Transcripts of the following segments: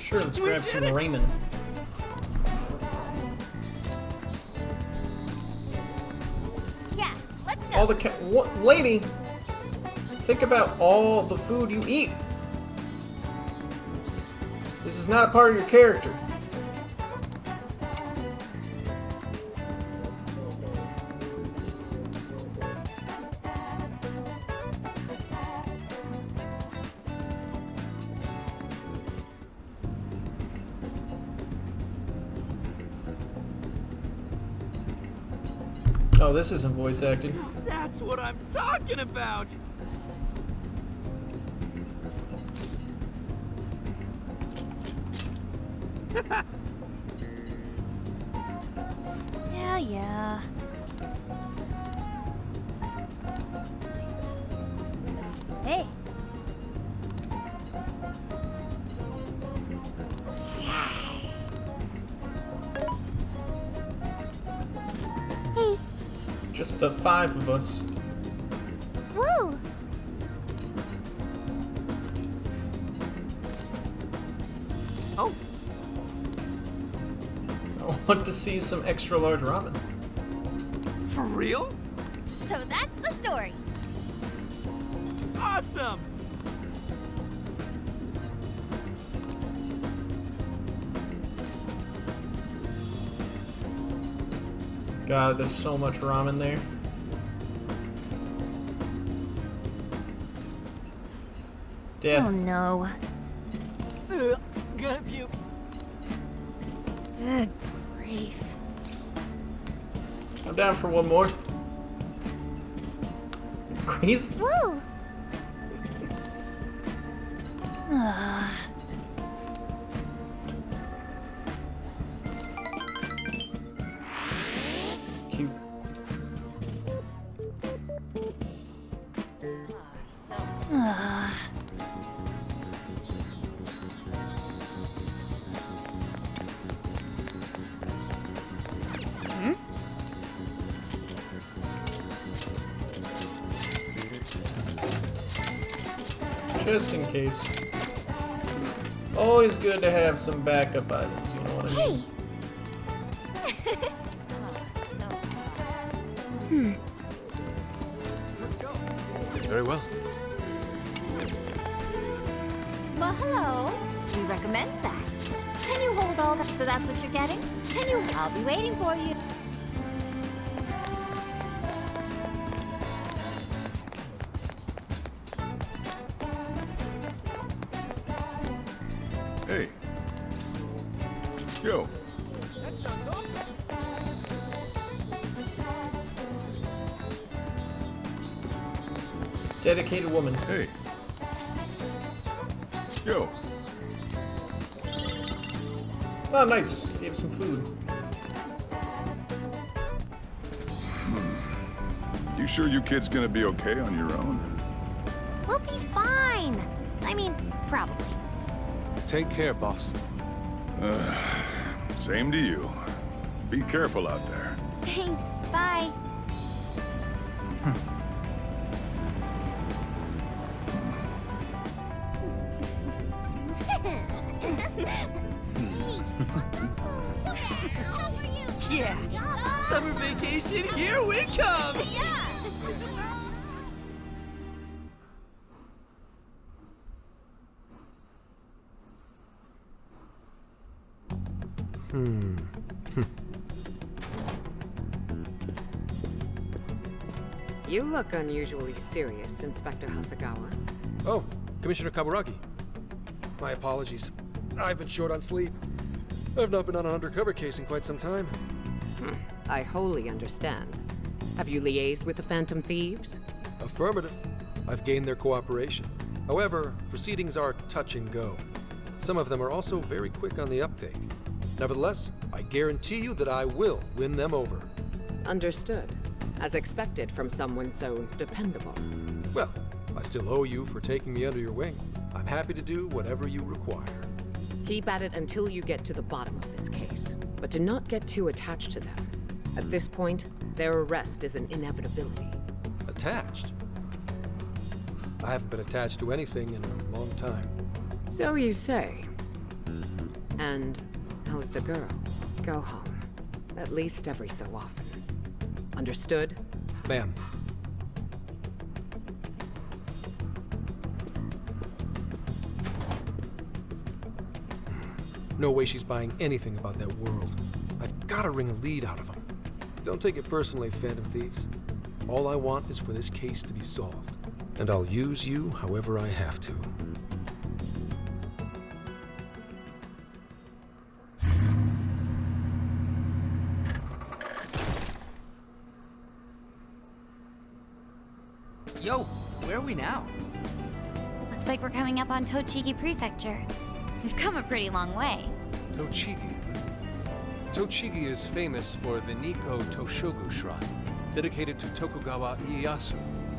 Sure, let's grab some ramen. Yeah, let's go. All the what, lady? Think about all the food you eat. This is not a part of your character. Oh, this isn't voice acting. That's what I'm talking about! Yeah. Hey. Just the 5 of us. Woo! Oh, I want to see some extra large ramen. for real? So that's the story. Awesome! God, there's so much ramen there. Death. Oh no. Gonna puke. Good grief. I'm down for one more. Crazy. Woo! Cute. Just in case. Always good to have some backup items, you know what I mean? Hey! Very well. Well, hello. We recommend that. Can you hold all that? So that's what you're getting? Can you? I'll be waiting for you. Hey. Yo. That sounds awesome. Dedicated woman. Hey. Yo. Oh, nice. Gave some food. You sure you kids gonna be okay on your own? We'll be fine. I mean, probably. Take care, boss. Same to you. Be careful out there. Thanks. Bye. Yeah! Summer vacation, here we come! You look unusually serious, Inspector Hasagawa. Oh, Commissioner Kaburagi. My apologies. I've been short on sleep. I've not been on an undercover case in quite some time. I wholly understand. Have you liaised with the Phantom Thieves? Affirmative. I've gained their cooperation. However, proceedings are touch and go. Some of them are also very quick on the uptake. Nevertheless, I guarantee you that I will win them over. Understood. As expected from someone so dependable. Well, I still owe you for taking me under your wing. I'm happy to do whatever you require. Keep at it until you get to the bottom of this case. But do not get too attached to them. At this point, their arrest is an inevitability. Attached? I haven't been attached to anything in a long time. So you say. And how's the girl? Go home. At least every so often. Understood? Ma'am. No way she's buying anything about that world. I've got to wring a lead out of them. Don't take it personally, Phantom Thieves. All I want is for this case to be solved. And I'll use you however I have to. Yo, where are we now? Looks like we're coming up on Tochigi Prefecture. We've come a pretty long way. Tochigi. Tochigi is famous for the Nikko Toshogu Shrine, dedicated to Tokugawa Ieyasu.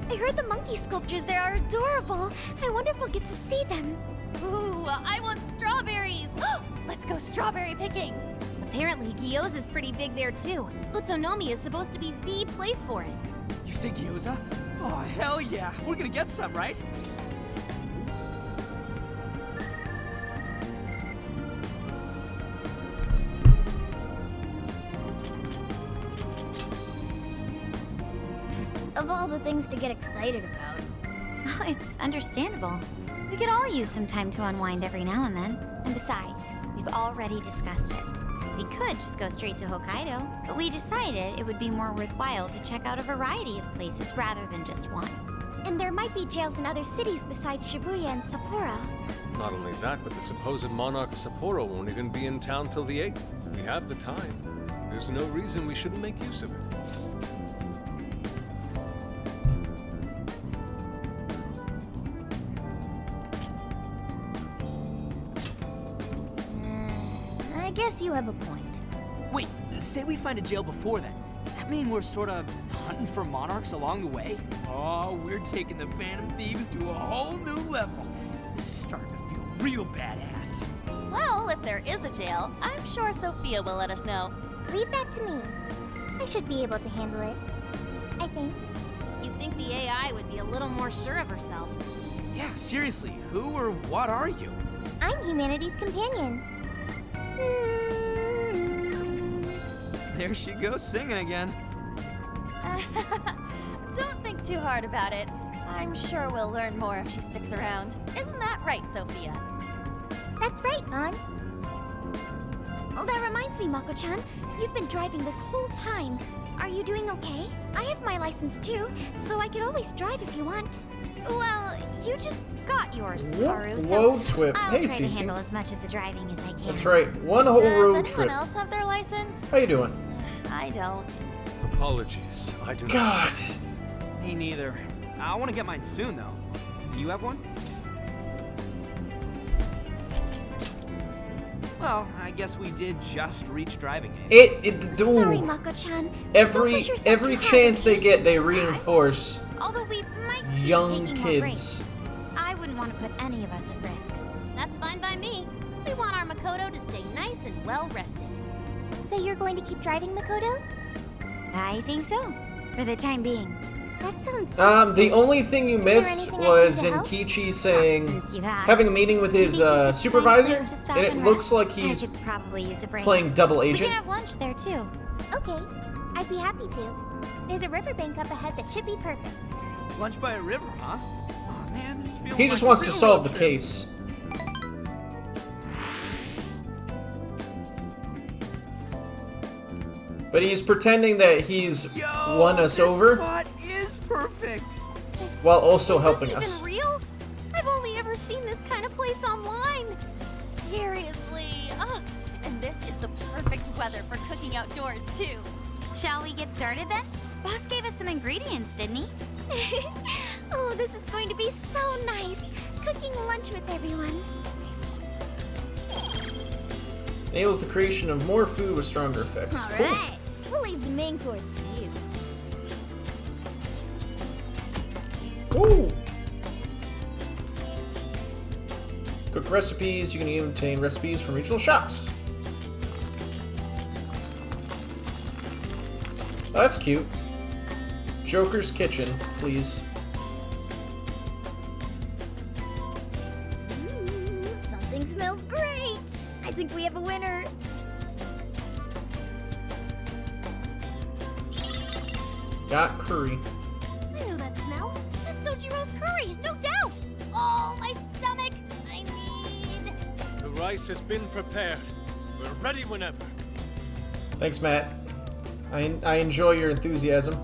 I heard the monkey sculptures there are adorable. I wonder if we'll get to see them. Ooh, I want strawberries! Let's go strawberry picking! Apparently, gyoza's pretty big there too. Utsunomiya is supposed to be the place for it. You say gyoza? Oh, hell yeah. We're gonna get some, right? Of all the things to get excited about. It's understandable. We could all use some time to unwind every now and then. And besides, we've already discussed it. We could just go straight to Hokkaido, but we decided it would be more worthwhile to check out a variety of places rather than just one. And there might be jails in other cities besides Shibuya and Sapporo. Not only that, but the supposed monarch of Sapporo won't even be in town till the 8th. We have the time. There's no reason we shouldn't make use of it. I guess you have a point. Wait, say we find a jail before then. Does that mean we're sort of hunting for monarchs along the way? Oh, we're taking the Phantom Thieves to a whole new level. This is starting to feel real badass. Well, if there is a jail, I'm sure Sophia will let us know. Leave that to me. I should be able to handle it. I think. You'd think the AI would be a little more sure of herself. Yeah, seriously, who or what are you? I'm humanity's companion. There she goes singing again. Don't think too hard about it. I'm sure we'll learn more if she sticks around. Isn't that right, Sophia? That's right, An. Oh, that reminds me, Mako-chan. You've been driving this whole time. Are you doing okay? I have my license too, so I could always drive if you want. Well, you just got yours, Haru, so Road trip. I'll Hey, try to Cece. handle as much of the driving as I can. That's right. One whole Does road anyone trip. else have their license? How you doing? I don't. Apologies, I do not. God. Me neither. I want to get mine soon, though. Do you have one? Well, I guess we did just reach driving age. Sorry, Ooh. Mako-chan. Don't Every push yourself too hard, chance they okay? get, they reinforce Although we might be young taking more breaks. kids. I wouldn't want to put any of us at risk. That's fine by me. We want our Makoto to stay nice and well rested. So you're going to keep driving, Makoto? I think so, for the time being. That sounds The only thing you there missed anything I can was do to help? Enkichi saying, Since you've asked, having a meeting with do you his think you could find a supervisor, place to stop and it and looks rest? like he's I could probably use a break. playing double We agent. can have lunch there too. Okay, I'd be happy to. There's a riverbank up ahead that should be perfect. Lunch by a river, huh? Oh man, this is feeling He like just a wants to real solve road the trip. case. But he's pretending that he's Yo, won us this over spot is perfect. while also Is helping this us. even real? I've only ever seen this kind of place online. Seriously. Ugh. And this is the perfect weather for cooking outdoors, too. Shall we get started then? Boss gave us some ingredients, didn't he? Oh, this is going to be so nice. Cooking lunch with everyone. Enables the creation of more food with stronger effects. All Cool. right. We'll leave the main course to you. Ooh. Cook recipes. You can even obtain recipes from regional shops. Oh, that's cute. Joker's Kitchen, please. Something smells great. I'd think we have a winner. Got curry. I know that smell. That's Sojiro's curry, no doubt. Oh, my stomach. I need... The rice has been prepared. We're ready whenever. Thanks, Matt. I enjoy your enthusiasm.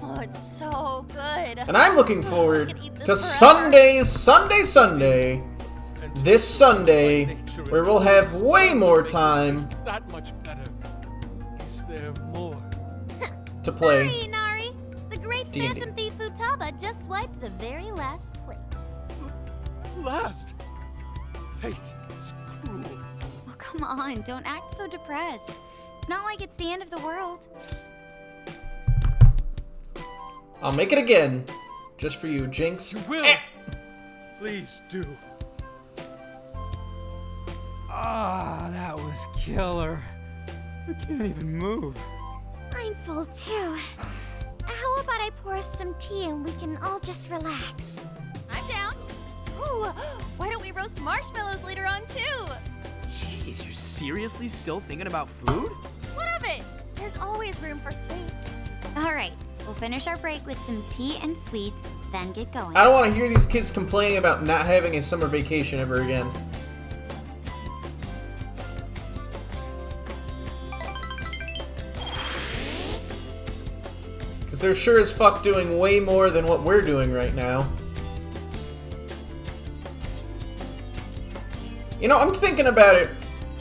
Oh, it's so good. And I'm looking I forward could eat this to forever. Sunday. This Sunday, where we'll have way more time That much better. Is there more? to play. Sorry, Inari. The great D&D. Phantom Thief Futaba just swiped the very last plate. Last. Fate is cruel. Oh, come on. Don't act so depressed. It's not like it's the end of the world. I'll make it again. Just for you, Jinx. You will. Please do. Ah, that was killer. I can't even move. I'm full too. How about I pour us some tea and we can all just relax? I'm down. Ooh, why don't we roast marshmallows later on too? Jeez, you're seriously still thinking about food? What of it? There's always room for sweets. All right, we'll finish our break with some tea and sweets, then get going. I don't want to hear these kids complaining about not having a summer vacation ever again. Because they're sure as fuck doing way more than what we're doing right now. You know, I'm thinking about it.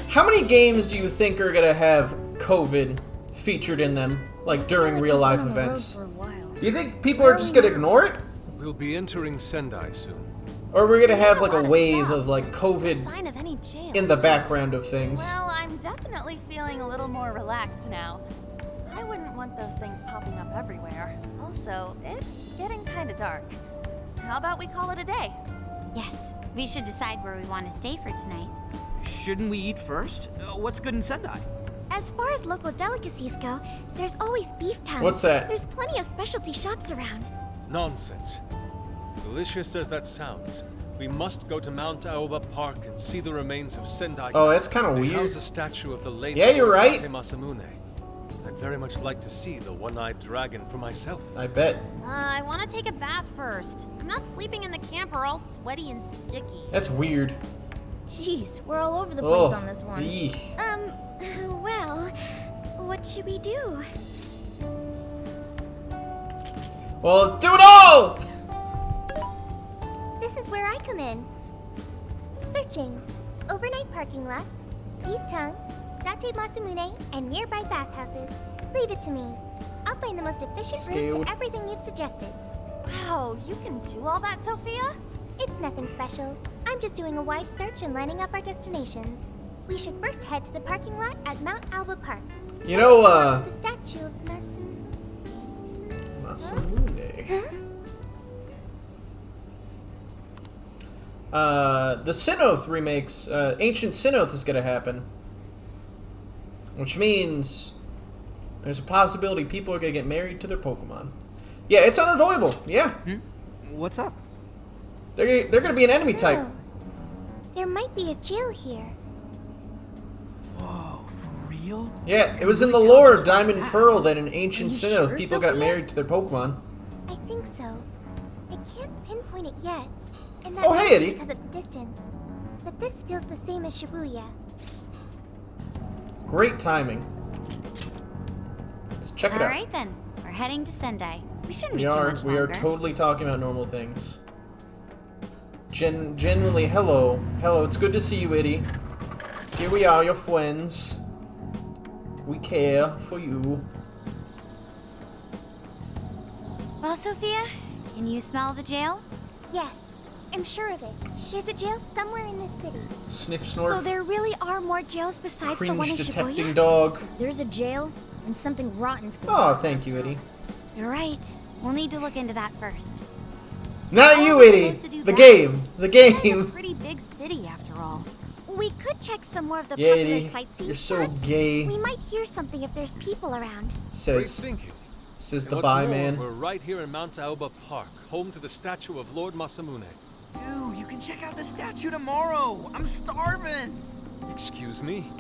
How many games do you think are gonna have COVID featured in them, like during real life events? Do you think people are just gonna ignore it? We'll be entering Sendai soon. Or we're gonna have like a wave of like COVID Sign of any jail. in the background of things? Well, I'm definitely feeling a little more relaxed now. I wouldn't want those things popping up everywhere. Also, it's getting kind of dark. How about we call it a day? Yes, we should decide where we want to stay for tonight. Shouldn't we eat first? What's good in Sendai? As far as local delicacies go, there's always beef pounds. What's that? There's plenty of specialty shops around. Nonsense. Delicious as that sounds, we must go to Mount Aoba Park and see the remains of Sendai. Oh, that's kinda They weird. house a statue of the late Yeah, you're Lord right. Tate Masamune. I'd very much like to see the one-eyed dragon for myself. I bet. I want to take a bath first. I'm not sleeping in the camper all sweaty and sticky. That's weird. Jeez, we're all over the Oh, place on this one. eek. Well, what should we do? Well, do it all! This is where I come in. Searching. Overnight parking lots, beef tongue, Date Masamune, and nearby bathhouses. Leave it to me. I'll find the most efficient route Scaled. to everything you've suggested. Wow, you can do all that, Sophia? It's nothing special. I'm just doing a wide search and lining up our destinations. We should first head to the parking lot at Mount Alba Park. You know, To the statue of Masamune. Masamune. The Sinnoh remakes, Ancient Sinnoh is gonna happen. Which means there's a possibility people are gonna get married to their Pokemon. Yeah, it's unavoidable. Yeah. What's up? They're gonna be an enemy type. Oh, there might be a jail here. Whoa, for real? Yeah, it was in the really tell lore of just off Diamond and that. Pearl that in Ancient Are you Sinnoh, sure, people got Sophia? married to their Pokemon. I think so. I can't pinpoint it yet. And that Oh, might hey, be Eddie. because of distance. But this feels the same as Shibuya. Great timing. Let's check it All out. right then, we're heading to Sendai. We shouldn't We be too are much we are longer. totally talking about normal things. Genuinely, hello. Hello, it's good to see you, Eddie. Here we are, your friends. We care for you. Well, Sophia, can you smell the jail? Yes, I'm sure of it. There's a jail somewhere in this city. Sniff, So snorf, there really are more jails besides the one cringe in detecting Shibuya? dog. There's a jail and something rotten's going Oh, on. thank you, Eddie. You're right. We'll need to look into that first. Not you, Eddie. The game. The It's a game. pretty big city, after all. We could check some more of the Yeah, popular Eddie. sightseeing You're so spots. gay. We might hear something if there's people around. Great Says thinking. says And the what's bye more, man. We're right here in Mount Aoba Park, home to the statue of Lord Masamune. Dude, you can check out the statue tomorrow. I'm starving. Excuse me?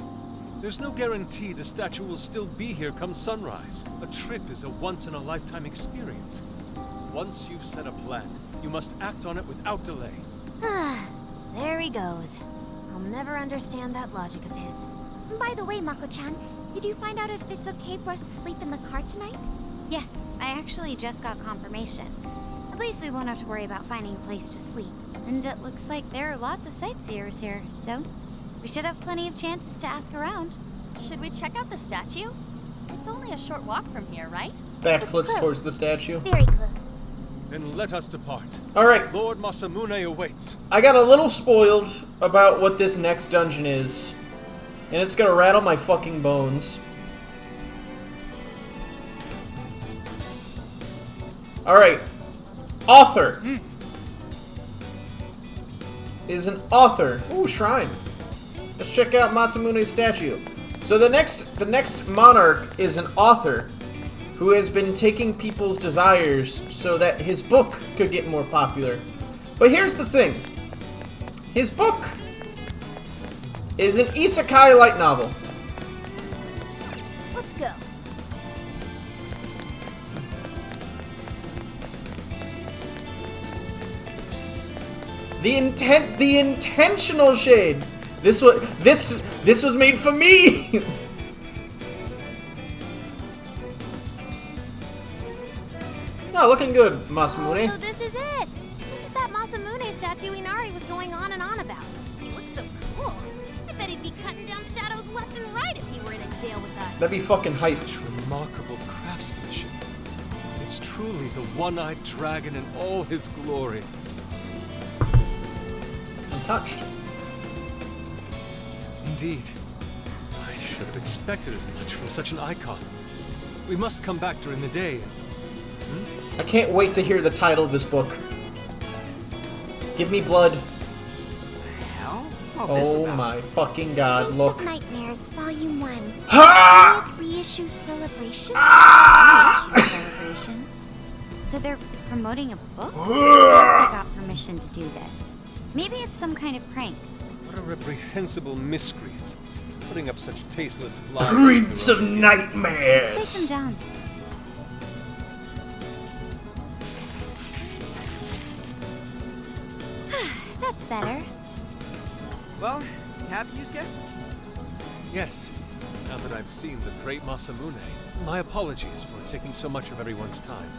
There's no guarantee the statue will still be here come sunrise. A trip is a once-in-a-lifetime experience. Once you've set a plan, you must act on it without delay. There he goes. I'll never understand that logic of his. By the way, Mako-chan, did you find out if it's okay for us to sleep in the car tonight? Yes, I actually just got confirmation. At least we won't have to worry about finding a place to sleep. And it looks like there are lots of sightseers here, so we should have plenty of chances to ask around. Should we check out the statue? It's only a short walk from here, right? Backflips close. towards the statue. Very close. Then let us depart. Alright, Lord Masamune awaits. I got a little spoiled about what this next dungeon is. And it's gonna rattle my fucking bones. Alright. Author. Is an author. Ooh, shrine. Let's check out Masamune's statue. So the next monarch is an author who has been taking people's desires so that his book could get more popular. But here's the thing. His book is an isekai light novel. Let's go. The intentional shade. This was made for me. No, looking good, Masamune. Oh, so this is it. This is that Masamune statue Inari was going on and on about. He looks so cool. I bet he'd be cutting down shadows left and right if he were in a jail with us. That'd be fucking hype. Such remarkable craftsmanship. It's truly the one-eyed dragon in all his glory. Untouched. Indeed. I should have expected as much from such an icon. We must come back during the day. I can't wait to hear the title of this book. Give me blood. Hell? What's all this Oh about? my fucking god, Wings look. of Nightmares, Volume 1. Ha! Reissue celebration? Ah! Reissue celebration? So they're promoting a book? I doubt they got permission to do this. Maybe it's some kind of prank. What a reprehensible miscreant. Putting up such tasteless flyers. Prince of Take Nightmares. them down. That's better. Well, you happy, Yusuke? Yes. Now that I've seen the great Masamune, my apologies for taking so much of everyone's time.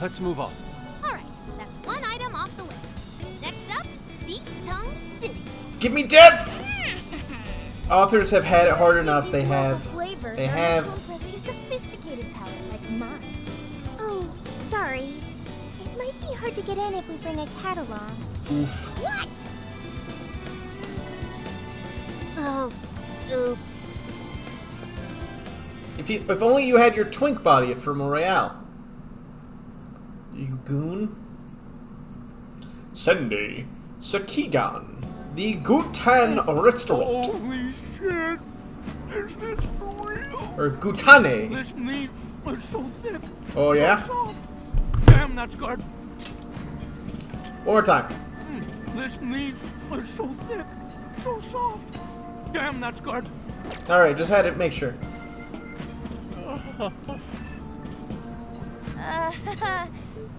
Let's move on. All right, that's one item off the list. Next up, Beat Tongue City. Give me death! Authors have had it hard enough. They have. Flavors They are have. meant to impress a sophisticated palate like mine. Oh, sorry. It might be hard to get in if we bring a cat along. Oof. What? Oh, oops. If only you had your twink body from Royale. You goon. Sunday. Sakigan. The Gutan restaurant. Holy shit! Is this for real? Or Gutane. This meat is so thick. Oh, yeah? So soft. Damn, that's good. One more time. This meat is so thick, so soft. Damn, that's good. Alright, just had to make sure.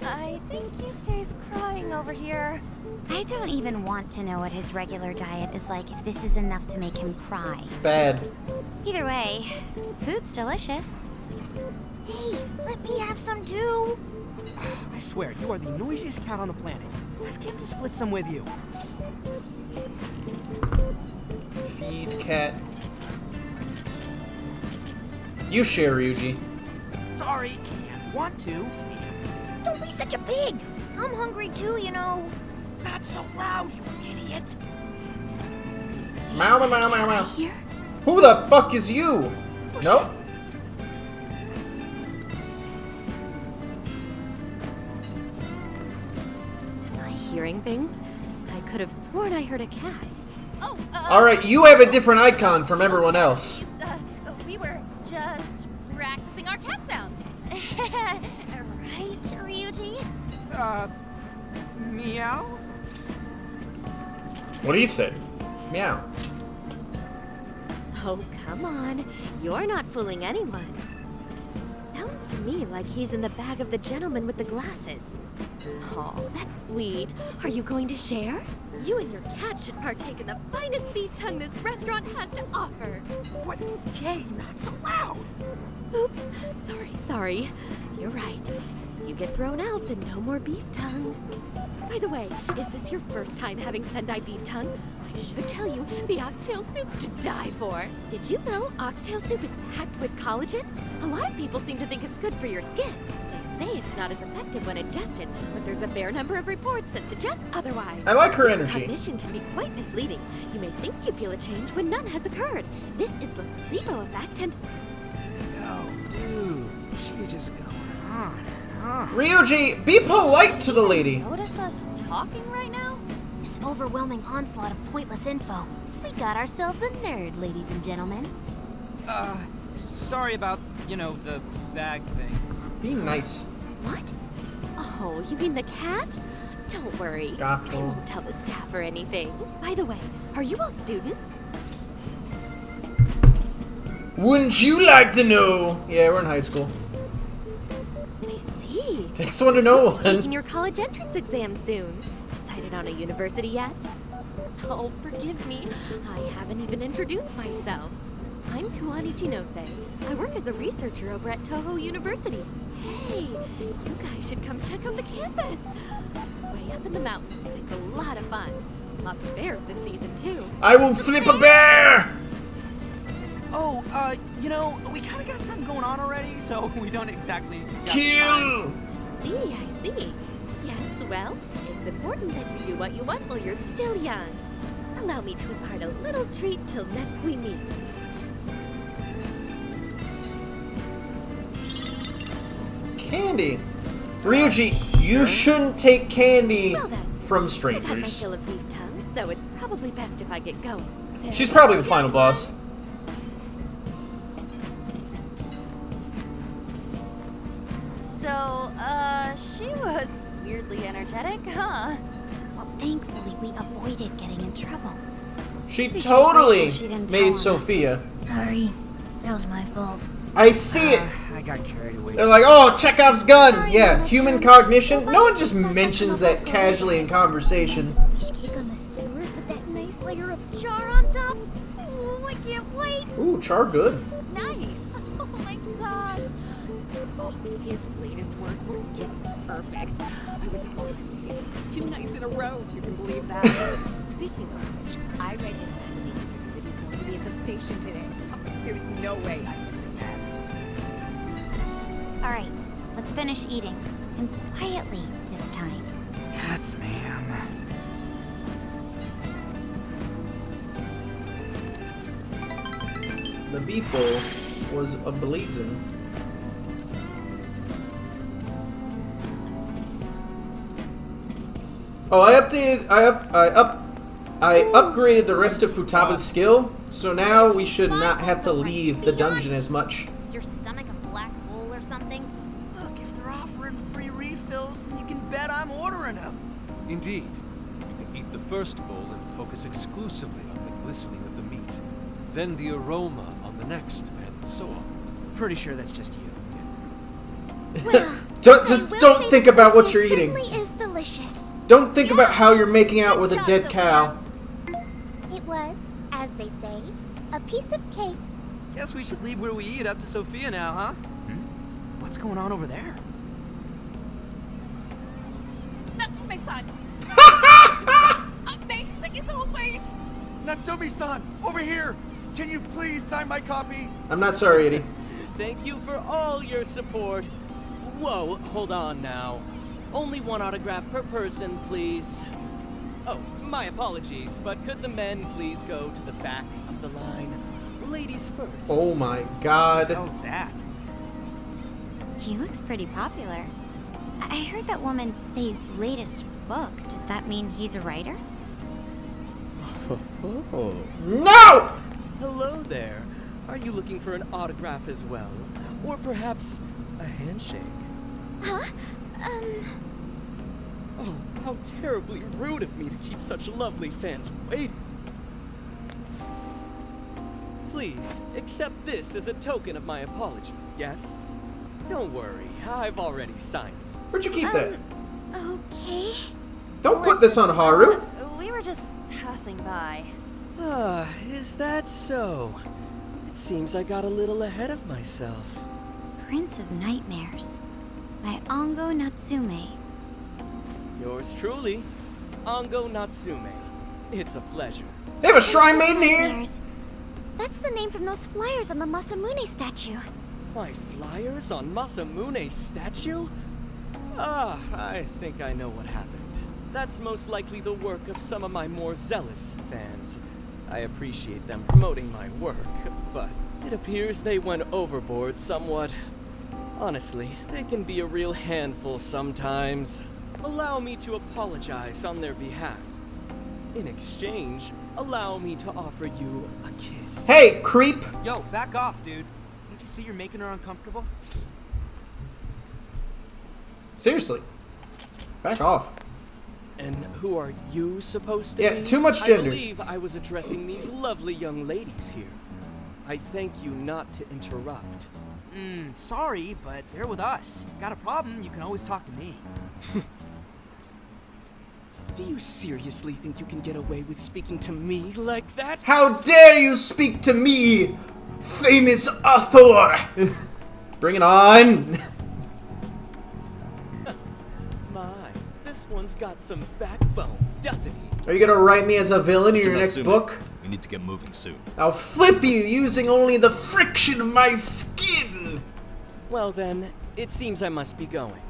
I think Yusuke's crying over here. I don't even want to know what his regular diet is like if this is enough to make him cry. Bad. Either way, food's delicious. Hey, let me have some too. I swear, you are the noisiest cat on the planet. Ask him to split some with you. Feed cat. You share, Ryuji. Sorry, can't. Want to? Don't be such a pig. I'm hungry too, you know. Not so loud, you idiot. Meow, meow, meow, meow, meow. Here? Who the fuck is you? Nope. Am I hearing things? I could have sworn I heard a cat. Oh, Alright, you have a different icon from everyone else. we were just practicing our cat sounds. Right, Ryuji? Meow? What do you say? Meow. Oh, come on. You're not fooling anyone. Sounds to me like he's in the bag of the gentleman with the glasses. Oh, that's sweet. Are you going to share? You and your cat should partake in the finest beef tongue this restaurant has to offer. What? Jay, not so loud! Oops. Sorry. You're right. If you get thrown out, then no more beef tongue. By the way, is this your first time having Sendai beef tongue? I should tell you, the oxtail soup's to die for. Did you know oxtail soup is packed with collagen? A lot of people seem to think it's good for your skin. They say it's not as effective when ingested, but there's a fair number of reports that suggest otherwise. I like her energy. Cognition can be quite misleading. You may think you feel a change when none has occurred. This is the placebo effect and... Yo, dude, she's just going on and on. Ryuji, be polite to the lady. Notice us talking right now? This overwhelming onslaught of pointless info. We got ourselves a nerd, ladies and gentlemen. Sorry about, the bag thing. Be nice. What? Oh, you mean the cat? Don't worry. Gotcha. I won't tell the staff or anything. By the way, are you all students? Wouldn't you like to know? Yeah, we're in high school. I see. Takes one to know one. Taking your college entrance exam soon. Decided on a university yet? Oh, forgive me. I haven't even introduced myself. I'm Kuani Chinose. I work as a researcher over at Toho University. Hey, you guys should come check out the campus. It's way up in the mountains, but it's a lot of fun. Lots of bears this season, too. I will flip a bear! Oh, we kind of got something going on already, so we don't exactly... Kill! I see. Yes, well, it's important that you do what you want while you're still young. Allow me to impart a little treat till next we meet. Candy. Ryuji, you shouldn't take candy Well then, from I've had my strangers. fill of beef tongue, so it's probably best if I get going. She's probably the final boss. So, she was weirdly energetic, huh? Well, thankfully we avoided getting in trouble. She We should totally wait till she didn't tell made on us. Sophia. Sorry, that was my fault. I see it. I got carried away. They're like, oh, Chekhov's gun. Sorry, Yeah, Mama human Chan. cognition. No one Nobody just says something mentions about that that. casually in conversation. Fish cake on the skewers with that nice layer of char on top. Oh, I can't wait. Ooh, char good. Nice. Oh my gosh. Oh, his latest work was just perfect. I was at work 2 nights in a row, if you can believe that. Speaking of which, I read in the magazine that he's going to be at the station today. There's no way I'm missing that. All right, let's finish eating. And quietly this time. Yes, ma'am. The beef bowl was a blazing. Oh, I upgraded the rest of Futaba's skill, so now we should not have to leave the dungeon as much. Is your stomach a black hole or something? Look, if they're offering free refills, then you can bet I'm ordering them. Indeed. You can eat the first bowl and focus exclusively on the glistening of the meat. Then the aroma on the next, and so on. Pretty sure that's just you. Well, Don't I will don't say think the about what cookie you're eating. certainly is delicious. Don't think about how you're making out with a Good dead job, cow. It was, as they say, a piece of cake. Guess we should leave where we eat up to Sophia now, huh? What's going on over there? That's my son. Amazing as always. Natsumi-san, over here! Can you please sign my copy? I'm not sorry, Eddie. Thank you for all your support. Whoa, hold on now. Only one autograph per person, please. Oh, my apologies, but could the men please go to the back of the line? Ladies first. Oh my god. What the hell's that? He looks pretty popular. I heard that woman say latest book. Does that mean he's a writer? No! Hello there. Are you looking for an autograph as well? Or perhaps a handshake? Huh? Oh, how terribly rude of me to keep such lovely fans waiting. Please, accept this as a token of my apology, yes? Don't worry, I've already signed it. Where'd you keep that? Okay. Don't put this on Haru. We were just passing by. Ah, is that so? It seems I got a little ahead of myself. Prince of Nightmares by Ango Natsume. Yours truly, Ango Natsume. It's a pleasure. They have a shrine maiden here? Nightmares. That's the name from those flyers on the Masamune statue. My flyers on Masamune's statue? Ah, I think I know what happened. That's most likely the work of some of my more zealous fans. I appreciate them promoting my work, but it appears they went overboard somewhat. Honestly, they can be a real handful sometimes. Allow me to apologize on their behalf. In exchange, allow me to offer you a kiss. Hey, creep! Yo, back off, dude. Can't you see you're making her uncomfortable? Seriously. Back off. And who are you supposed to be? Yeah, too much gender. I believe I was addressing these lovely young ladies here. I thank you not to interrupt. Sorry, but they're with us. Got a problem, you can always talk to me. Do you seriously think you can get away with speaking to me like that? How dare you speak to me, famous author! Bring it on! My, this one's got some backbone, doesn't he? Are you gonna write me as a villain in your next book? We need to get moving soon. I'll flip you using only the friction of my skin! Well then, it seems I must be going.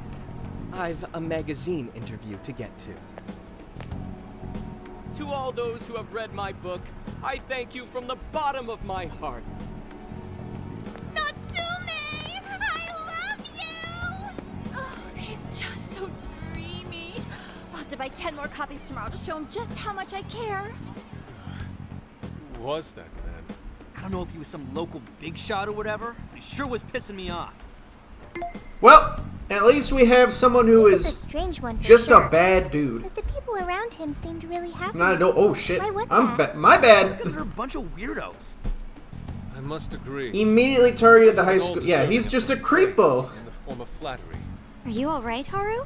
I've a magazine interview to get to. To all those who have read my book, I thank you from the bottom of my heart. Natsume! I love you! Oh, he's just so dreamy. I'll have to buy 10 more copies tomorrow to show him just how much I care. Who was that man? I don't know if he was some local big shot or whatever, but he sure was pissing me off. Well, at least we have someone who He was a is strange one for just sure. a bad dude. But the people around him seemed really happy. Not a oh shit. Why was I'm that? my bad. Because they're a bunch of weirdos. I must agree. Immediately targeted the high All school. Yeah, he's deserving just a of praise creepo. In the form of flattery. Are you alright, Haru?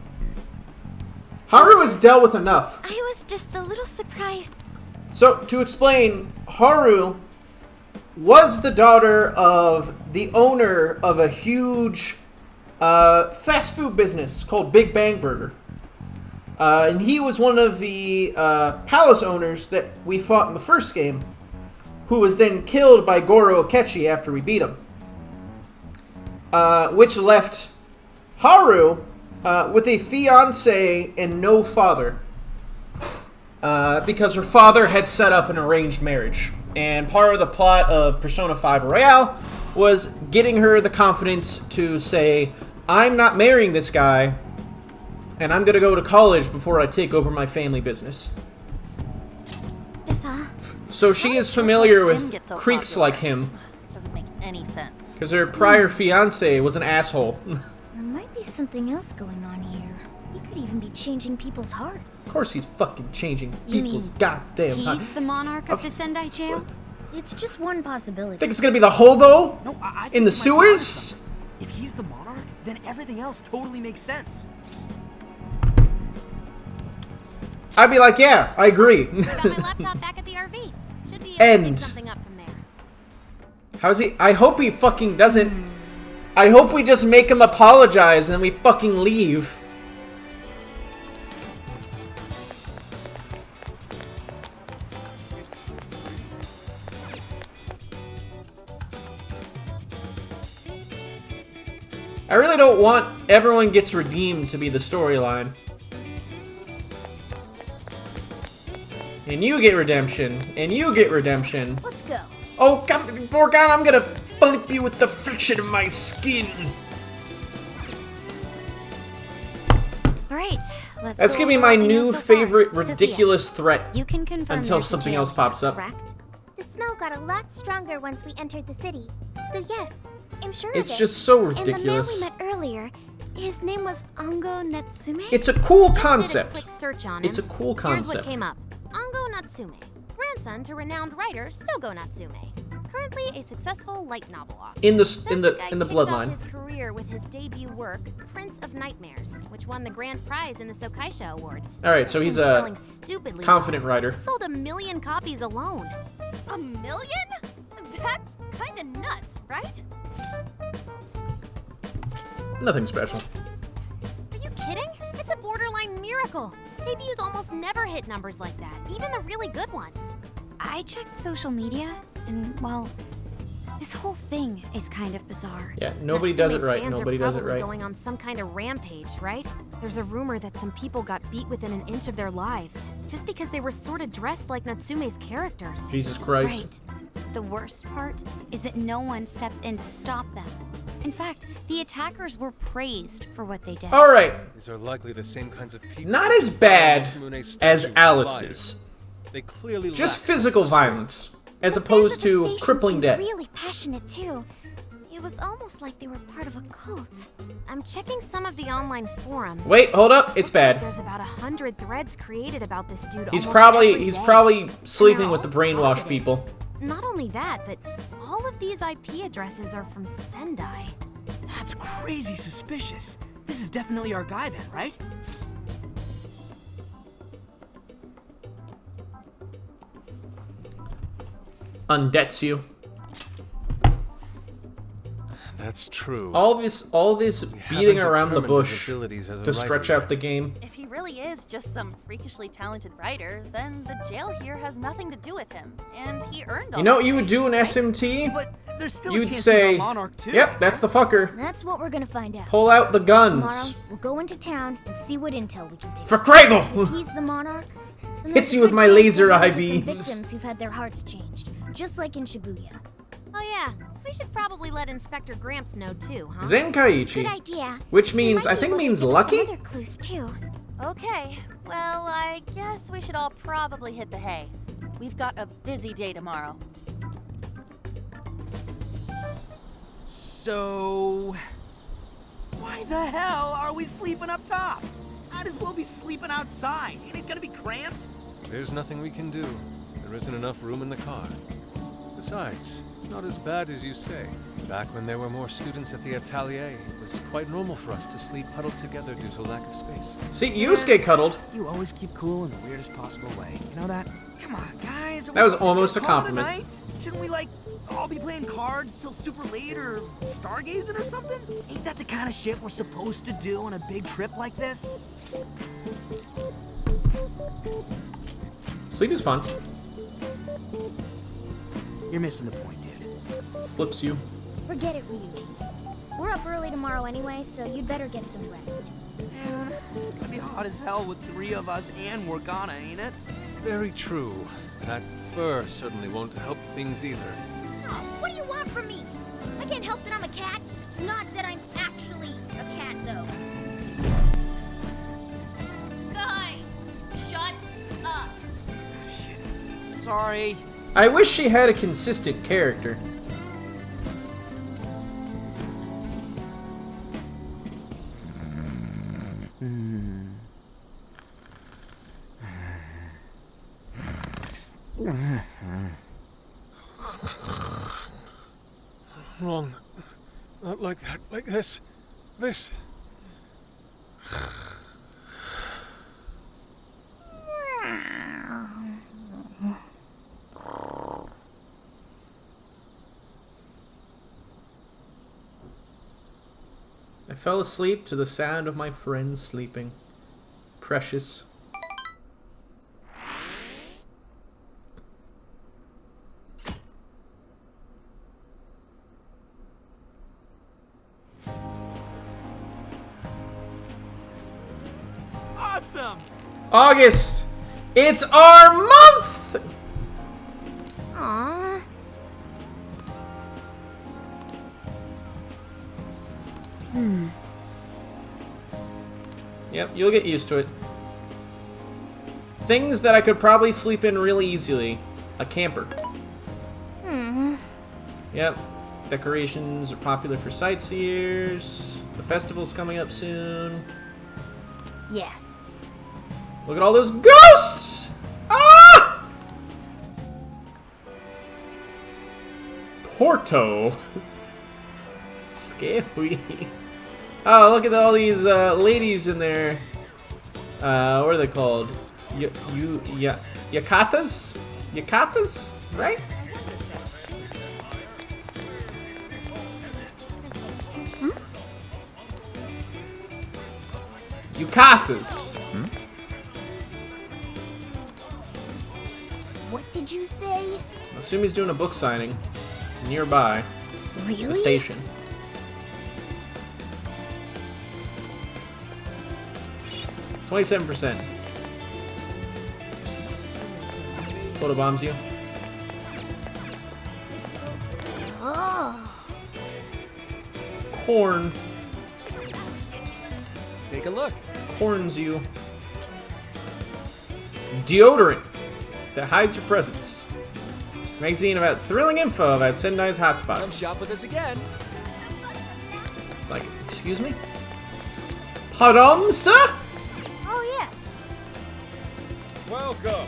Haru has dealt with enough. I was just a little surprised. So, to explain, Haru was the daughter of the owner of a huge fast food business called Big Bang Burger. And he was one of the palace owners that we fought in the first game, who was then killed by Goro Akechi after we beat him. Which left Haru with a fiance and no father. Because her father had set up an arranged marriage. And part of the plot of Persona 5 Royale was getting her the confidence to say, I'm not marrying this guy, and I'm gonna go to college before I take over my family business. So she is familiar with creeps like him. Doesn't make any sense. Because her prior fiance was an asshole. There might be something else going on here. He could even be changing people's hearts. Of course he's fucking changing You people's mean goddamn hearts. He's the monarch of the Sendai jail? It's just one possibility. Think it's gonna be the hobo? No, I in the think you might be onto sewers? something. If he's the monarch, then everything else totally makes sense. I'd be like, yeah, I agree. Got my laptop back at the RV. Should be able to End. pick something up from there. How's he? I hope he fucking doesn't. I hope we just make him apologize and then we fucking leave. I really don't want everyone gets redeemed to be the storyline. And you get redemption. And you get redemption. Let's go. Oh, come, Morgan, I'm gonna flip you with the friction of my skin. Alright, let's That's go gonna be over my what we know new so far. favorite Sophia, ridiculous threat you can confirm until there's a something jail else pops here, up. correct? The smell got a lot stronger once we entered the city. So yes, I'm sure It's of it. just so And ridiculous. the man we met earlier, His name was Ango Natsume? It's a cool Just concept. did a quick search on him. It's a cool Here's concept. what came up. Ango Natsume, grandson to renowned writer Sogo Natsume. Currently a successful light novel author. In the Says in the the guy in the kicked off bloodline. his career with his debut work, Prince of Nightmares, which won the grand prize in the Sokaisha Awards. All right, so he's It's been a selling stupidly confident well. writer. It sold 1 million copies alone. 1 million? That's kinda nuts, right? Nothing special. Are you kidding? It's a borderline miracle. Debuts almost never hit numbers like that, even the really good ones. I checked social media, and well, this whole thing is kind of bizarre. Yeah, nobody does it Natsume's right. fans Nobody are does it probably right. going on some kind of rampage, right? There's a rumor that some people got beat within an inch of their lives just because they were sort of dressed like Natsume's characters. Jesus Christ. Right. The worst part is that no one stepped in to stop them. In fact, the attackers were praised for what they did. All right. These are likely the same kinds of people. Not as bad Masamune's as statue Alice's. They clearly Just lack physical self-restraint. violence, as The fans opposed at the to station crippling seemed death. Really passionate too. It was almost like they were part of a cult. I'm checking some of the online forums. Wait, hold up. It's Looks like bad. there's about 100 threads created about this dude. He's almost probably every day. sleeping And with the they're all brainwashed positive. people. Not only that, but all of these IP addresses are from Sendai. That's crazy suspicious. This is definitely our guy then, right? Undetsu. That's true. All this beating haven't around the determined his bush abilities as a to writer stretch out yet. the game. If he really is just some freakishly talented writer, then the jail here has nothing to do with him, and he earned all You know that what you would praise, do in right? SMT? But there's still a You'd chance say, he's on Monarch too. "Yep, that's the fucker. That's what we're gonna find out. Pull out the Tomorrow, guns." we'll go into town and see what intel we can take. For Craigle! If he's the monarch, then Hits there's you a with good my chance laser we'll run eye into some beams. victims who've had their hearts changed, just like in Shibuya. Oh yeah, we should probably let Inspector Gramps know too, huh? Zenkaichi. Good idea. Which They means, might I be think able to means give us lucky? Some other clues too. Okay, well, I guess we should all probably hit the hay. We've got a busy day tomorrow. So, why the hell are we sleeping up top? Might as well be sleeping outside. Ain't it gonna be cramped? There's nothing we can do. There isn't enough room in the car. Besides, it's not as bad as you say. Back when there were more students at the atelier, it was quite normal for us to sleep huddled together due to lack of space. See, Yusuke cuddled. You always keep cool in the weirdest possible way. You know that? Come on, guys. are That we was just almost gonna a call it compliment. night? Shouldn't we, like, all be playing cards till super late or stargazing or something? Ain't that the kind of shit we're supposed to do on a big trip like this? Sleep is fun. You're missing the point, dude. Flips you. Forget it, Ryuji. We're up early tomorrow anyway, so you'd better get some rest. Man, it's gonna be hot as hell with 3 of us and Morgana, ain't it? Very true. That fur certainly won't help things either. Oh, what do you want from me? I can't help that I'm a cat. Not that I'm actually a cat, though. Guys, shut up. Shit. Sorry. I wish she had a consistent character. Wrong. Not like that. Like this. This. I fell asleep to the sound of my friends sleeping. Precious. Awesome! August! It's our month! Aww. Yep, you'll get used to it. Things that I could probably sleep in really easily. A camper. Yep. Decorations are popular for sightseers. The festival's coming up soon. Yeah. Look at all those ghosts! Ah! Porto. Scary. Oh, look at all these ladies in there. What are they called? Yucatas? Yucatas? Right? Yucatas. What did you say? I assume he's doing a book signing nearby. Really? The station. %. Photobombs you. Oh. Corn. Take a look. Corns you. Deodorant that hides your presence. Magazine about thrilling info about Sendai's Come hotspots. shop with us again. It's like, excuse me? Pardon, sir? Oh, yeah. Welcome.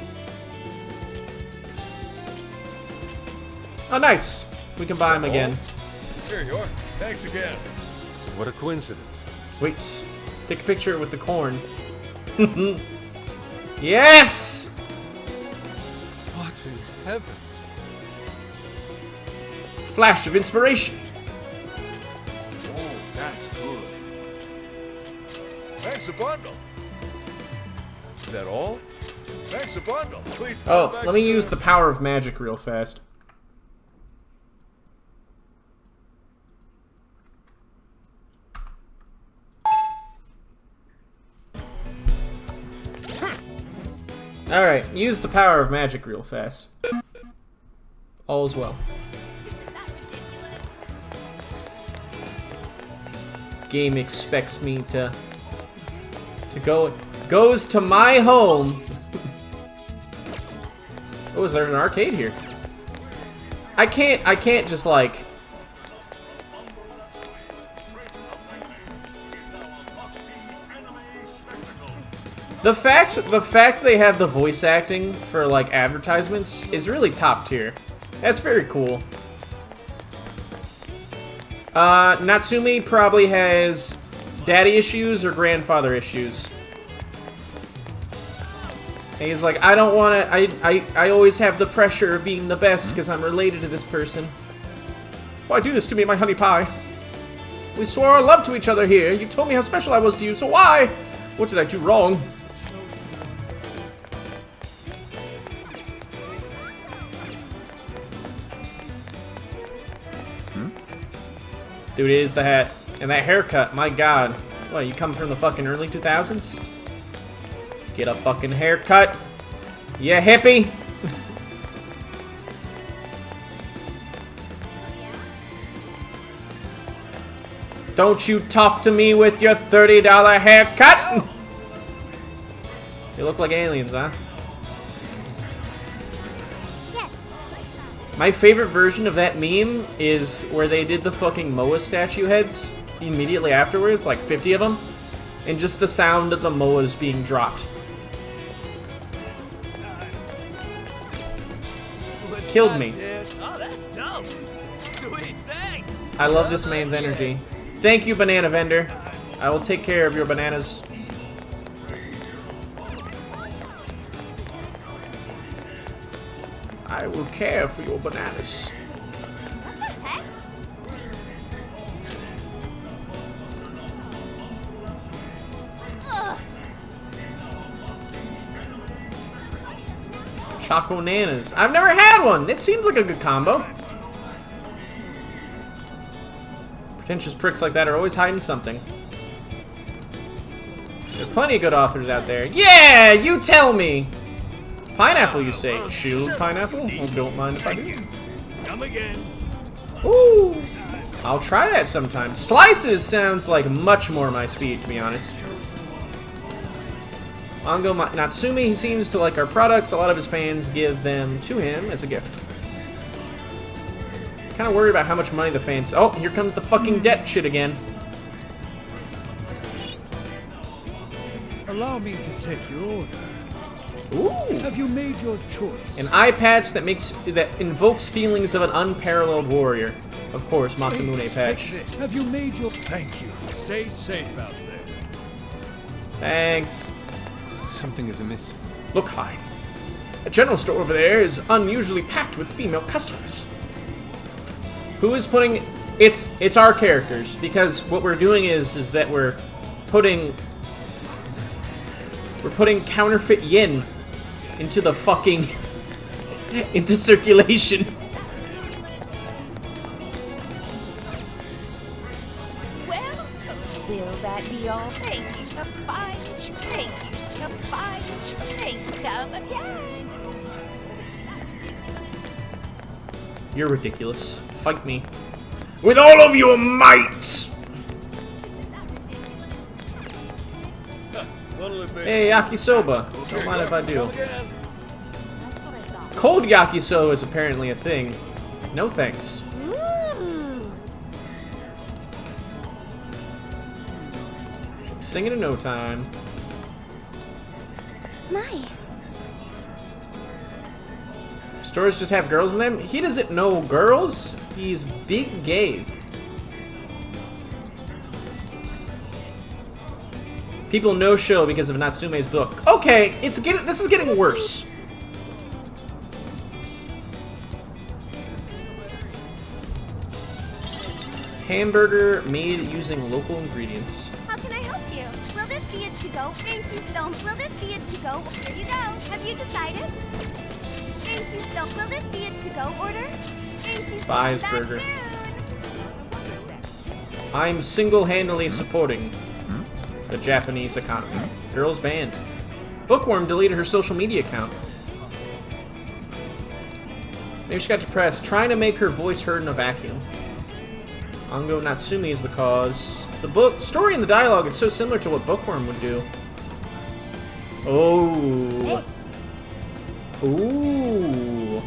Oh, nice. We can buy him again. Here you are. Thanks again. What a coincidence. Wait. Take a picture with the corn. Yes! What in heaven? Flash of inspiration. Oh, that's good. Thanks a bundle. Is that all? Thanks a bundle. Please come Oh, back let me soon. use the power of magic real fast. Alright, use the power of magic real fast. All's well. Game expects me to go. Goes to my home. Oh, is there an arcade here? I can't just like. The fact they have the voice acting for like advertisements is really top tier. That's very cool. Natsumi probably has daddy issues or grandfather issues. And he's like, I don't want to. I always have the pressure of being the best because I'm related to this person. Why do this to me, my honey pie? We swore our love to each other here. You told me how special I was to you, so why? What did I do wrong? Dude, it is the hat. And that haircut, my god. What, you come from the fucking early 2000s? Get a fucking haircut. Yeah, hippie. Don't you talk to me with your $30 haircut. They look like aliens, huh? My favorite version of that meme is where they did the fucking Moa statue heads immediately afterwards, like 50 of them, and just the sound of the Moas being dropped. Killed me. Oh, that's dope. Sweet, thanks. I love this man's energy. Thank you, banana vendor. I will take care of your bananas. I will care for your bananas. Choco Nanas. I've never had one. It seems like a good combo. Pretentious pricks like that are always hiding something. There's plenty of good authors out there. Yeah, you tell me. Pineapple, you say? Shield pineapple? Well, don't mind if I do. Come again. Ooh. I'll try that sometime. Slices sounds like much more my speed, to be honest. Ango Natsumi, he seems to like our products. A lot of his fans give them to him as a gift. Kind of worried about how much money the fans... Oh, here comes the fucking debt shit again. Allow me to take your order. Ooh. Have you made your choice? An eye patch that invokes feelings of an unparalleled warrior. Of course, Masamune patch. Have you made your... Thank you. Stay safe out there. Thanks. Something is amiss. Look, Hyde. A general store over there is unusually packed with female customers. Who is putting... It's our characters, because what we're doing is that we're putting counterfeit yen into the fucking... into circulation. Well, will that be all? Thank you so much. Thank you so much. Please come again. You're ridiculous. Fight me. With all of your might! Hey, yakisoba. Don't mind if I do. Cold yakisoba is apparently a thing. No thanks. Singing in no time. My. Stores just have girls in them? He doesn't know girls. He's big gay. People no show because of Natsume's book. Okay, this is getting worse. Hamburger made using local ingredients. How can I help you? Will this be a to-go? Thank you so much. Will this be a to-go? Here you go. Have you decided? Thank you so much. Will this be a to-go order? Thank you so much. Fives burger. I'm single-handedly supporting the Japanese economy. Girls banned. Bookworm deleted her social media account. Maybe she got depressed, trying to make her voice heard in a vacuum. Ango Natsume is the cause. The book story and the dialogue is so similar to what Bookworm would do. Oh. Ooh.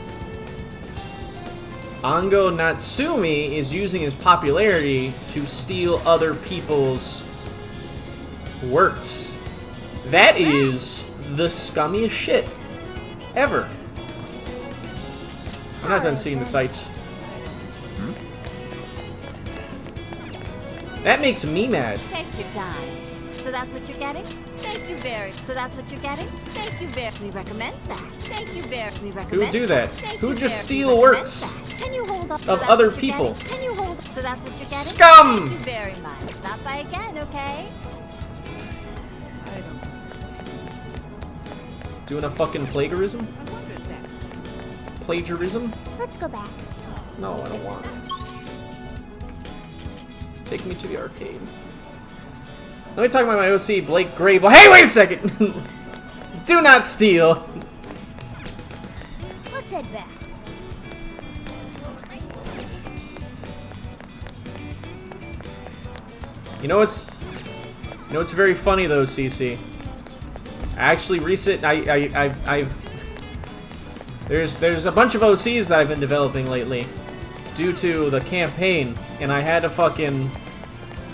Ango Natsume is using his popularity to steal other people's works. That is the scummiest shit ever. I'm not done seeing the sights. That makes me mad. Take your time. So that's what you're getting? Thank you very. So that's what you're getting? Thank you very. We recommend that. Thank you very. We recommend. Who would do that? Thank Who you would just very. steal works Can you hold up? of other people? Can you hold? So that's what you're getting? Scum! Thank you very much. Stop by again, okay? Doing a fucking plagiarism? Plagiarism? Let's go back. No, I don't want it. Take me to the arcade. Let me talk about my OC, Blake Grable. Hey, wait a second! Do not steal! Let's head back. You know what's very funny though, CC? There's a bunch of OCs that I've been developing lately due to the campaign, and I had to fucking...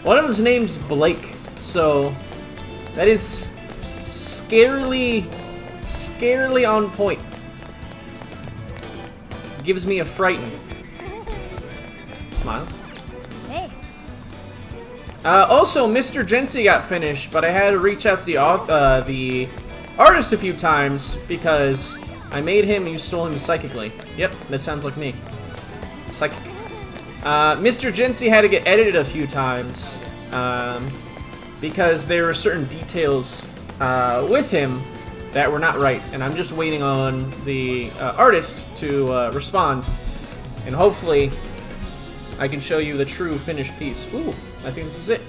One of them's name's Blake, so that is scarily on point. Gives me a frighten. Smiles. Hey. Also, Mr. Gensey got finished, but I had to reach out to the artist a few times because I made him and you stole him psychically. Yep, that sounds like me. Psychic. Mr. Gensey had to get edited a few times because there were certain details with him that were not right, and I'm just waiting on the artist to respond, and hopefully I can show you the true finished piece. Ooh, I think this is it.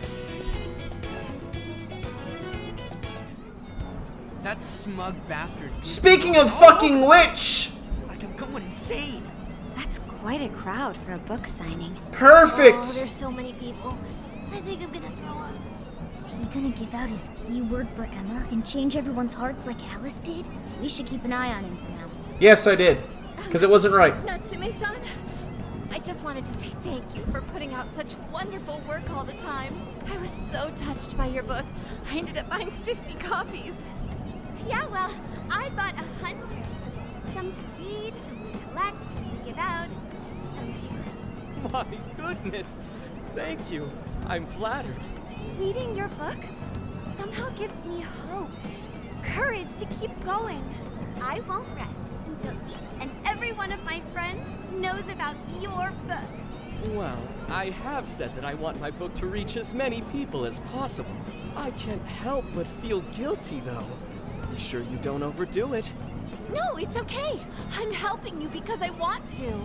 That smug bastard. Speaking of fucking which! Like I'm going insane. That's quite a crowd for a book signing. Perfect! Oh, there's so many people. I think I'm gonna throw up. Is he gonna give out his keyword for Emma and change everyone's hearts like Alice did? We should keep an eye on him for now. Yes, I did. Because it wasn't right. Natsume-san, I just wanted to say thank you for putting out such wonderful work all the time. I was so touched by your book. I ended up buying 50 copies. Yeah, well, I bought 100. Some to read, some to collect, some to give out, some to... My goodness! Thank you. I'm flattered. Reading your book somehow gives me hope, courage to keep going. I won't rest until each and every one of my friends knows about your book. Well, I have said that I want my book to reach as many people as possible. I can't help but feel guilty, though. Be sure you don't overdo it. No, it's okay. I'm helping you because I want to.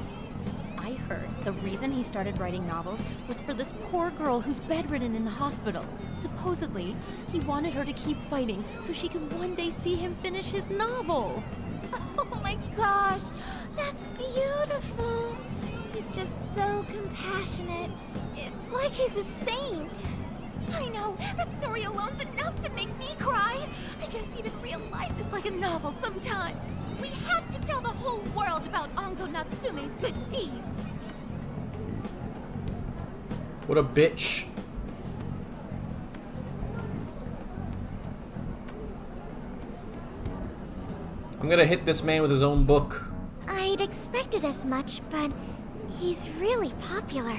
I heard the reason he started writing novels was for this poor girl who's bedridden in the hospital. Supposedly, he wanted her to keep fighting so she can one day see him finish his novel. Oh my gosh, that's beautiful. He's just so compassionate. It's like he's a saint. I know, that story alone's enough to make me cry. I guess even real life is like a novel sometimes. We have to tell the whole world about Ango Natsume's good deeds. What a bitch. I'm gonna hit this man with his own book. I'd expected as much, but he's really popular.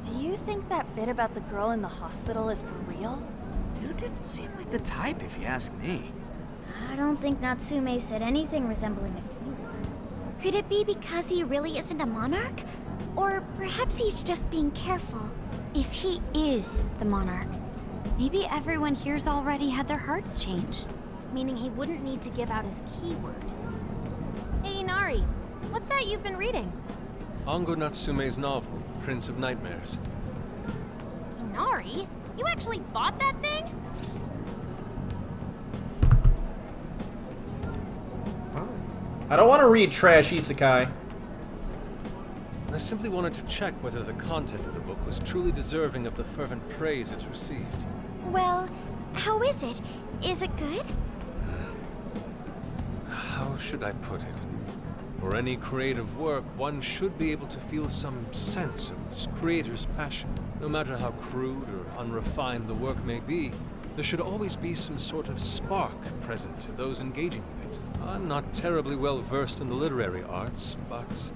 Do you think that bit about the girl in the hospital is for real? Dude didn't seem like the type, if you ask me. I don't think Natsume said anything resembling a keyword. Could it be because he really isn't a monarch? Or perhaps he's just being careful. If he is the monarch, maybe everyone here's already had their hearts changed. Meaning he wouldn't need to give out his keyword. Hey, Inari, what's that you've been reading? Ango Natsume's novel, Prince of Nightmares. Inari? You actually bought that thing? I don't want to read trash isekai. I simply wanted to check whether the content of the book was truly deserving of the fervent praise it's received. Well, how is it? Is it good? How should I put it? For any creative work, one should be able to feel some sense of its creator's passion. No matter how crude or unrefined the work may be, there should always be some sort of spark present to those engaging with it. I'm not terribly well versed in the literary arts, but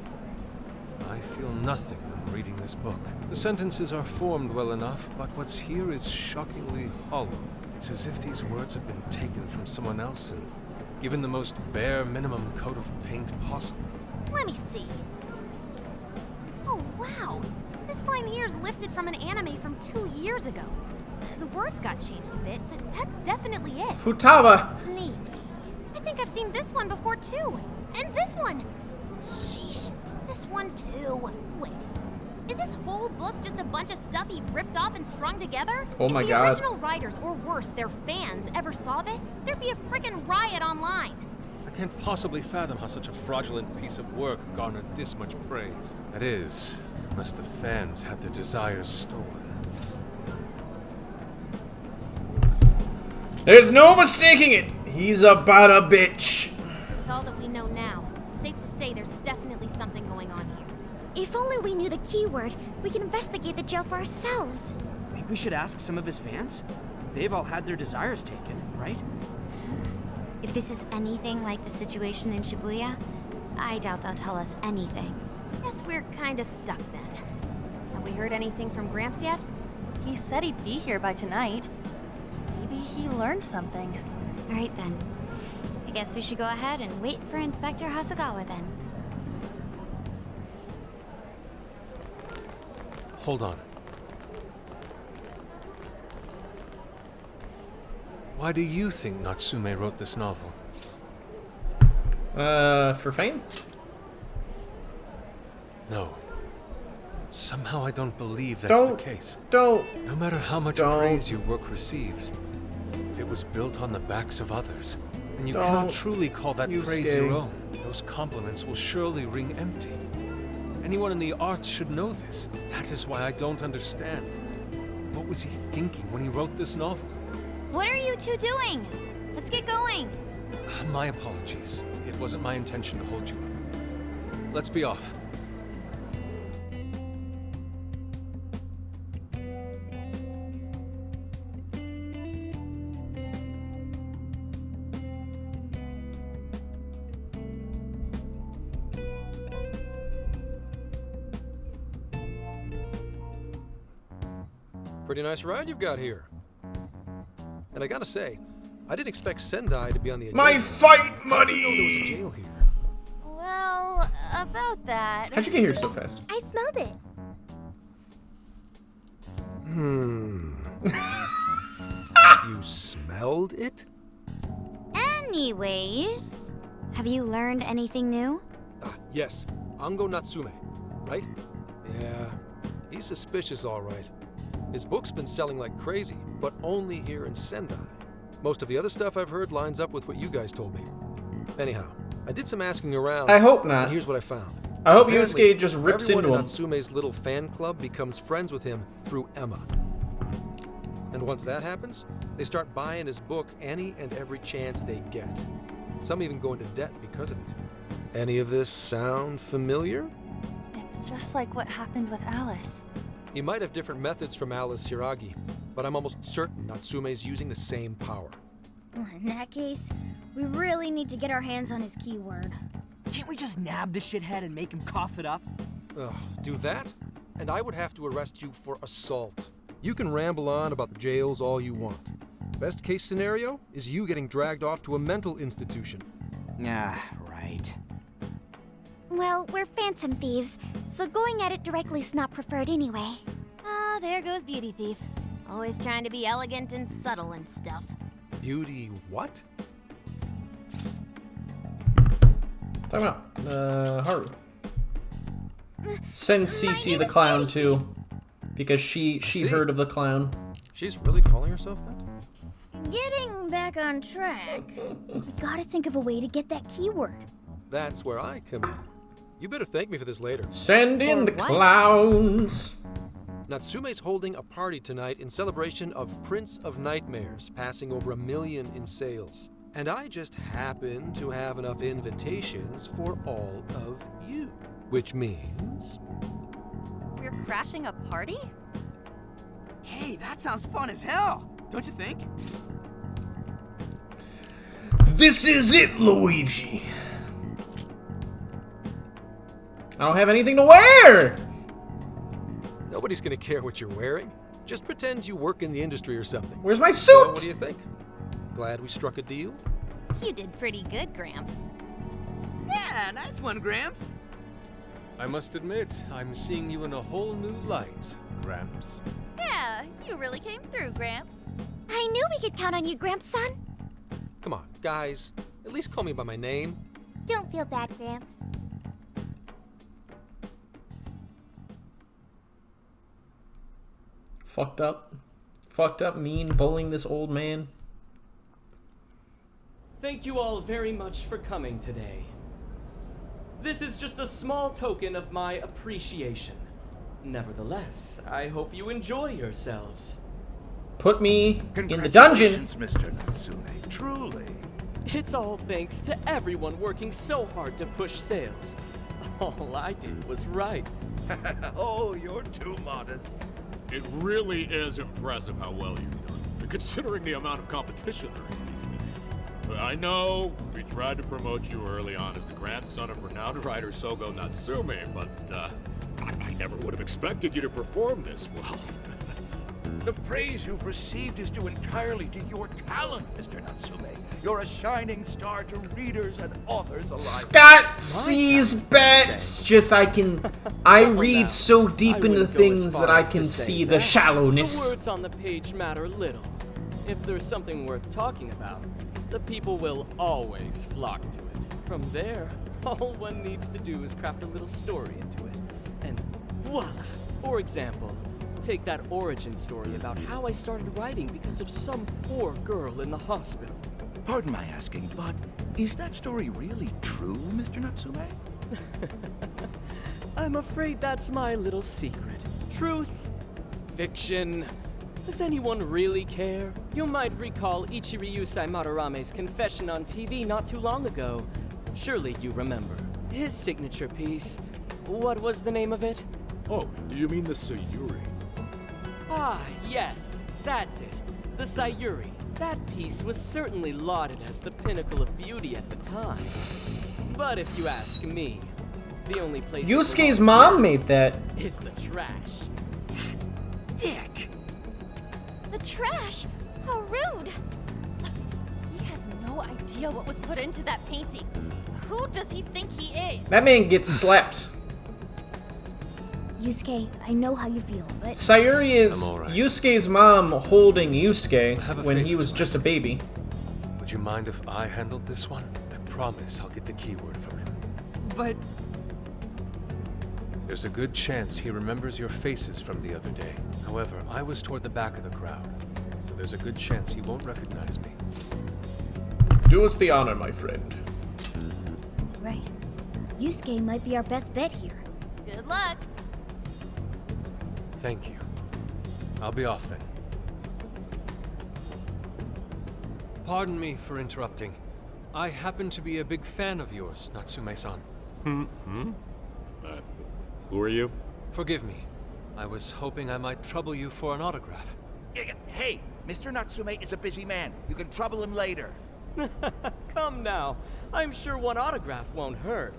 I feel nothing when reading this book. The sentences are formed well enough, but what's here is shockingly hollow. It's as if these words have been taken from someone else and given the most bare minimum coat of paint possible. Let me see. Oh, wow. This line here is lifted from an anime from 2 years ago. The words got changed a bit, but that's definitely it. Futaba. Sneaky. I think I've seen this one before too. And this one. Sheesh. This one too. Wait. Is this whole book just a bunch of stuff he ripped off and strung together? Oh my God. If God. the original writers, or worse, their fans, ever saw this, there'd be a frickin' riot online. I can't possibly fathom how such a fraudulent piece of work garnered this much praise. That is, unless the fans had their desires stolen. There's no mistaking it. He's about a bitch. With all that we know now, safe to say there's definitely something going on here. If only we knew the keyword, we can investigate the jail for ourselves. Think we should ask some of his fans? They've all had their desires taken, right? If this is anything like the situation in Shibuya, I doubt they'll tell us anything. Guess we're kinda stuck then. Have we heard anything from Gramps yet? He said he'd be here by tonight. Maybe he learned something. All right then. I guess we should go ahead and wait for Inspector Hasagawa then. Hold on. Why do you think Natsume wrote this novel? For fame? No. Somehow I don't believe that's the case. No matter how much praise your work receives, if it was built on the backs of others, and you cannot truly call that praise your own, those compliments will surely ring empty. Anyone in the arts should know this. That is why I don't understand. What was he thinking when he wrote this novel? What are you two doing? Let's get going. My apologies. It wasn't my intention to hold you up. Let's be off. Pretty nice ride you've got here. And I gotta say, I didn't expect Sendai to be on the agenda. My fight I didn't know money! there was a jail here. Well, about that. How'd you get here so fast? I smelled it. You smelled it? Anyways, have you learned anything new? Yes. Ango Natsume, right? Yeah. He's suspicious, all right. His book's been selling like crazy, but only here in Sendai. Most of the other stuff I've heard lines up with what you guys told me. Anyhow, I did some asking around. I hope not. And here's what I found. I hope Apparently, Yusuke just rips everyone into in him. Natsume's little fan club becomes friends with him through Emma. And once that happens, they start buying his book any and every chance they get. Some even go into debt because of it. Any of this sound familiar? It's just like what happened with Alice. He might have different methods from Alice Hiragi, but I'm almost certain Natsume's using the same power. In that case, we really need to get our hands on his keyword. Can't we just nab the shithead and make him cough it up? Ugh, do that? And I would have to arrest you for assault. You can ramble on about jails all you want. Best case scenario is you getting dragged off to a mental institution. Ah, right. Well, we're phantom thieves, so going at it directly's not preferred anyway. Ah, there goes Beauty Thief. Always trying to be elegant and subtle and stuff. Beauty what? Talk about Haru. Send Cece the clown too, because she heard of the clown. She's really calling herself that? Getting back on track, we gotta think of a way to get that keyword. That's where I come in. You better thank me for this later. Send in the clowns. Natsume's holding a party tonight in celebration of Prince of Nightmares passing over 1 million in sales. And I just happen to have enough invitations for all of you. Which means... We're crashing a party? Hey, that sounds fun as hell, don't you think? This is it, Luigi. I don't have anything to wear! Nobody's gonna care what you're wearing. Just pretend you work in the industry or something. Where's my So, suit? what do you think? Glad we struck a deal? You did pretty good, Gramps. Yeah, nice one, Gramps. I must admit, I'm seeing you in a whole new light, Gramps. Yeah, you really came through, Gramps. I knew we could count on you, Gramps, son. Come on, guys. At least call me by my name. Don't feel bad, Gramps. Fucked up, mean, bullying this old man. Thank you all very much for coming today. This is just a small token of my appreciation. Nevertheless, I hope you enjoy yourselves. Put me in the dungeon. Mr. Natsume, truly. It's all thanks to everyone working so hard to push sales. All I did was write. Oh, you're too modest. It really is impressive how well you've done, considering the amount of competition there is these days. I know we tried to promote you early on as the grandson of renowned writer Sogo Natsume, but I never would have expected you to perform this well. The praise you've received is due entirely to your talent, Mr. Natsume. You're a shining star to readers and authors alike. Scott sees bets. Just I read so deep into things that I can see the shallowness. The words on the page matter little. If there's something worth talking about, the people will always flock to it. From there, all one needs to do is craft a little story into it. And voila! For example, take that origin story about how I started writing because of some poor girl in the hospital. Pardon my asking, but is that story really true, Mr. Natsume? I'm afraid that's my little secret. Truth, fiction. Does anyone really care? You might recall Ichiryusai Madarame's confession on TV not too long ago. Surely you remember. His signature piece. What was the name of it? Oh, do you mean the Sayuri? Ah, yes, that's it. The Sayuri. That piece was certainly lauded as the pinnacle of beauty at the time. But if you ask me, the only place Yusuke's mom made that. is the trash. Dick! The trash! How rude! He has no idea what was put into that painting. Who does he think he is? That man gets slapped. Yusuke, I know how you feel, but... Sayuri is I'm all right. Yusuke's mom holding Yusuke have a when he favor was to just a ask. baby. Would you mind if I handled this one? I promise I'll get the keyword from him. But There's a good chance he remembers your faces from the other day. However, I was toward the back of the crowd, so there's a good chance he won't recognize me. Do us the honor, my friend. Right. Yusuke might be our best bet here. Good luck. Thank you. I'll be off then. Pardon me for interrupting. I happen to be a big fan of yours, Natsume-san. Who are you? Forgive me. I was hoping I might trouble you for an autograph. Hey, Mr. Natsume is a busy man. You can trouble him later. Come now. I'm sure one autograph won't hurt.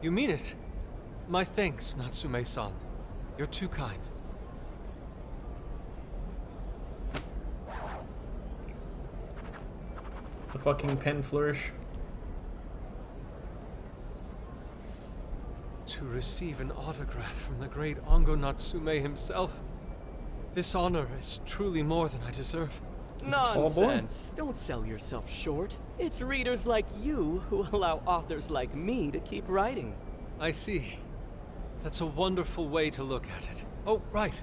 You mean it? My thanks, Natsume-san. You're too kind. The fucking pen flourish. To receive an autograph from the great Ongo Natsume himself. This honor is truly more than I deserve. Nonsense. Don't sell yourself short. It's readers like you who allow authors like me to keep writing. I see. That's a wonderful way to look at it. Oh, right.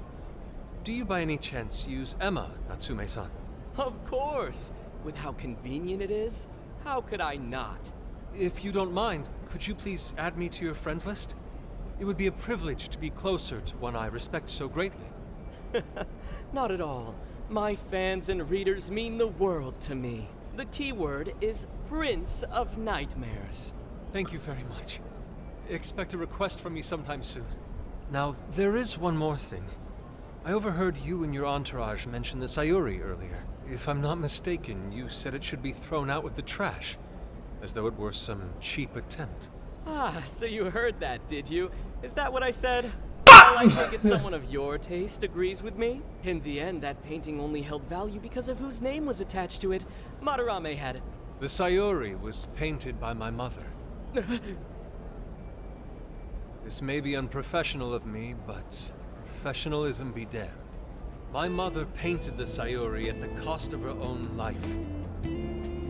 Do you by any chance use Emma, Natsume-san? Of course. With how convenient it is, how could I not? If you don't mind, could you please add me to your friends list? It would be a privilege to be closer to one I respect so greatly. Not at all. My fans and readers mean the world to me. The keyword is Prince of Nightmares. Thank you very much. Expect a request from me sometime soon. Now, there is one more thing. I overheard you and your entourage mention the Sayuri earlier. If I'm not mistaken, you said it should be thrown out with the trash, as though it were some cheap attempt. Ah, so you heard that, did you? Is that what I said? Well, I take it someone of your taste agrees with me. In the end, that painting only held value because of whose name was attached to it. Madarame had it. The Sayuri was painted by my mother. This may be unprofessional of me, but professionalism be damned. My mother painted the Sayuri at the cost of her own life.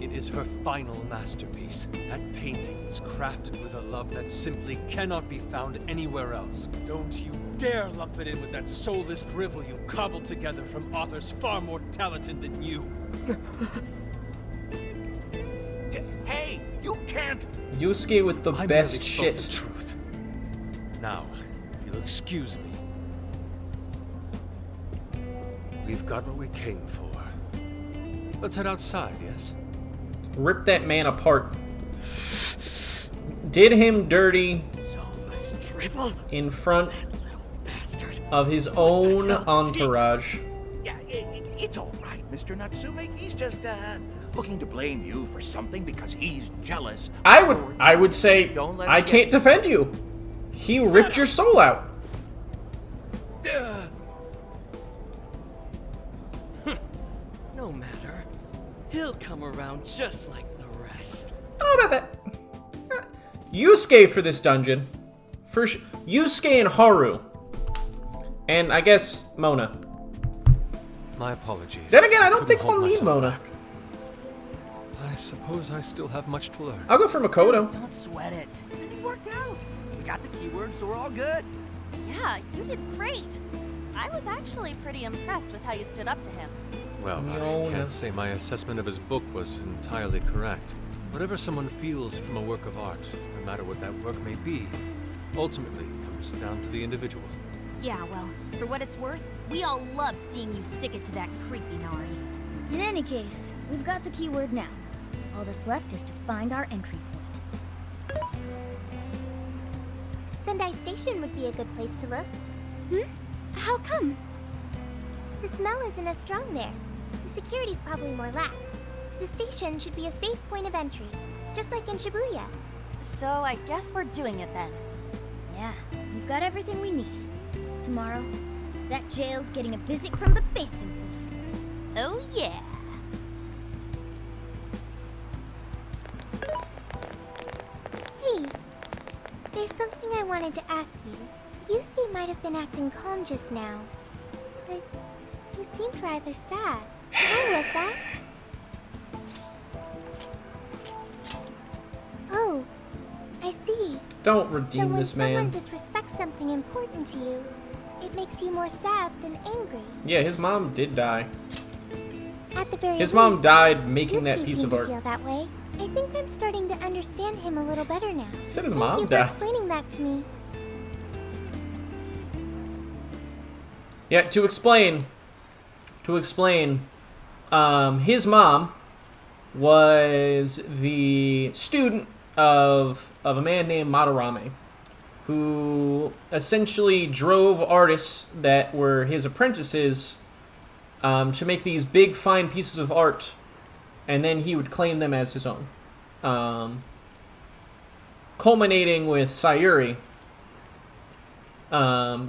It is her final masterpiece. That painting was crafted with a love that simply cannot be found anywhere else. Don't you dare lump it in with that soulless drivel you cobbled together from authors far more talented than you. Hey, you can't! Yusuke with the I best merely shit. spoke the truth. Now, if you'll excuse me. We've got what we came for. Let's head outside, yes? Rip that man apart. Did him dirty Soulless drivel? in front Bastard. of his own entourage. Yeah, it's all right, Mr. Natsume. He's just, looking to blame you for something because he's jealous. I would say Don't let I him can't get- defend you. He ripped your soul out. No matter. He'll come around just like the rest. I don't know about that. Yusuke for this dungeon. Yusuke and Haru. And I guess Mona. My apologies. Then again, I don't Couldn't think hold we'll need myself Mona. back. I suppose I still have much to learn. I'll go for Makoto. Don't sweat it. Everything worked out. We got the keyword, so we're all good. Yeah, you did great. I was actually pretty impressed with how you stood up to him. Well, No, I can't no. say my assessment of his book was entirely correct. Whatever someone feels from a work of art, no matter what that work may be, ultimately comes down to the individual. Yeah, well, for what it's worth, we all loved seeing you stick it to that creepy Nari. In any case, we've got the keyword now. All that's left is to find our entry point. Sendai Station would be a good place to look. How come? The smell isn't as strong there. The security's probably more lax. The station should be a safe point of entry, just like in Shibuya. So I guess we're doing it then. Yeah, we've got everything we need. Tomorrow, That jail's getting a visit from the Phantom Thieves. Oh yeah. Hey, there's something I wanted to ask you. Yusuke might have been acting calm just now, but he seemed rather sad. Why was that? Oh, I see. Don't redeem So when this man. someone disrespects something important to you, it makes you more sad than angry. Yeah, his mom did die. At the very His mom least, died making that Yusuke piece seemed of to art. feel that way. I think I'm starting to understand him a little better now. Said his Thank mom you for died. explaining that to me. Yeah, to explain, his mom was the student of a man named Madarame, who essentially drove artists that were his apprentices to make these big, fine pieces of art, and then he would claim them as his own. Culminating with Sayuri,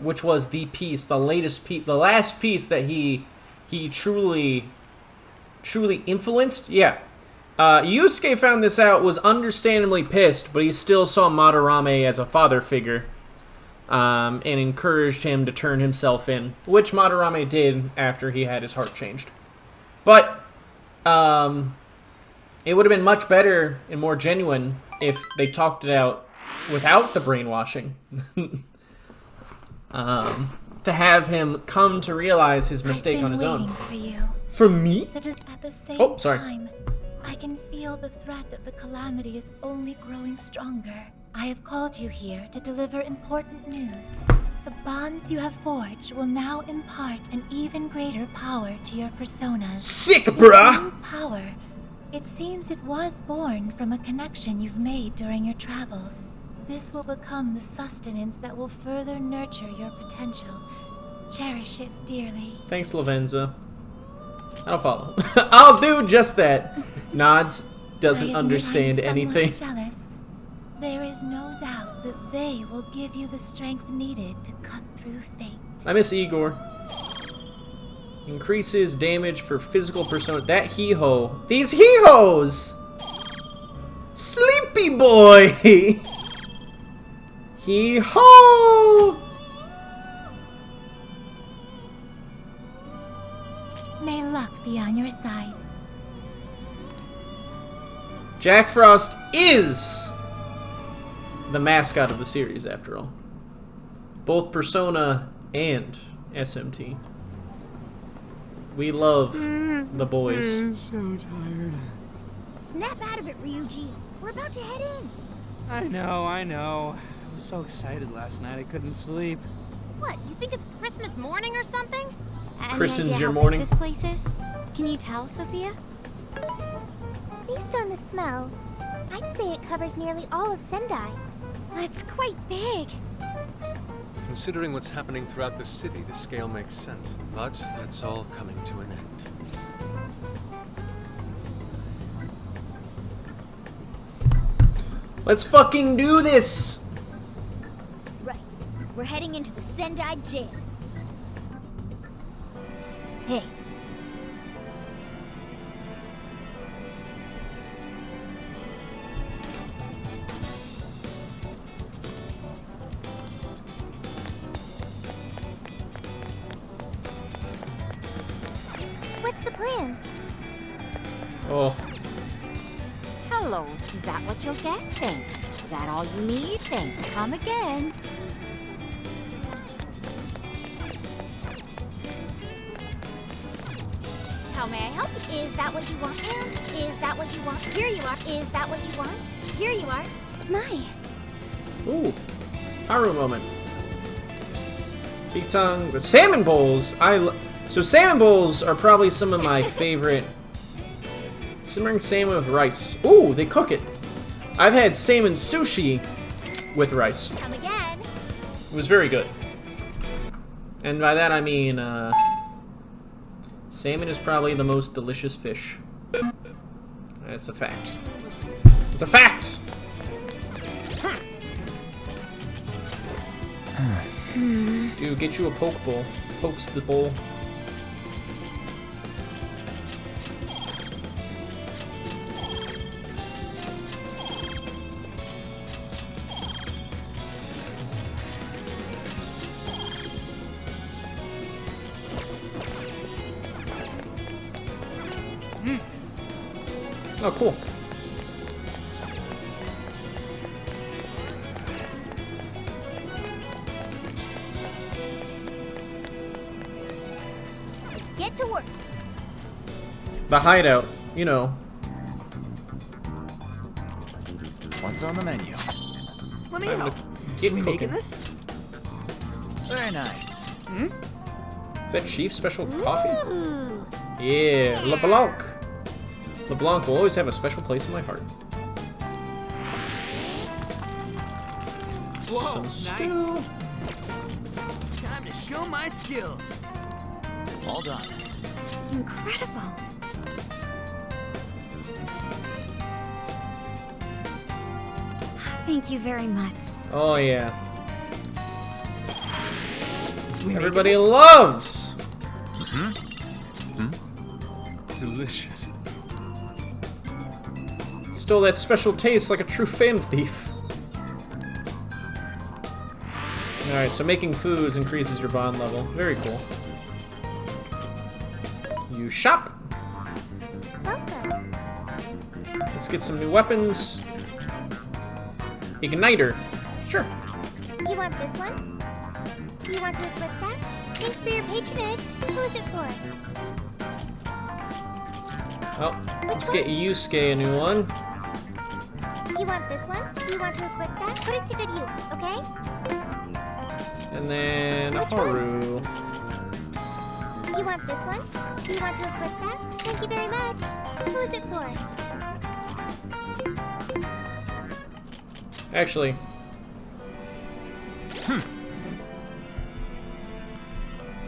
which was the piece, the latest piece, the last piece that he truly influenced. Yeah. Yusuke found this out, was understandably pissed, but he still saw Madarame as a father figure, and encouraged him to turn himself in, which Madarame did after he had his heart changed. But it would have been much better and more genuine if they talked it out without the brainwashing. To have him come to realize his mistake on his own. For you. For me? At the same Oh, sorry. time, I can feel the threat of the calamity is only growing stronger. I have called you here to deliver important news. The bonds you have forged will now impart an even greater power to your personas. Sick, This bruh! new power, it seems it was born from a connection you've made during your travels. This will become the sustenance that will further nurture your potential. Cherish it dearly. Thanks, Lavenza. I don't follow. I'll do just that. Nods doesn't I admit understand I'm somewhat anything. Jealous. There is no doubt that they will give you the strength needed to cut through fate. I miss Igor. Increases damage for physical persona. That hee-ho. These hee-hos! Sleepy boy! Hee-ho! May luck be on your side. Jack Frost is the mascot of the series, after all. Both Persona and SMT. We love the boys. I'm so tired. Snap out of it, Ryuji. We're about to head in. I know. I was so excited last night I couldn't sleep. What, you think it's Christmas morning or something? Christen's idea your how big morning. this place is? Can you tell, Sophia? Based on the smell, I'd say it covers nearly all of Sendai. That's quite big. Considering what's happening throughout the city, the scale makes sense. But that's all coming to an end. Let's fucking do this! Right. We're heading into the Sendai jail. Hey. What's the plan? Oh. Hello, is that what you'll get? Thanks. Is that all you need? Thanks. Come again. How may I help? Is that what you want? And is that what you want? Here you are. Is that what you want? Here you are. My. Ooh. Haru moment. Big tongue. The salmon bowls. So salmon bowls are probably some of my favorite. Simmering salmon with rice. Ooh, they cook it. I've had salmon sushi with rice. Come again. It was very good. And by that I mean, salmon is probably the most delicious fish. That's a fact. It's a fact! Hmm. Dude, get you a poke bowl. Pokes the bowl. Oh, cool. Let's get to work. The hideout, you know. What's on the menu? Let me I'm help. gonna get We cooking. making this? Very nice. Is that Chief special coffee? Yeah, LeBlanc. LeBlanc will always have a special place in my heart. Whoa, Some nice. Time to show my skills. All done. Incredible. Thank you very much. Oh yeah. We Everybody making this? loves. Delicious. Stole that special taste like a true fan thief. Alright, so making foods increases your bond level. Very cool. You shop. Welcome. Let's get some new weapons. Igniter. Sure. You want this one? You want to equip that? Thanks for your patronage. Who's it for? Oh, let's get Yusuke a new one. You want this one? You want to equip that? Put it to good use, okay? And then Which one? Haru. You want this one? You want to equip that? Thank you very much. Who's it for? Actually.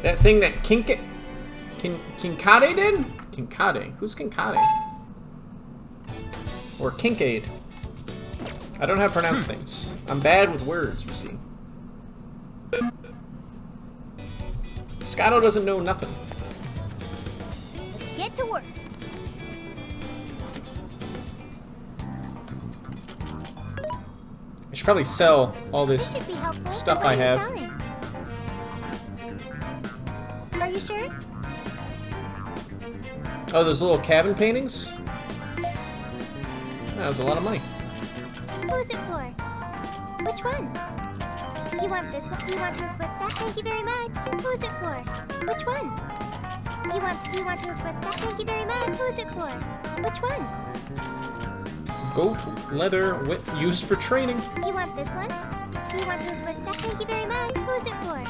That thing that Kinkade did? Kinkade. Who's Kinkade? Or Kinkade. I don't know how to pronounce things. I'm bad with words, you see. Scotto doesn't know nothing. Let's get to work. I should probably sell all this Should be helpful. stuff What I are you have. selling? Are you sure? Oh, those little cabin paintings? That was a lot of money. Who's it for? Which one? You want this one? You want to equip that? Thank you very much. Who's it for? Which one? You want to equip that? Thank you very much. Who's it for? Which one? Goat leather used for training. You want this one? You want to equip that? Thank you very much. Who's it for?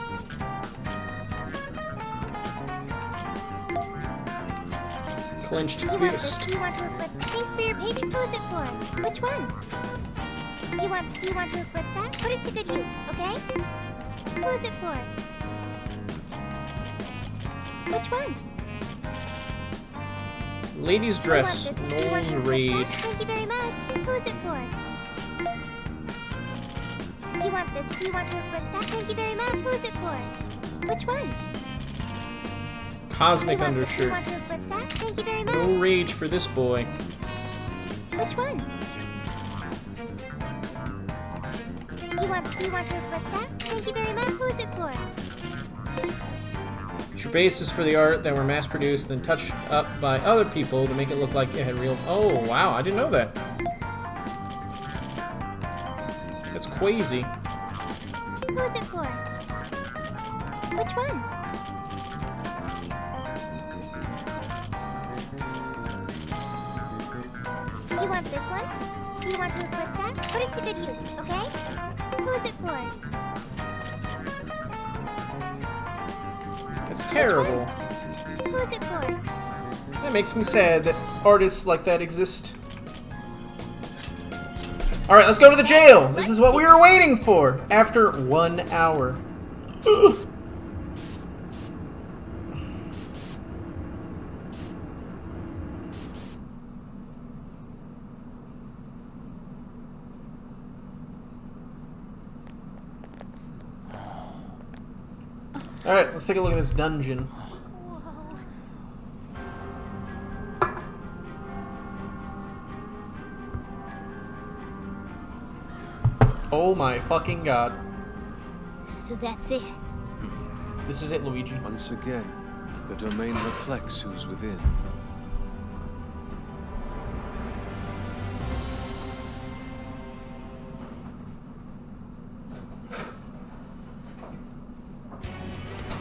Clenched You want this? fist. You want to equip? Thanks for your patron. Who's it for? Which one? You want to equip that? Put it to good use, okay? Who's it for? Which one? Ladies dress. You want Noel's to equip rage. that? Thank you very much. Who's it for? You want this? You want to equip that? Thank you very much. Who's it for? Which one? Cosmic You undershirt. want to equip that? Thank you very much. No rage for this boy. Which one? You want to equip that? Thank you very much. Who's it for? It's your basis for the art that were mass produced, then touched up by other people to make it look like it had real. Oh wow, I didn't know that. That's crazy. Who's it for? Which one? You want this one? You want to equip that? Put it to good use, okay? Who's it for? That's terrible. Who's it for? That makes me sad that artists like that exist. Alright, let's go to the jail! This is what we were waiting for! After 1 hour. Alright, let's take a look at this dungeon. Oh my fucking god. So that's it. This is it, Luigi. Once again, the domain reflects who's within.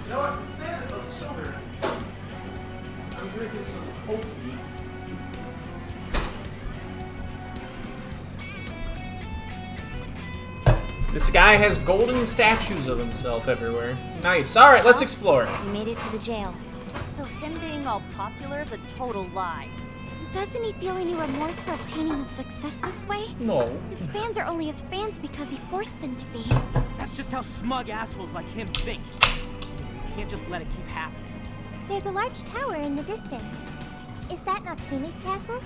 You know what? Instead of soda, I'm drinking some coffee. This guy has golden statues of himself everywhere. Nice. Alright, let's explore. We made it to the jail. So him being all popular is a total lie. Doesn't he feel any remorse for obtaining his success this way? No. His fans are only his fans because he forced them to be. That's just how smug assholes like him think. You can't just let it keep happening. There's a large tower in the distance. Is that Natsume's castle?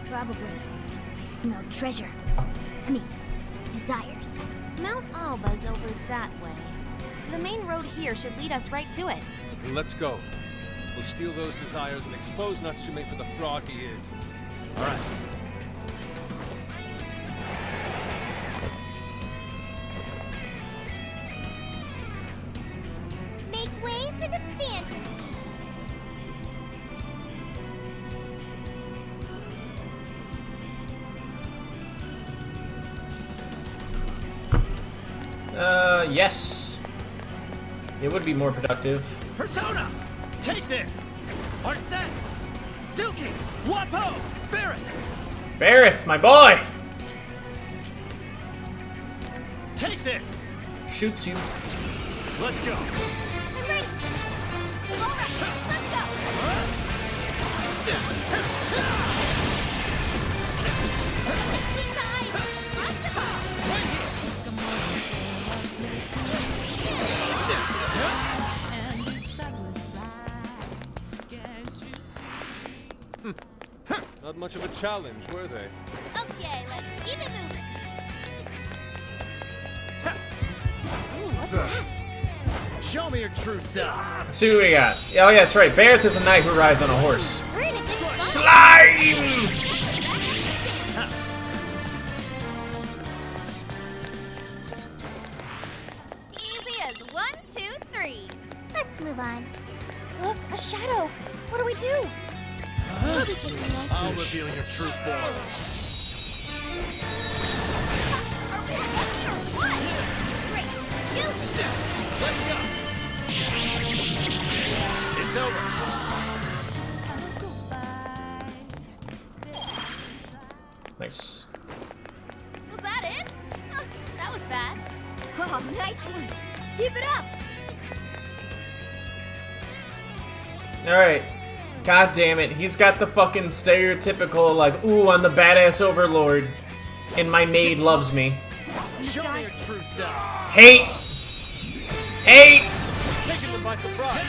Probably. I smell treasure. I mean, desires. Mount Alba's over that way. The main road here should lead us right to it. Let's go. We'll steal those desires and expose Natsume for the fraud he is. All right. Make way for the Phantom. Yes. It would be more productive. Persona! Take this! Arsene! Suki! Wapo! Barrett! Barrett, my boy! Take this! Shoots you. Let's go! I'm ready! Alright, let's go! Not much of a challenge, were they? Okay, let's keep it moving. What's that? Show me your true self! Let's see what we got. Oh yeah, that's right. Barrett is a knight who rides on a horse. Slime! Easy as 1, 2, 3. Let's move on. Look, a shadow. What do we do? We'll be taking this. I'll reveal your true form. It's over. Nice. Was that it? Huh, that was fast. Oh, nice one. Keep it up. Alright. God damn it. He's got the fucking stereotypical, like, ooh, I'm the badass overlord. And my maid loves me. Show me your true self. Hate! Hate! Taking them by surprise.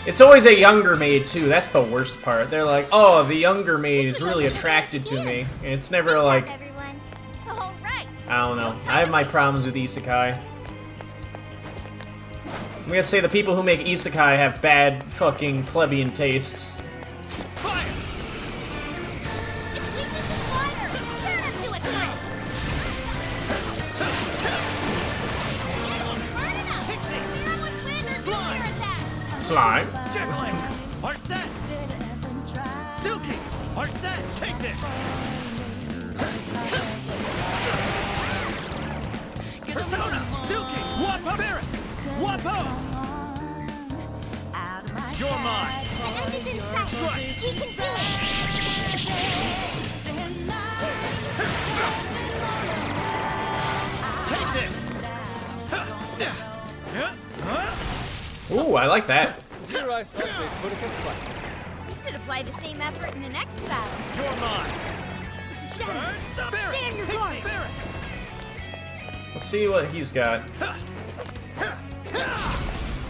It's always a younger maid, too. That's the worst part. They're like, oh, the younger maid is really attracted to me. And it's never like, Everyone. All right. I don't know. I have my problems with isekai. I'm gonna say the people who make isekai have bad fucking plebeian tastes. Slime. Jack-o'-lantern! Arsene! Suki! Arsene! Take this! Persona! Suki! Wapo! Barrett! Wapo! You're mine! The end is in sight. We can do Take this! Ooh, I like that. Here I thought they'd put up a fight. We should apply the same effort in the next battle. You're mine! It's a shadow. Barrett! Stay on your guard. Barrett! Let's see what he's got.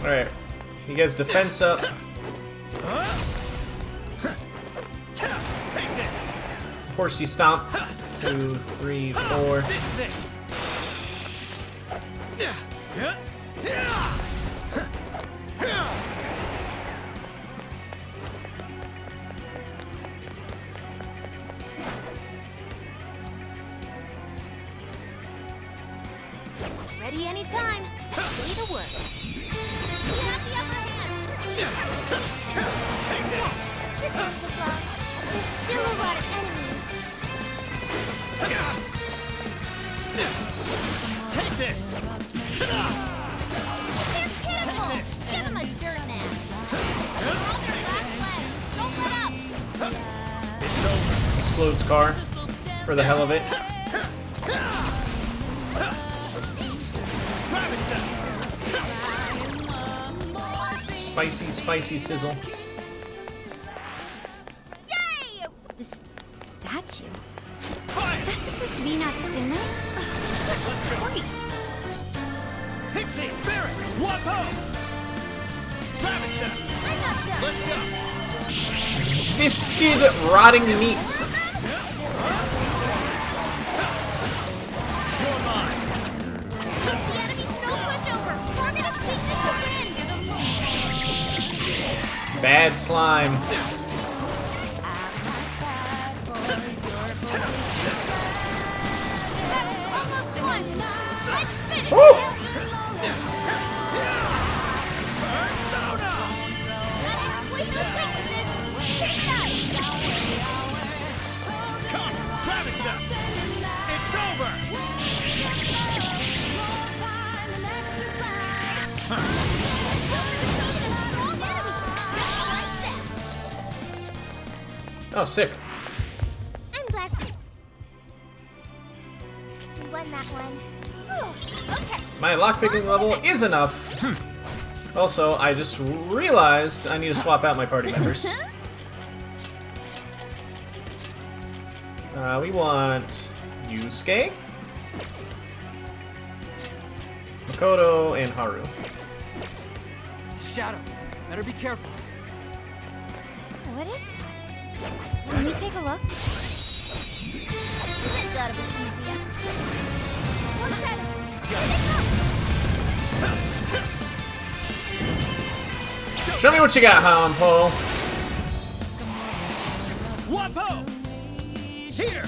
Alright. He gets defense up. Horsey stomp. 2, 3, 4. This is it! Ready anytime. Just say the word. We have the upper hand. This one's the block. There's still a lot of enemies. Take this. They're pitiful. Give them a dirt nap. They're on their last legs. Don't let up. Explodes car for the hell of it. Spicy, spicy sizzle. Yay! This statue. Is that supposed to be Natsume? Wait. Pixie, Barrick, Wapo! Ravage them! I'm not done. Let's go! Viscid, rotting meat. You're mine! The enemy's no pushover. Target its weakness within. Bad slime. Almost done. Let's finish Woo! it. Exploit those weaknesses. Take that. Come, ravage them! It's over! Oh, sick. I'm glad you won that one. Okay. My lockpicking level is enough. Also, I just realized I need to swap out my party members. We want Yusuke, Makoto, and Haru. It's a shadow. Better be careful. What is that? Let me take a look. This ought to be easier. More shadows. Show me what you got, Hanpo. Wapo! Here!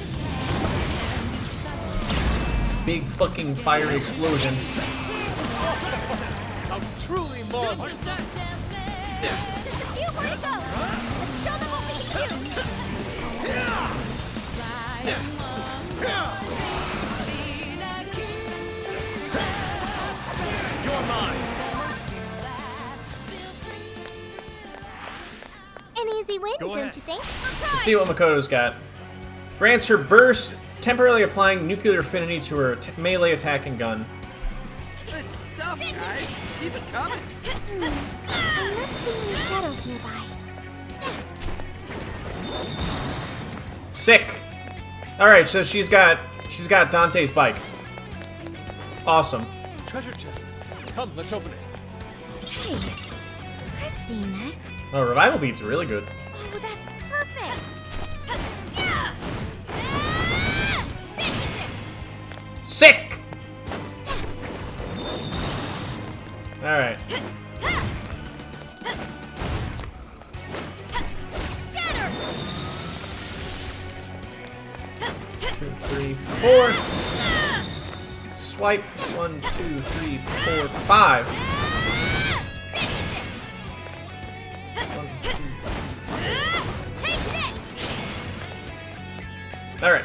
Big fucking fire explosion. I'm truly marvelous. Just a few more to go. Let's show them what we can do. You're mine! An easy win, Go don't ahead. you think? Let's see what Makoto's got. Grants her burst, temporarily applying nuclear affinity to her melee attack and gun. Good stuff, guys. Keep it coming. I'm not seeing any shadows nearby. Sick. All right, so she's got Dante's bike. Awesome. Treasure chest. Come, let's open it. Hey, I've seen this. Oh, revival beat's really good. Oh, that's perfect. Sick. All right. Two, three, four. Swipe. 1, 2, 3, 4, 5. 1, 2. All right.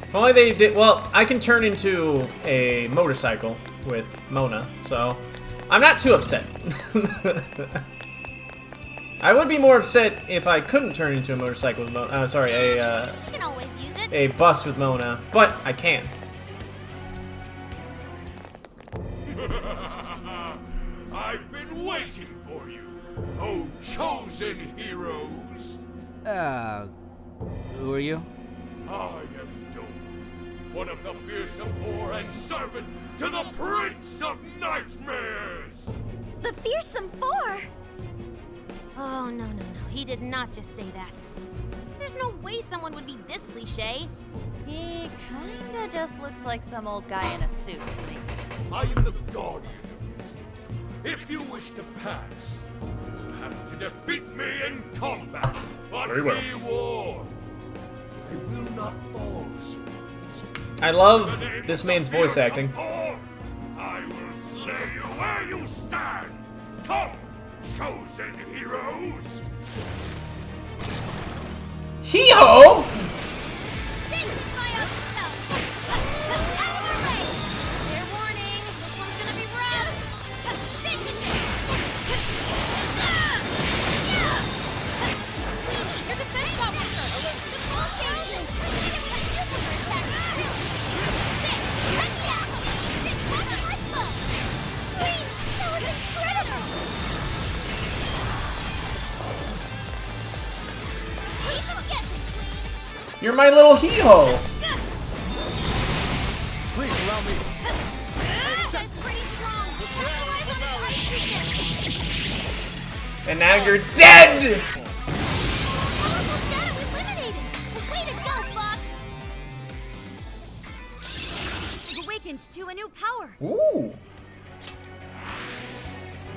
If only they did. Well, I can turn into a motorcycle with Mona, so I'm not too upset. I would be more upset if I couldn't turn into a motorcycle with Mona. Sorry, You can always use it. a bus with Mona, but I can. I've been waiting for you, oh chosen heroes! Who are you? I am Doom, one of the fearsome four and servant to the Prince of Nightmares! The Fearsome Four. Oh, no. He did not just say that. There's There's no way someone would be this cliche. He kinda just looks like some old guy in a suit to me. I am the guardian of this. If you wish to pass, you'll have to defeat me in combat. But Very well. be warned, I will not fall so easy. I love this man's voice acting. I will slay you where you stand. Come, chosen heroes. Hee-ho! Fair warning, this one's gonna be rough. Your defense officer. Just walk in. That was incredible. Keep them guessing, Queen. You're my little hee-ho! Please allow me. That's pretty strong. Capitalize on his ice weakness. And now you're dead! Powerful shadow eliminated. Way to go, Fox. You've awakened to a new power. Ooh.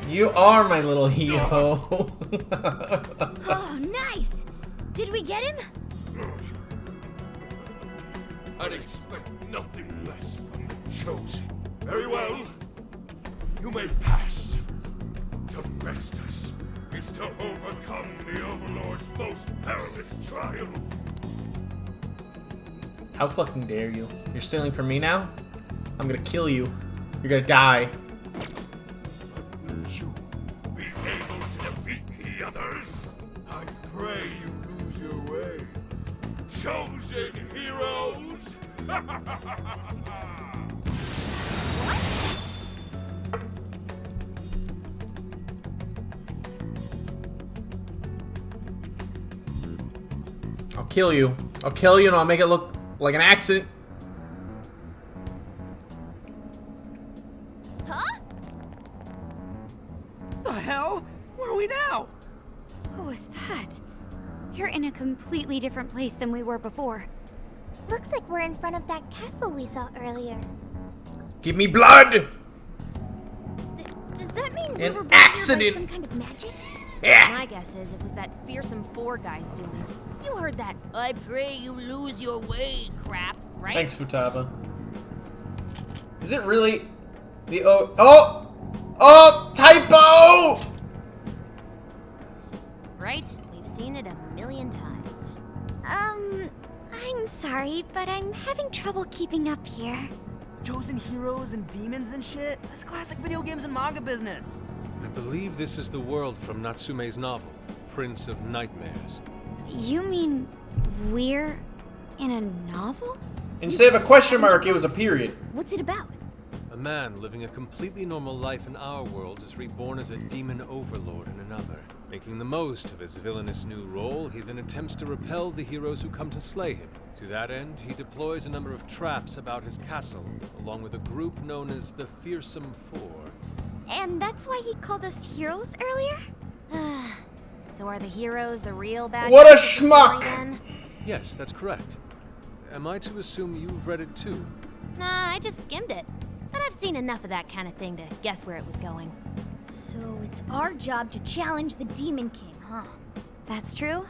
You are my little hee-ho. Oh, nice. Did we get him? I'd expect nothing less from the chosen. Very well. You may pass. To best us is to overcome the Overlord's most perilous trial. How fucking dare you? You're stealing from me now? I'm gonna kill you. You're gonna die. Will you be able to defeat the others? I pray you lose your way. Chosen heroes! I'll kill you. I'll kill you and I'll make it look like an accident. Huh? The hell? Where are we now? Who was that? You're in a completely different place than we were before. Looks like we're in front of that castle we saw earlier. Give me blood! Does that mean we An were brought here by accident. some kind of magic? Yeah. My guess is it was that fearsome four guy's doing. You heard that "I pray you lose your way" crap, right? Thanks, Futaba. Is it really the oh typo? Right? We've seen it a million times. I'm sorry, but I'm having trouble keeping up here. Chosen heroes and demons and shit? That's classic video games and manga business. I believe this is the world from Natsume's novel, Prince of Nightmares. You mean we're in a novel? Instead of a question mark, it was a period. What's it about? A man living a completely normal life in our world is reborn as a demon overlord in another. Making the most of his villainous new role, he then attempts to repel the heroes who come to slay him. To that end, he deploys a number of traps about his castle, along with a group known as the Fearsome Four. And that's why he called us heroes earlier? So are the heroes the real bad What a guys of the story, schmuck! then? Yes, that's correct. Am I to assume you've read it too? Nah, I just skimmed it. But I've seen enough of that kind of thing to guess where it was going. So it's our job to challenge the Demon King, huh? That's true.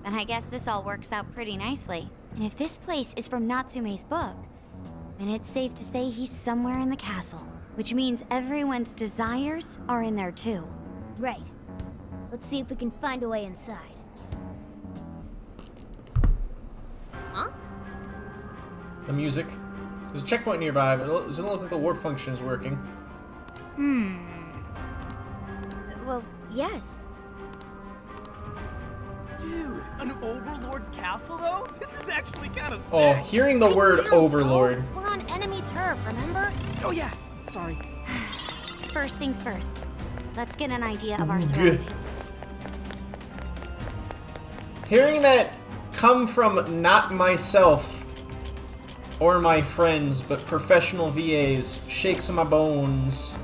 Then I guess this all works out pretty nicely. And if this place is from Natsume's book, then it's safe to say he's somewhere in the castle. Which means everyone's desires are in there too. Right. Let's see if we can find a way inside. Huh? The music. There's a checkpoint nearby, but it doesn't look like the warp function is working. Well, yes. Dude, an overlord's castle though? This is actually kind of sick. Oh, hearing the word overlord. We're on enemy turf, remember? Oh yeah, sorry. First things first. Let's get an idea of our Good. surroundings. Hearing that come from not myself or my friends, but professional VAs shakes my bones.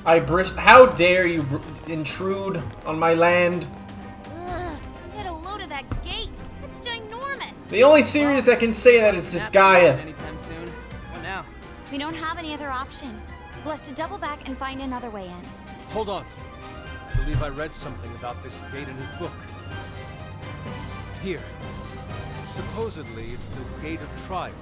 How dare you intrude on my land? Ugh, get a load of that gate. It's ginormous. The only series that can say that is Disgaea. Anytime soon. What now? We don't have any other option. We'll have to double back and find another way in. Hold on. I believe I read something about this gate in his book. Here. Supposedly, it's the Gate of Trials,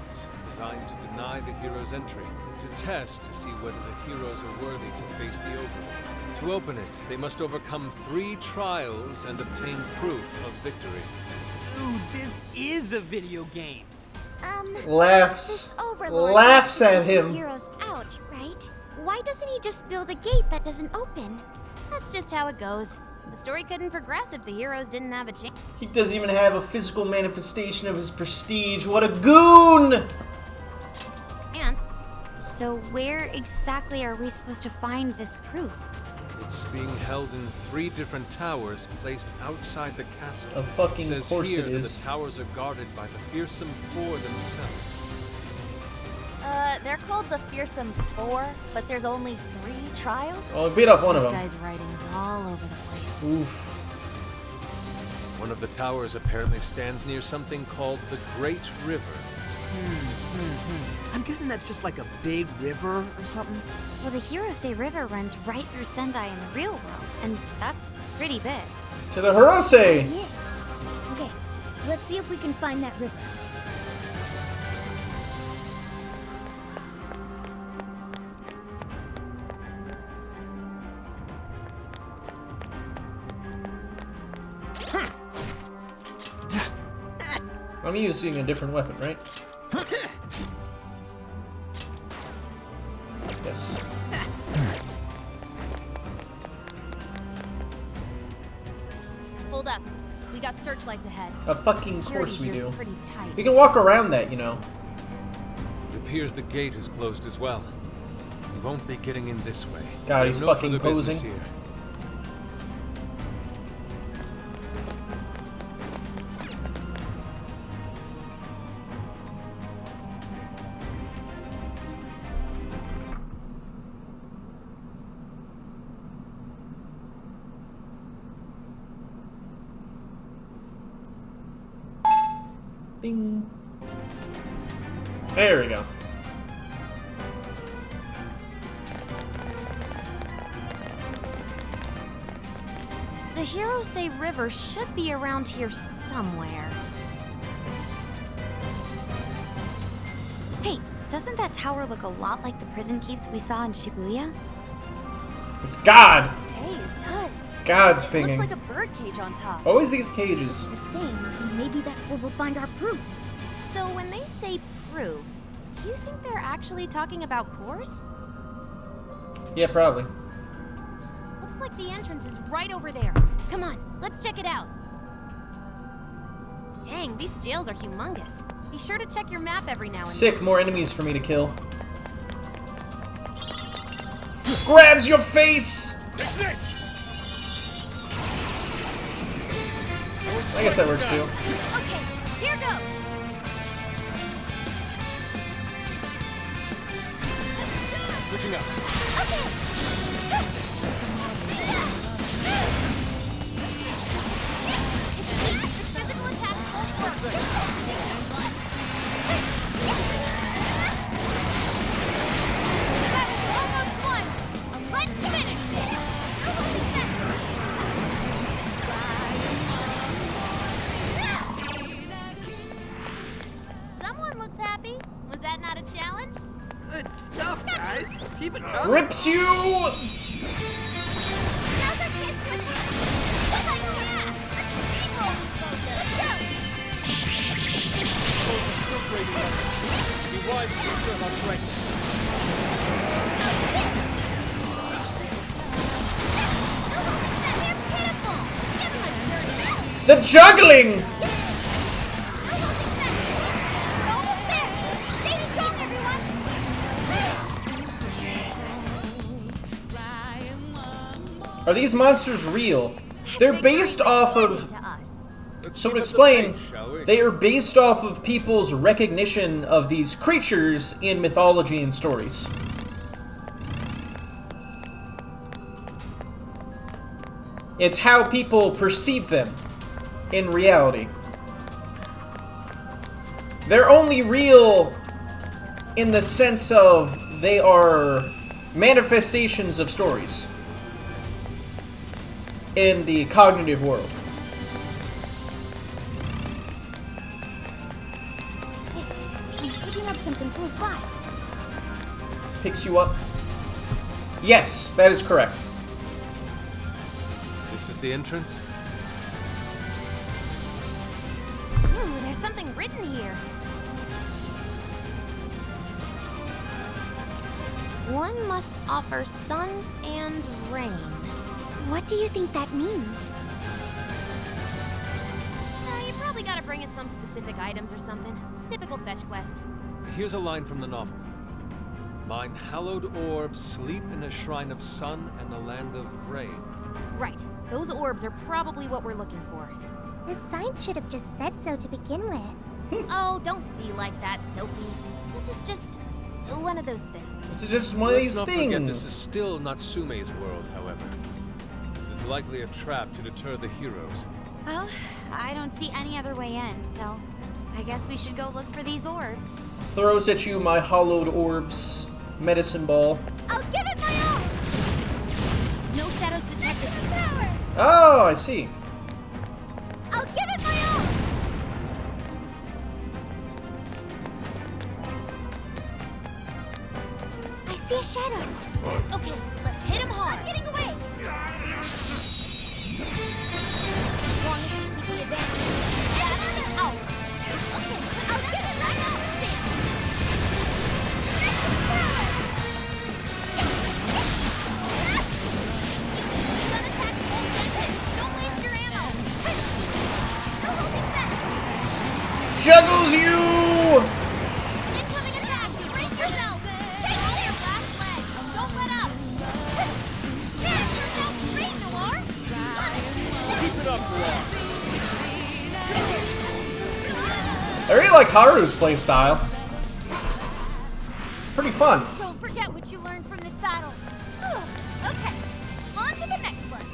designed to deny the heroes entry. It's a test to see whether the heroes are worthy to face the Overlord. To open it, they must overcome 3 trials and obtain proof of victory. Dude, this is a video game. Laughs. Overlord Laughs wants to at keep the him. heroes out, right? Why doesn't he just build a gate that doesn't open? That's just how it goes. The story couldn't progress if the heroes didn't have a chance. He doesn't even have a physical manifestation of his prestige. What a goon! So where exactly are we supposed to find this proof? It's being held in 3 different towers placed outside the castle. Of fucking It says course here it that is. the towers are guarded by the fearsome 4 themselves. They're called the Fearsome 4, but there's only 3 trials? Oh, beat up one of This them. guy's writing's all over the place. Oof. One of the towers apparently stands near something called the Great River. I'm guessing that's just like a big river or something. Well, the heroes say river runs right through Sendai in the real world, and that's pretty big. To the Hirose! Yeah. Okay, let's see if we can find that river. I'm using a different weapon, right? Yes. Hold up. We got searchlights ahead. Of fucking course Security we here's do. pretty tight. We can walk around that, you know. It appears the gate is closed as well. We won't be getting in this way. God, We he's have no fucking further business posing. here. Bing. There we go. The heroes say river should be around here somewhere. Hey, doesn't that tower look a lot like the prison keeps we saw in Shibuya? It's God! Hey, it does. God's It pinging. looks like a bird cage on top. Always these cages. The same, and maybe that's where we'll find our proof. So when they say proof, do you think they're actually talking about cores? Yeah, probably. Looks like the entrance is right over there. Come on, let's check it out. Dang, these jails are humongous. Be sure to check your map every now and Sick, more enemies for me to kill. Grabs your face! I guess that works too. Okay, here goes. Switching up. Physical attack won't work. Almost won. Let's finish this. Someone looks happy. Was that not a challenge? Good stuff, guys. Keep it coming. Rips you! Now's our chance to attack. Yeah, let's steamroll this bullshit. Those are still grading up. Be wise to assert our strength. The juggling! Are these monsters real? They're based off of... So to explain, they are based off of people's recognition of these creatures in mythology and stories. It's how people perceive them in reality. They're only real in the sense of they are manifestations of stories in the cognitive world. Hey, I'm picking up something close by. Picks you up? Yes, that is correct. This is the entrance? Ooh, there's something written here. One must offer sun and rain. What do you think that means? You probably gotta bring in some specific items or something. Typical fetch quest. Here's a line from the novel. Mine hallowed orbs sleep in a shrine of sun and the land of rain. Right. Those orbs are probably what we're looking for. The sign should have just said so to begin with. Oh, don't be like that, Sophie. This is just one of those things. This is just one of these Let's not forget this is things. still Natsume's world, however. This is likely a trap to deter the heroes. Well, I don't see any other way in, so I guess we should go look for these orbs. Throws at you my hollowed orbs medicine ball. I'll give it my all! No shadows detected. Power! Oh, I see. I'll give it my all! I see a shadow. Okay, let's hit him hard. I'm getting away! As long as we keep the advantage. Shadow out! Okay, I'll get it right now! Gun attack won't get it! Don't waste your ammo! Juggles you! Incoming attack! Brace yourself! Take care, last leg! Don't let up! Stand yourself straight, Noir! Keep it up, Noir! I really like Haru's playstyle. Pretty fun. Don't forget what you learned from this battle. Okay, on to the next one.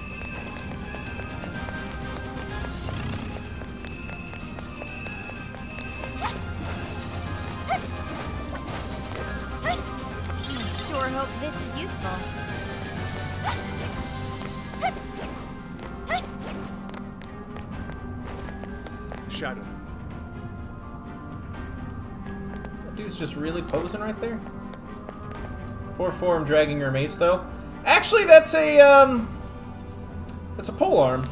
I sure hope this is useful. Shadow. That dude's just really posing right there. Poor form dragging her mace, though. Actually, that's a pole arm.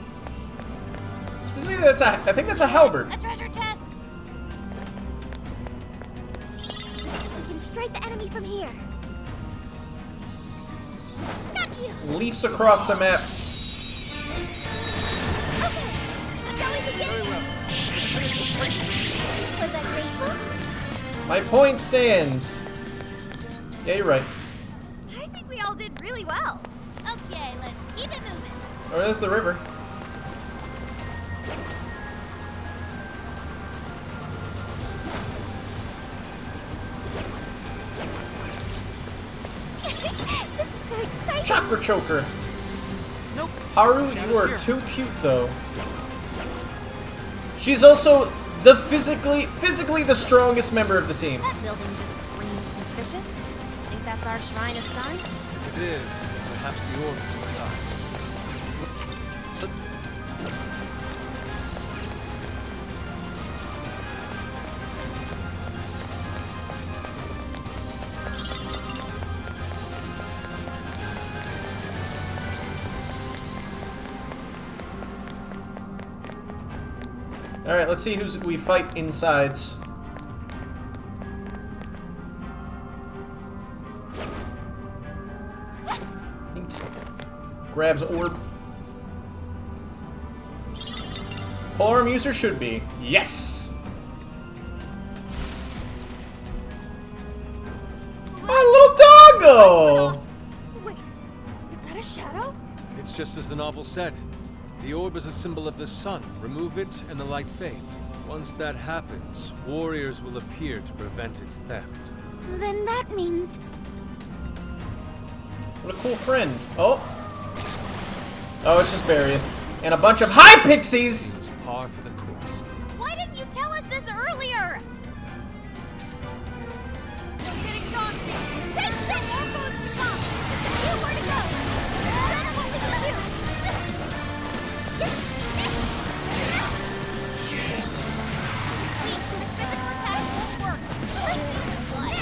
Specifically, I think that's a halberd. A treasure chest! We can strike the enemy from here. Got you! Leaps across the map. Was that graceful? My point stands. Yeah, you're right. I think we all did really well. Okay, let's keep it moving. Oh, there's the river. This is so exciting. Chakra choker. Nope. Haru, Shadow's you are here. too cute, though. She's also the physically the strongest member of the team. That building just screams suspicious. Think that's our Shrine of Sun? It is. Perhaps the orb is inside. Let's... All right, let's see who's we fight insides. Neat. Grabs orb. Polearm user should be. Yes! Oh, little doggo! Wait, is that a shadow? It's just as the novel said. The orb is a symbol of the sun. Remove it, and the light fades. Once that happens, warriors will appear to prevent its theft. Then that means... What a cool friend. Oh. Oh, it's just Barrieth. And a bunch of high pixies! It's par for the course. Why didn't you tell us this earlier? Don't get exhausted. Take some more food to come. You where to go. Show them what we can do. Wait, the physical attack won't work. What?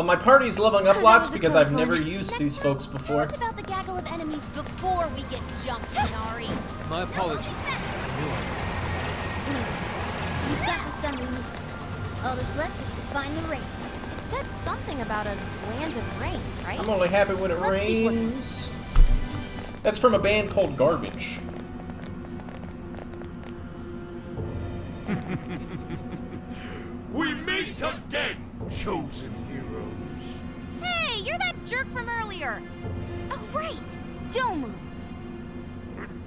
My party's leveling up lots because I've never used these folks before. Tell us about the gaggle of enemies before we get jumped, Nari. My apologies. We've got the sun we need. All that's left is to find the rain. It said something about a land of rain, right? I'm only happy when it rains. That's from a band called Garbage. We meet again, chosen heroes. Hey, you're that jerk from earlier. Oh, right. Domu.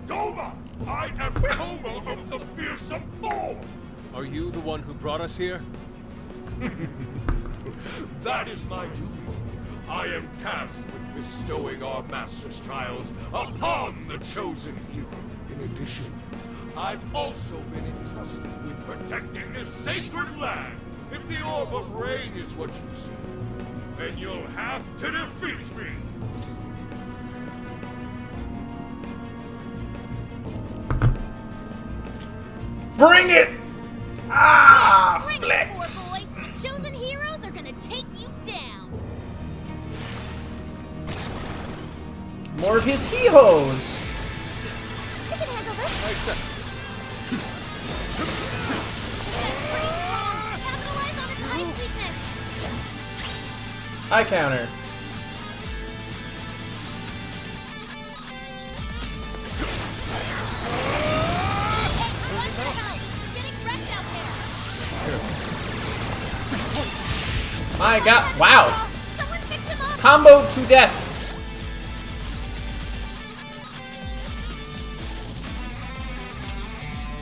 Doma! I am Doma of the fearsome Thor! Are you the one who brought us here? That is my duty. I am tasked with bestowing our master's trials upon the chosen hero. In addition, I've also been entrusted with protecting this sacred land. If the Orb of Rain is what you say, then you'll have to defeat me. Bring it! Ah, Bring flex! it, poor boy. The chosen heroes are gonna take you down. More of his hee-hoes! You can handle this. I accept. Capitalize on its ice weakness. High counter. Run for help. You're getting wrecked out there. My god, wow! Someone fix him up. Combo to death!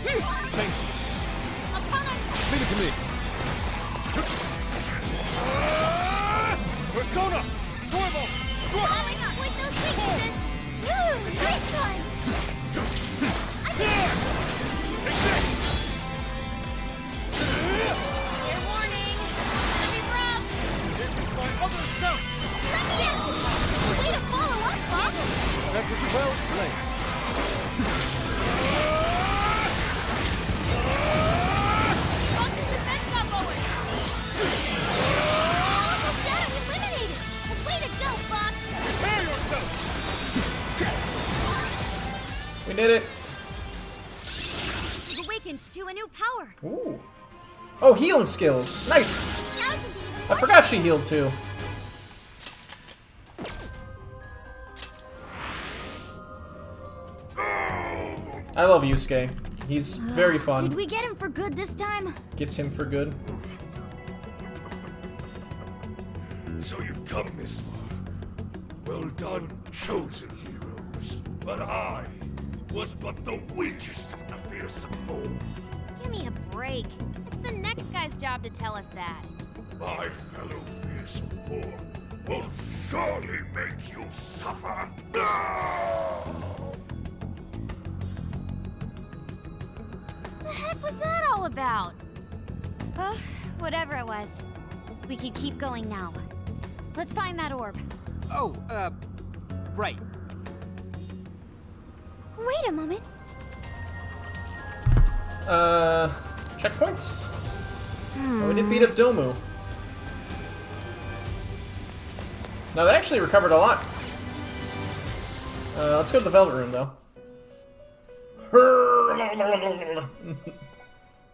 Thank you. Leave it to me. Persona! Corvo! I'll exploit those weaknesses. Woo! Nice one. Fair warning. Gonna be rough. This is my other self! Let me in. Way to follow up, Bob. That was well played. Fox's defense got lowered. Uncle Shadow eliminated. Way to go, Fox. Prepare yourself! We did it. You've awakened to a new power. Ooh. Oh, healing skills. Nice. I forgot she healed too. I love Yusuke. He's very fun. Did we get him for good this time? Gets him for good. So you've come this far. Well done, chosen heroes. But I was but the weakest of the fearsome foe. Give me a break. It's the next guy's job to tell us that. My fellow fearsome foe will surely make you suffer. The heck was that all about? Oh, whatever it was. We can keep going now. Let's find that orb. Oh, right. Wait a moment. Checkpoints? Oh, we did beat up Domu. No, they actually recovered a lot. Let's go to the Velvet Room, though.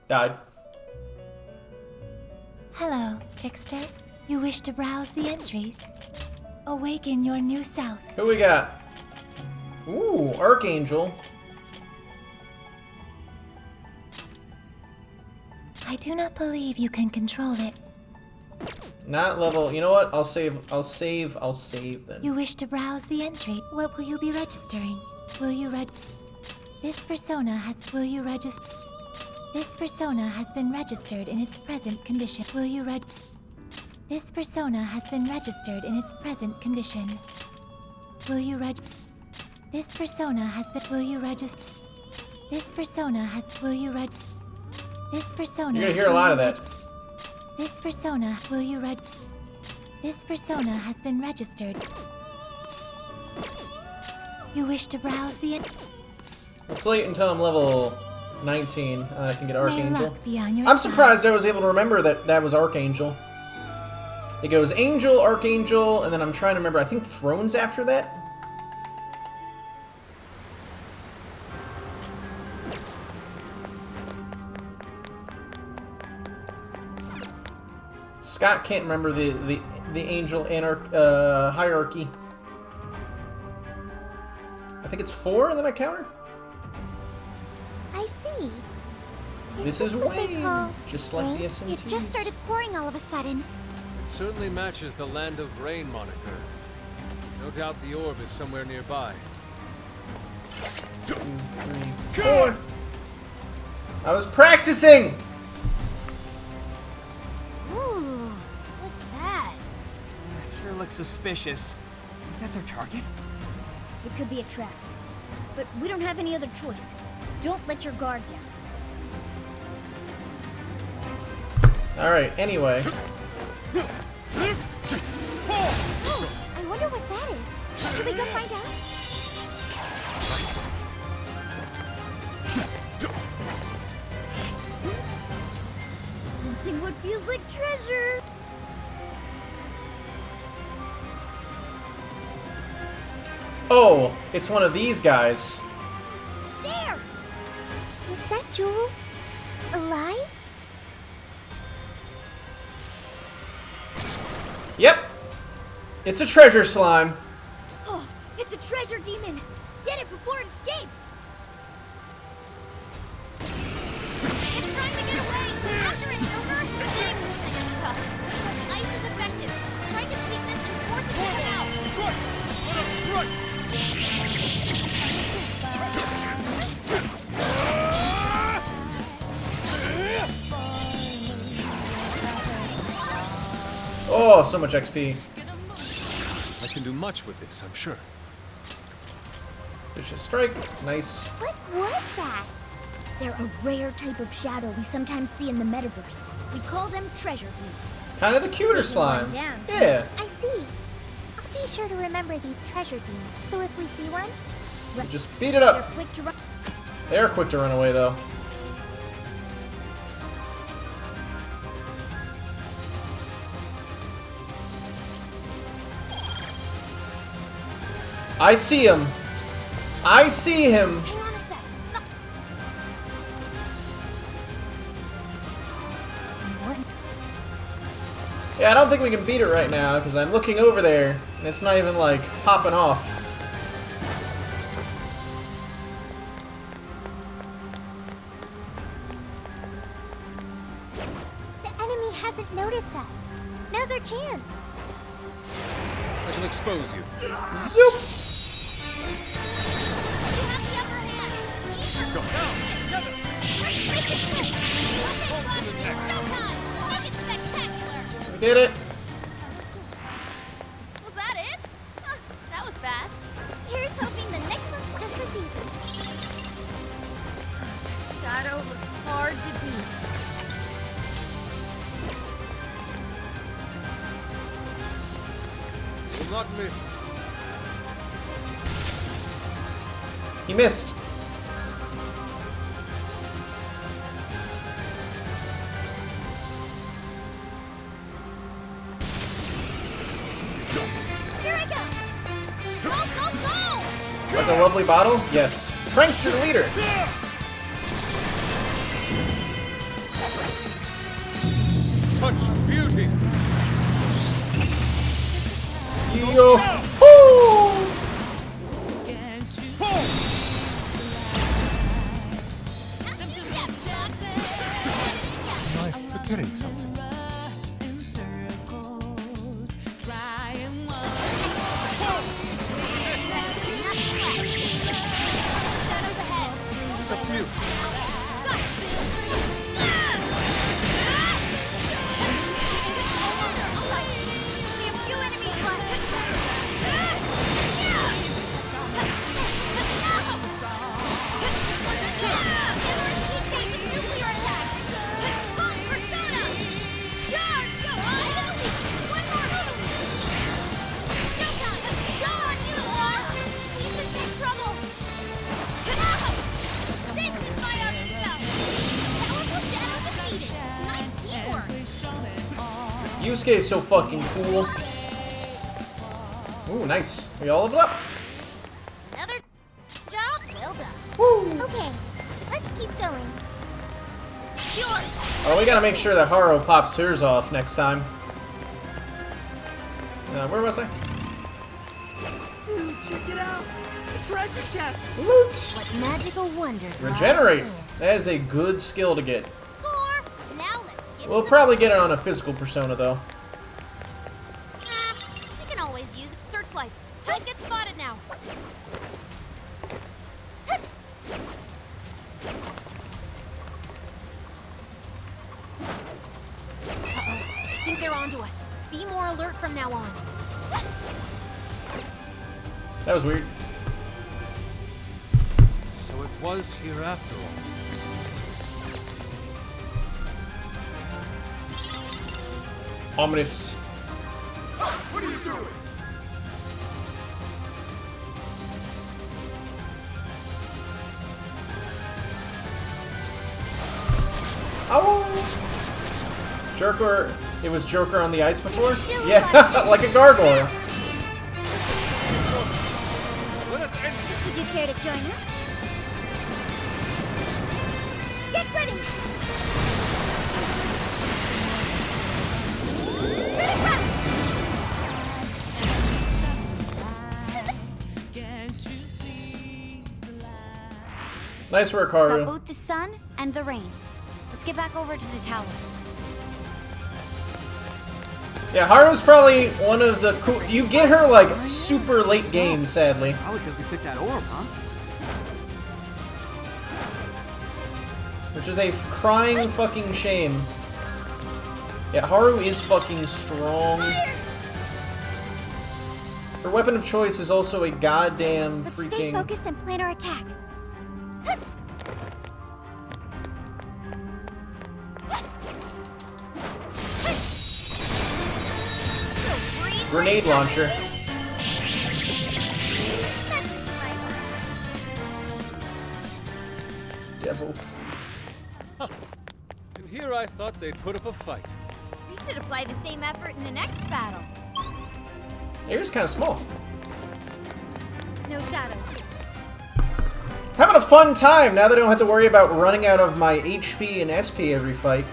Died. Hello, trickster. You wish to browse the entries? Awaken your new self. Who we got? Ooh, Archangel. I do not believe you can control it. Not level. You know what? I'll save then. You wish to browse the entry. What will you be registering? Will you This persona has This persona has been registered in its present condition. Will you This persona has been registered in its present condition. Will you This persona has been. Will you register? This persona has. Will you This persona. You're gonna hear a lot of that. This persona. Will you This persona has been registered. You wish to browse the. Let's wait until I'm level 19 and I can get Archangel. luck be on your I'm side. surprised I was able to remember that that was Archangel. It goes Angel, Archangel, and then I'm trying to remember, I think Throne's after that? Scott can't remember the Angel hierarchy. I think it's 4 and then I counter? I see. This is what they Wayne, call just like the rain? SMTs. It just started pouring all of a sudden. It certainly matches the Land of Rain moniker. No doubt the orb is somewhere nearby. 2, 3, 4. I was practicing! Ooh, what's that? Sure looks suspicious. Think that's our target? It could be a trap. But we don't have any other choice. Don't let your guard down. Alright, anyway. Oh, I wonder what that is. Should we go find out? Sensing what feels like treasure. Oh, it's one of these guys. There! Is that Jewel alive? Yep. It's a treasure slime. Oh, it's a treasure demon. Get it before it escapes. It's trying to get away. After it, Joker. Dang, this thing is tough. Ice is effective. Strike its weakness and force it to get out. Oh, so much XP. I can do much with this, I'm sure. Vicious strike. Nice. What was that? They're a rare type of shadow we sometimes see in the metaverse. We call them treasure demons. Kind of the cuter Taking slime. one down. Yeah. I see. I'll be sure to remember these treasure demons. So if we see one, Just beat it up. They're quick to run. They're quick to run away, though. I see him. I see him. Hang on a sec. Stop. Yeah, I don't think we can beat it right now because I'm looking over there and it's not even like popping off. the enemy hasn't noticed us. Now's our chance. I shall expose you. Zoop! You have the upper hand. Go. Let's make this quick. Okay, Buck. It's showtime. Make it spectacular. We did it. Was that it? Huh, that was fast. Here's hoping the next one's just as easy. Shadow looks hard to beat. Will not miss. He missed. Here I go. Go, go, go! Like a lovely bottle? Yes. Prankster leader. Such beauty. Yo. Woo! Am I forgetting something? Yusuke is so fucking cool. Ooh, nice. We all leveled up. Another job well done. Woo. Okay, let's keep going. Yours. Oh, we gotta make sure that Haru pops hers off next time. Where was I? Ooh, check it out! A treasure chest! Loot! What magical wonders lie Regenerate. here. That is a good skill to get. Score. Now let's get We'll some. probably get it on a physical persona though. We can always use searchlights. Don't get spotted now. I think they're onto us. Be more alert from now on. That was weird. So it was here after all. Ominous. What are you doing? Oh! Joker. It was Joker on the ice before? Yeah, like a gargoyle. Would you care to join us? Get ready! Nice work, Got Haru. both the sun and the rain. Let's get back over to the tower. Yeah, Haru's probably one of the cool. You get her like super late game, sadly. Probably because we took that orb, huh? Which is a crying fucking shame. Yeah, Haru is fucking strong. Her weapon of choice is also a goddamn Let's stay freaking. focused and plan our attack. Grenade launcher. Devil. And here I thought they'd put up a fight. We should apply the same effort in the next battle. Air's kind of small. No shadows. Having a fun time now that I don't have to worry about running out of my HP and SP every fight.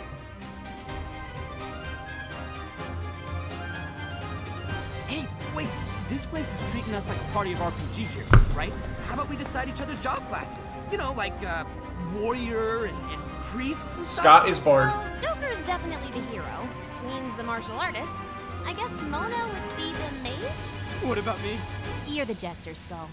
Hey, wait! This place is treating us like a party of RPG heroes, right? How about we decide each other's job classes? You know, like, warrior and priest and stuff? Scott is Bard. Well, Joker's definitely the hero. Queen's the martial artist. I guess Mona would be the mage? What about me? You're the jester, Skull.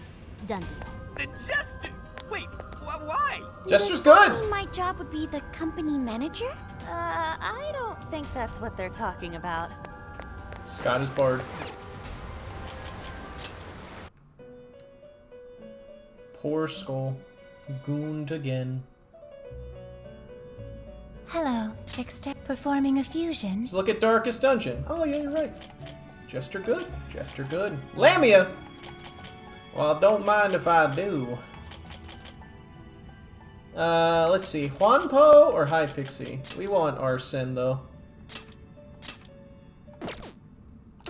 Done deal. The jester! Wait, why? Jester's Does that good. mean my job would be the company manager? I don't think that's what they're talking about. Scott is Bard. Poor Skull. Gooned again. Hello, Trickster. Performing a fusion. Let's look at Darkest Dungeon. Oh, yeah, you're right. Jester good. Jester good. Lamia! Well, don't mind if I do. Let's see. Juanpo or High Pixie? We want Arsene, though.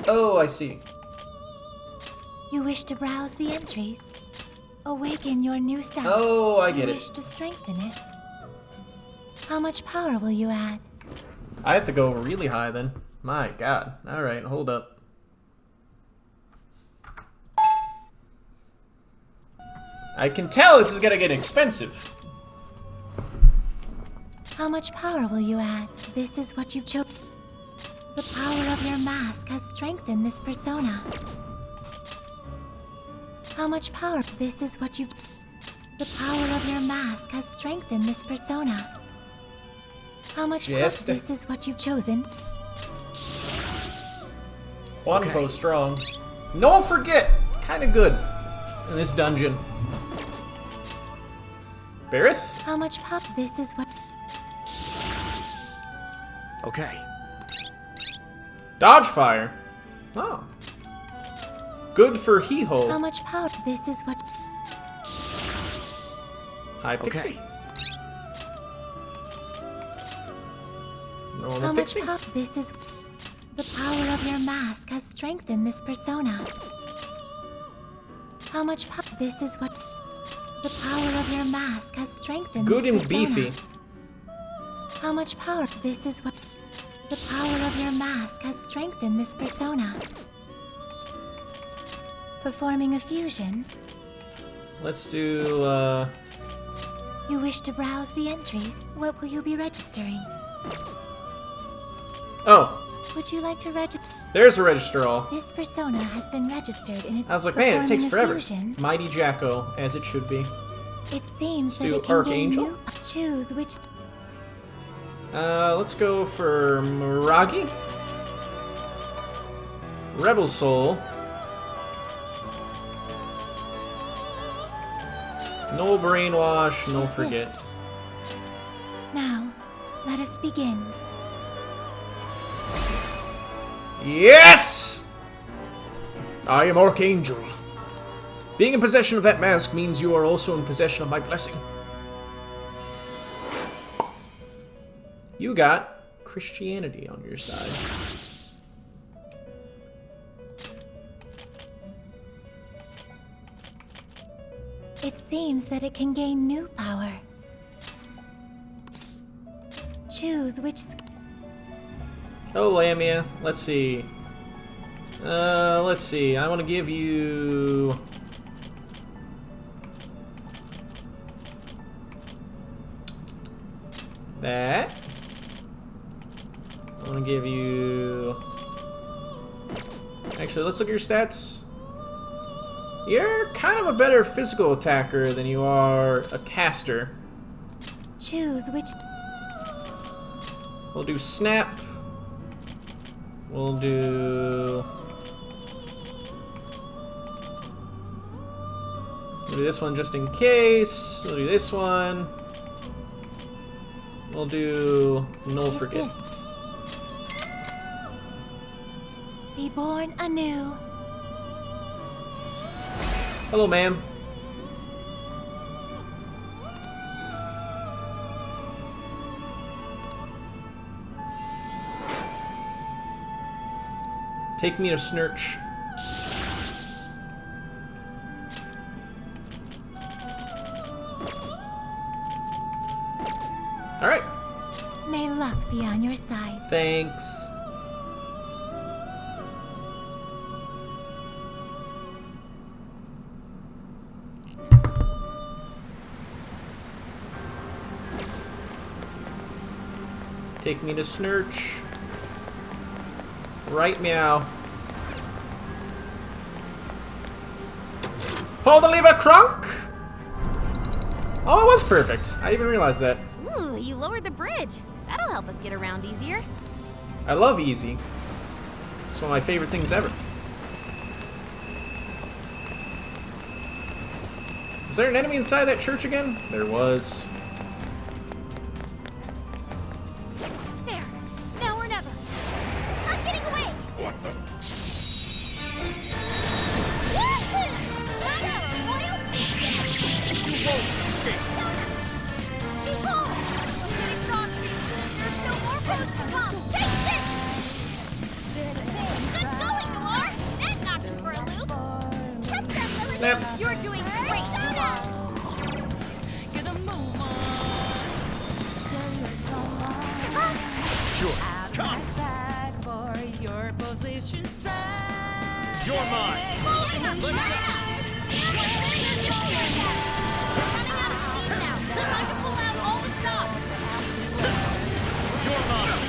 Oh, I see. You wish to browse the entries. Awaken your new self. Oh, I get you it. wish to strengthen it. How much power will you add? I have to go really high then. My god. Alright, hold up. I can tell this is gonna get expensive. How much power will you add? This is what you've chosen. The power of your mask has strengthened this persona. How much power? This is what you. The power of your mask has strengthened this persona. How much power? Yes. This is what you've chosen. Juanpo strong. No forget! Kinda good in this dungeon. Barith? How much power? This is what. Okay. Dodge fire. Oh. Good for How Hee-Ho. much power? This is what. High Pixie. How Normal much Pixie. power? This is. The power of your mask has strengthened this persona. How much power? This is what. The power of your mask has strengthened Good this and persona. beefy. How much power? This is what. The power of your mask has strengthened this persona. Performing a fusion. Let's do, You wish to browse the entries. What will you be registering? Oh, Would you like to register? there's a register all. This persona has been registered in its. I was like, man, it takes performing a forever. fusion. Mighty Jacko, as it should be. It seems Let's that do it can Archangel. gain new. Choose which. Let's go for Miragi. Rebel Soul. No brainwash, no What's forget. this? Now, let us begin. Yes! I am Archangel. Being in possession of that mask means you are also in possession of my blessing. You got Christianity on your side. It seems that it can gain new power. Choose which. Oh, Lamia. Let's see. Let's see. I want to give you... that. I want to give you... Actually, let's look at your stats. You're kind of a better physical attacker than you are a caster. Choose which. We'll do Snap. We'll do... We'll do this one just in case. We'll do this one. We'll do Null Is Forget. this? Be born anew. Hello, ma'am. Take me to Snurch. Alright. May luck be on your side. Thanks. Take me to Snurch. Right meow. Pull the lever, Crunk! Oh, it was perfect. I didn't even realize that. Ooh, you lowered the bridge. That'll help us get around easier. I love easy. It's one of my favorite things ever. Was there an enemy inside that church again? There was. There. It's now or never. I'm getting away. What the? You won't escape. Behold! Look at exhausting. There's still more posts to come. Take this! Good going, Noir! That knocked you for a loop. Catch that, Lily. Snap. You're doing great. Sure. Come. You're mine. You're mine.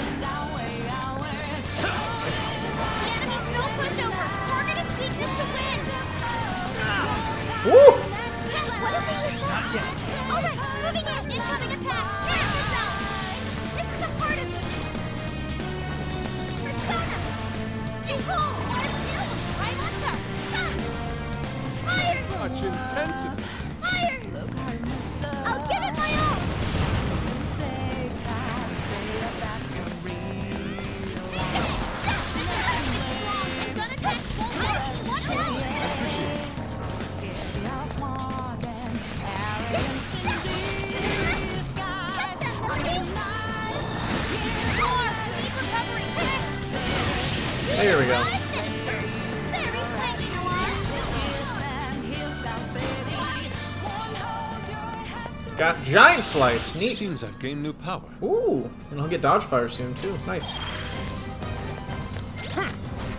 Woo! What if we use that? Not yet. All right, moving in. Incoming attack. Prepare yourself. This is a part of me. Persona. Behold, our skill was right on top. Come. Fire. Such intensity. Fire. I'll give it my all. I'm gonna catch one. Watch out. There we go. Got Giant Slice. Neat. Seems I've gained new power. Ooh, and I'll get Dodge Fire soon too. Nice.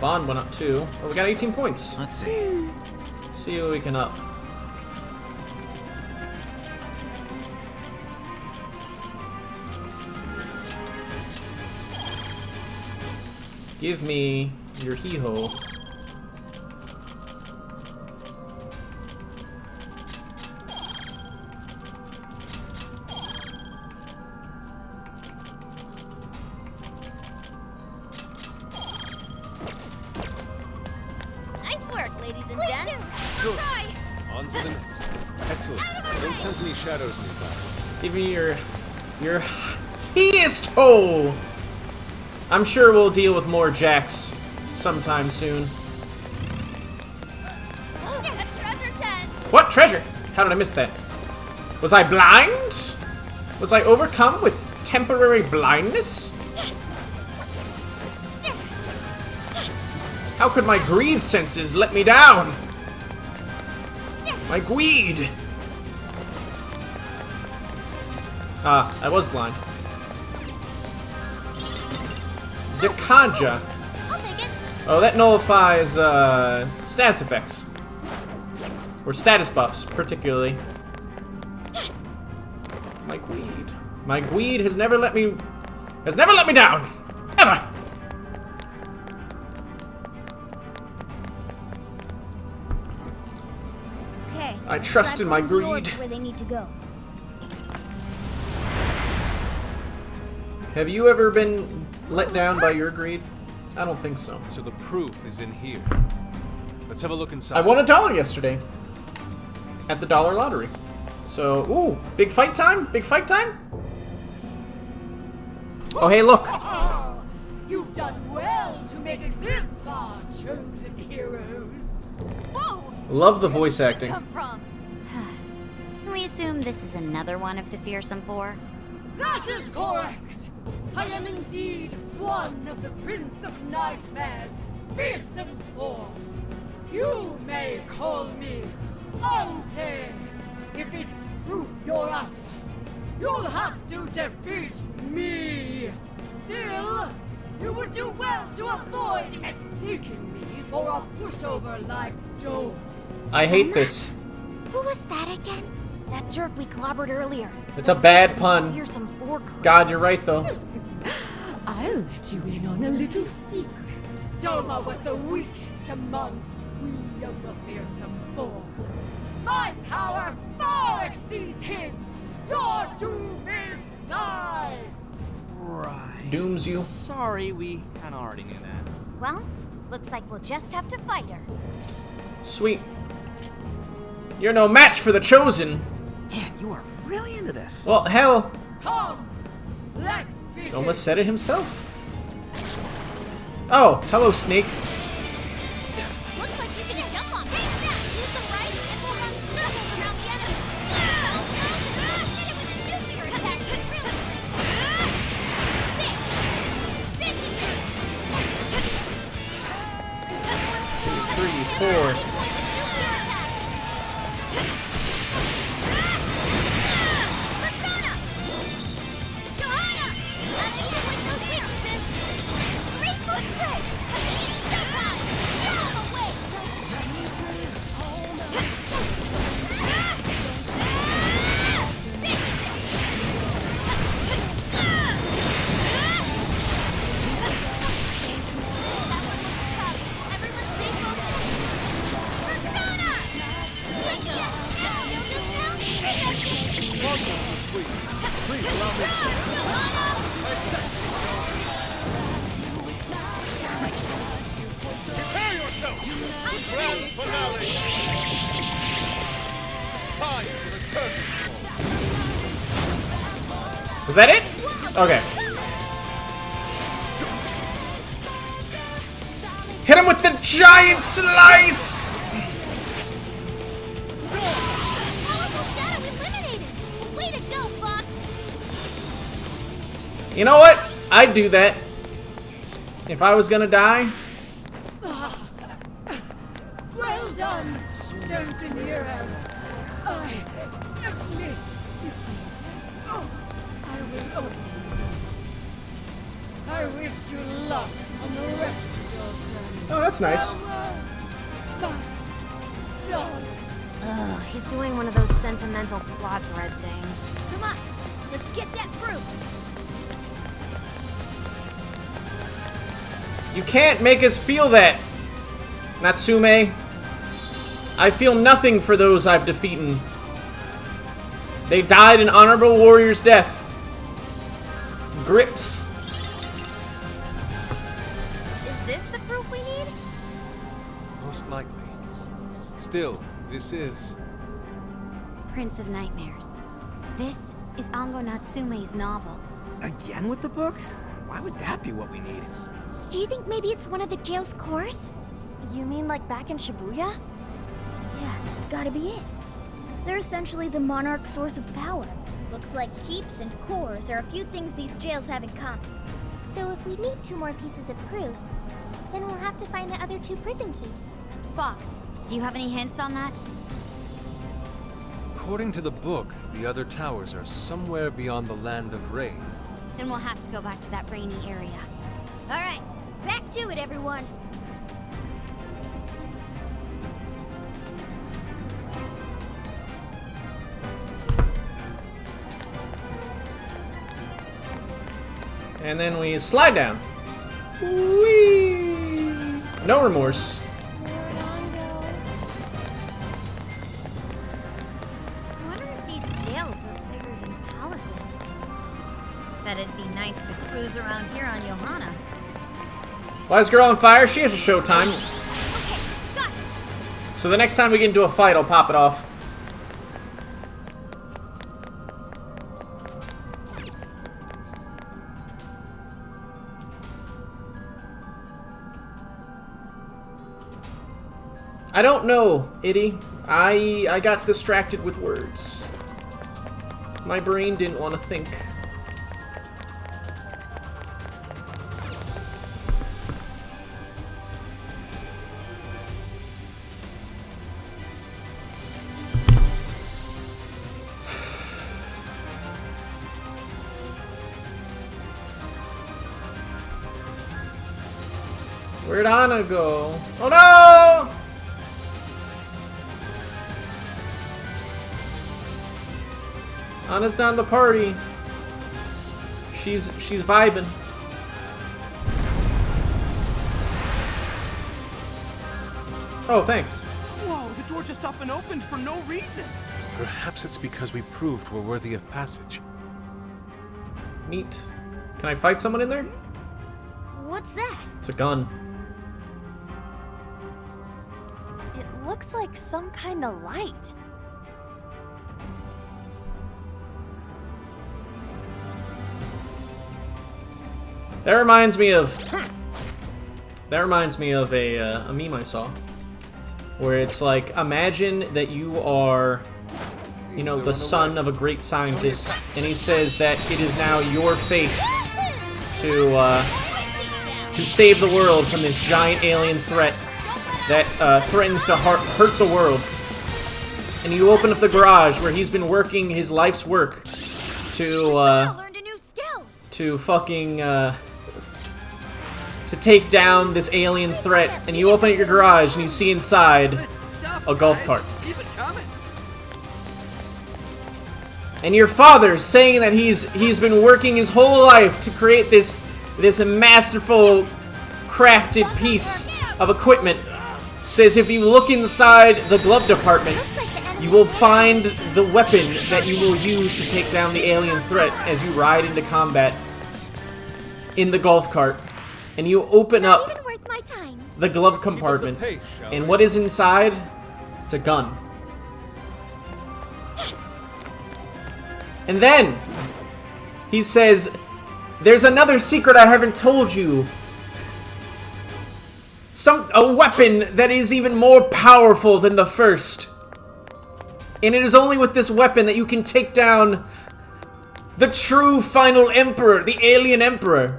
Bond went up too. Oh, we got 18 points. Let's see. Let's see what we can up. Give me your hee-ho. Nice work, ladies and gents. Good. On to the next. Excellent. Don't sense any shadows nearby. Give me your hee-ho. I'm sure we'll deal with more Jacks sometime soon. Treasure chest! What treasure? How did I miss that? Was I blind? Was I overcome with temporary blindness? How could my greed senses let me down? My greed! Ah, I was blind. Dekanja. I'll take it. Oh, that nullifies status effects. Or status buffs, particularly. My greed. My greed has never let me down! Ever! Okay. I trust in my greed. Where they need to go. Have you ever been let down by your greed? I don't think so. So the proof is in here. Let's have a look inside. I won $1 yesterday. At the dollar lottery. So, ooh, big fight time? Big fight time? Oh, hey, look. You've done well to make it this far, chosen heroes. Whoa! Love the voice acting. Come from? Can we assume this is another one of the fearsome four? That is correct. I am indeed one of the Prince of Nightmare's fearsome four. You may call me Auntie. If it's proof you're after, you'll have to defeat me. Still, you would do well to avoid mistaking me for a pushover like Joe. I hate this. Who was that again? That jerk we clobbered earlier. It's a bad pun. Fearsome four crew. God, you're right, though. I'll let you in on a little secret. Doma was the weakest amongst we of the fearsome four. My power far exceeds his. Your doom is nigh. Right. Dooms you. Sorry, we kind of already knew that. Well, looks like we'll just have to fight her. Sweet. You're no match for the Chosen. Man, you are really into this. Well, hell. Come, let's begin. Doma said it himself. Oh, hello, Snake. Looks like you can jump on me. Use the right and we'll run circles around the enemy. Hit it with a nuclear attack could really... This is it. This one's 2, 3, 4. Prepare yourself! Grand finale! Time for the curtain call. Was that it? Okay. Hit him with the giant slice! Way to go, Fox! You know what? I'd do that. If I was gonna die, sun stands in your hands. I admit defeat. Oh, I will open the door. I wish you luck on the rest of your journey. Oh, that's nice. Ugh, he's doing one of those sentimental plot thread things. Come on, let's get that proof. You can't make us feel that, Natsume. I feel nothing for those I've defeated. They died an honorable warrior's death. Grips. Is this the proof we need? Most likely. Still, this is... Prince of Nightmares. This is Ango Natsume's novel. Again with the book? Why would that be what we need? Do you think maybe it's one of the jail's cores? You mean like back in Shibuya? Yeah, that's gotta be it. They're essentially the monarch's source of power. Looks like keeps and cores are a few things these jails have in common. So if we need 2 more pieces of proof, then we'll have to find the other 2 prison keys. Fox, do you have any hints on that? According to the book, the other towers are somewhere beyond the land of rain. Then we'll have to go back to that rainy area. Alright, back to it, everyone. And then we slide down. Whee! No remorse. I wonder if these jails are bigger than palaces. Bet it'd be nice to cruise around here on Johanna. Why is girl on fire? She has a showtime. So the next time we get into a fight, I'll pop it off. I don't know, Itty. I got distracted with words. My brain didn't want to think. Where'd Anna go? Oh no! Anna's not in the party. She's vibing. Oh, thanks. Whoa, the door just up and opened for no reason. Perhaps it's because we proved we're worthy of passage. Neat. Can I fight someone in there? What's that? It's a gun. It looks like some kind of light. That reminds me of a meme I saw, where it's like, imagine that you are, you know, the son of a great scientist, and he says that it is now your fate to save the world from this giant alien threat that threatens to hurt the world. And you open up the garage where he's been working his life's work to fucking to take down this alien threat, and you open up your garage and you see inside a golf cart. And your father's saying that he's been working his whole life to create this masterful crafted piece of equipment. Says if you look inside the glove department, you will find the weapon that you will use to take down the alien threat as you ride into combat in the golf cart. And you open up the glove compartment, and what is inside? It's a gun. And then he says, "There's another secret I haven't told you. A weapon that is even more powerful than the first. And it is only with this weapon that you can take down the true final emperor, the alien emperor."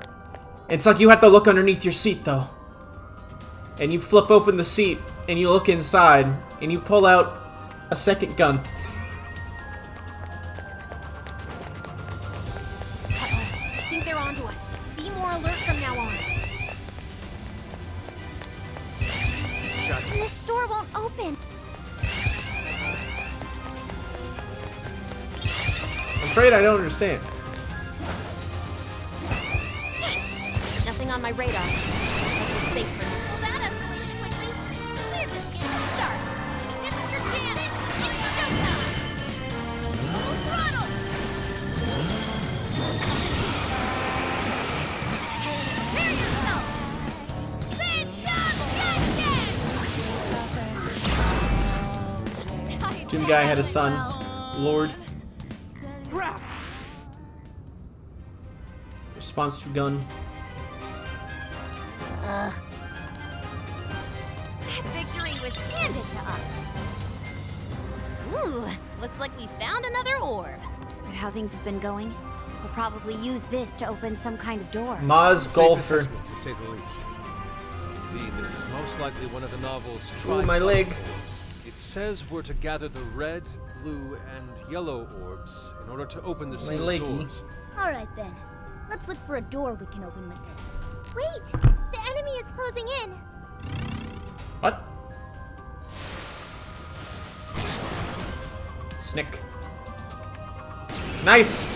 It's like you have to look underneath your seat, though. and you flip open the seat, and you look inside, and you pull out a second gun. I think they're onto us. Be more alert from now on. This door won't open. I'm afraid I don't understand. Nothing on my radar. Looks like we're safe for now. Well, that escalated quickly. We're just getting started. This is your chance. It's showtime. Full throttle. Prepare yourself. Doom guy had a son. Lord. Response to gun. That victory was handed to us. Ooh, looks like we found another orb. With how things have been going, we'll probably use this to open some kind of door. Maz Safe Golfer. assessment, to say the least. Indeed, this is most likely one of the novel's Ooh, my leg. orbs. It says we're to gather the red, blue, and yellow orbs in order to open the sealed leggy. doors. All right then. Let's look for a door we can open with this. Wait! The enemy is closing in. What? Snick. Nice!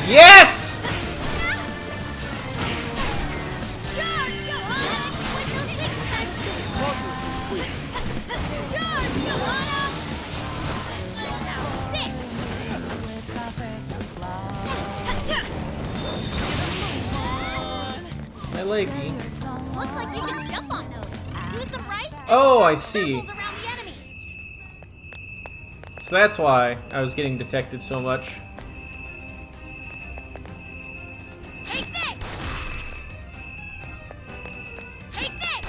Yes! My leggy. Looks like they can jump on those. Use them right. Oh, I see. Circles around the enemy. So that's why I was getting detected so much. Take this. Take this.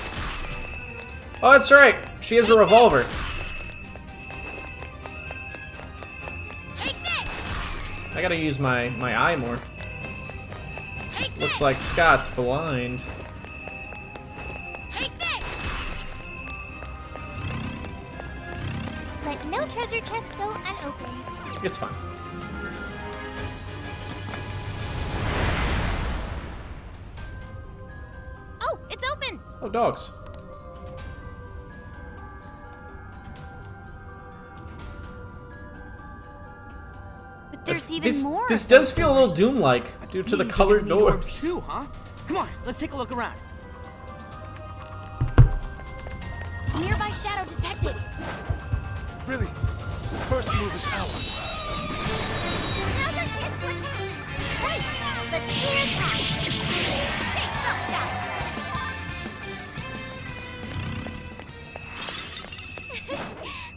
Oh, that's right. She has a revolver. I gotta use my eye more. Looks like Scott's blind. Let no treasure chests go unopened. It's fine. Oh, it's open. Oh, dogs. But there's even more. This does feel a little Doom-like due to the colored doors. Too, huh? Come on, let's take a look around. Nearby shadow detected. Brilliant. The first move is ours. Now's our chance to attack. Right. Let's hear it back. Take some down.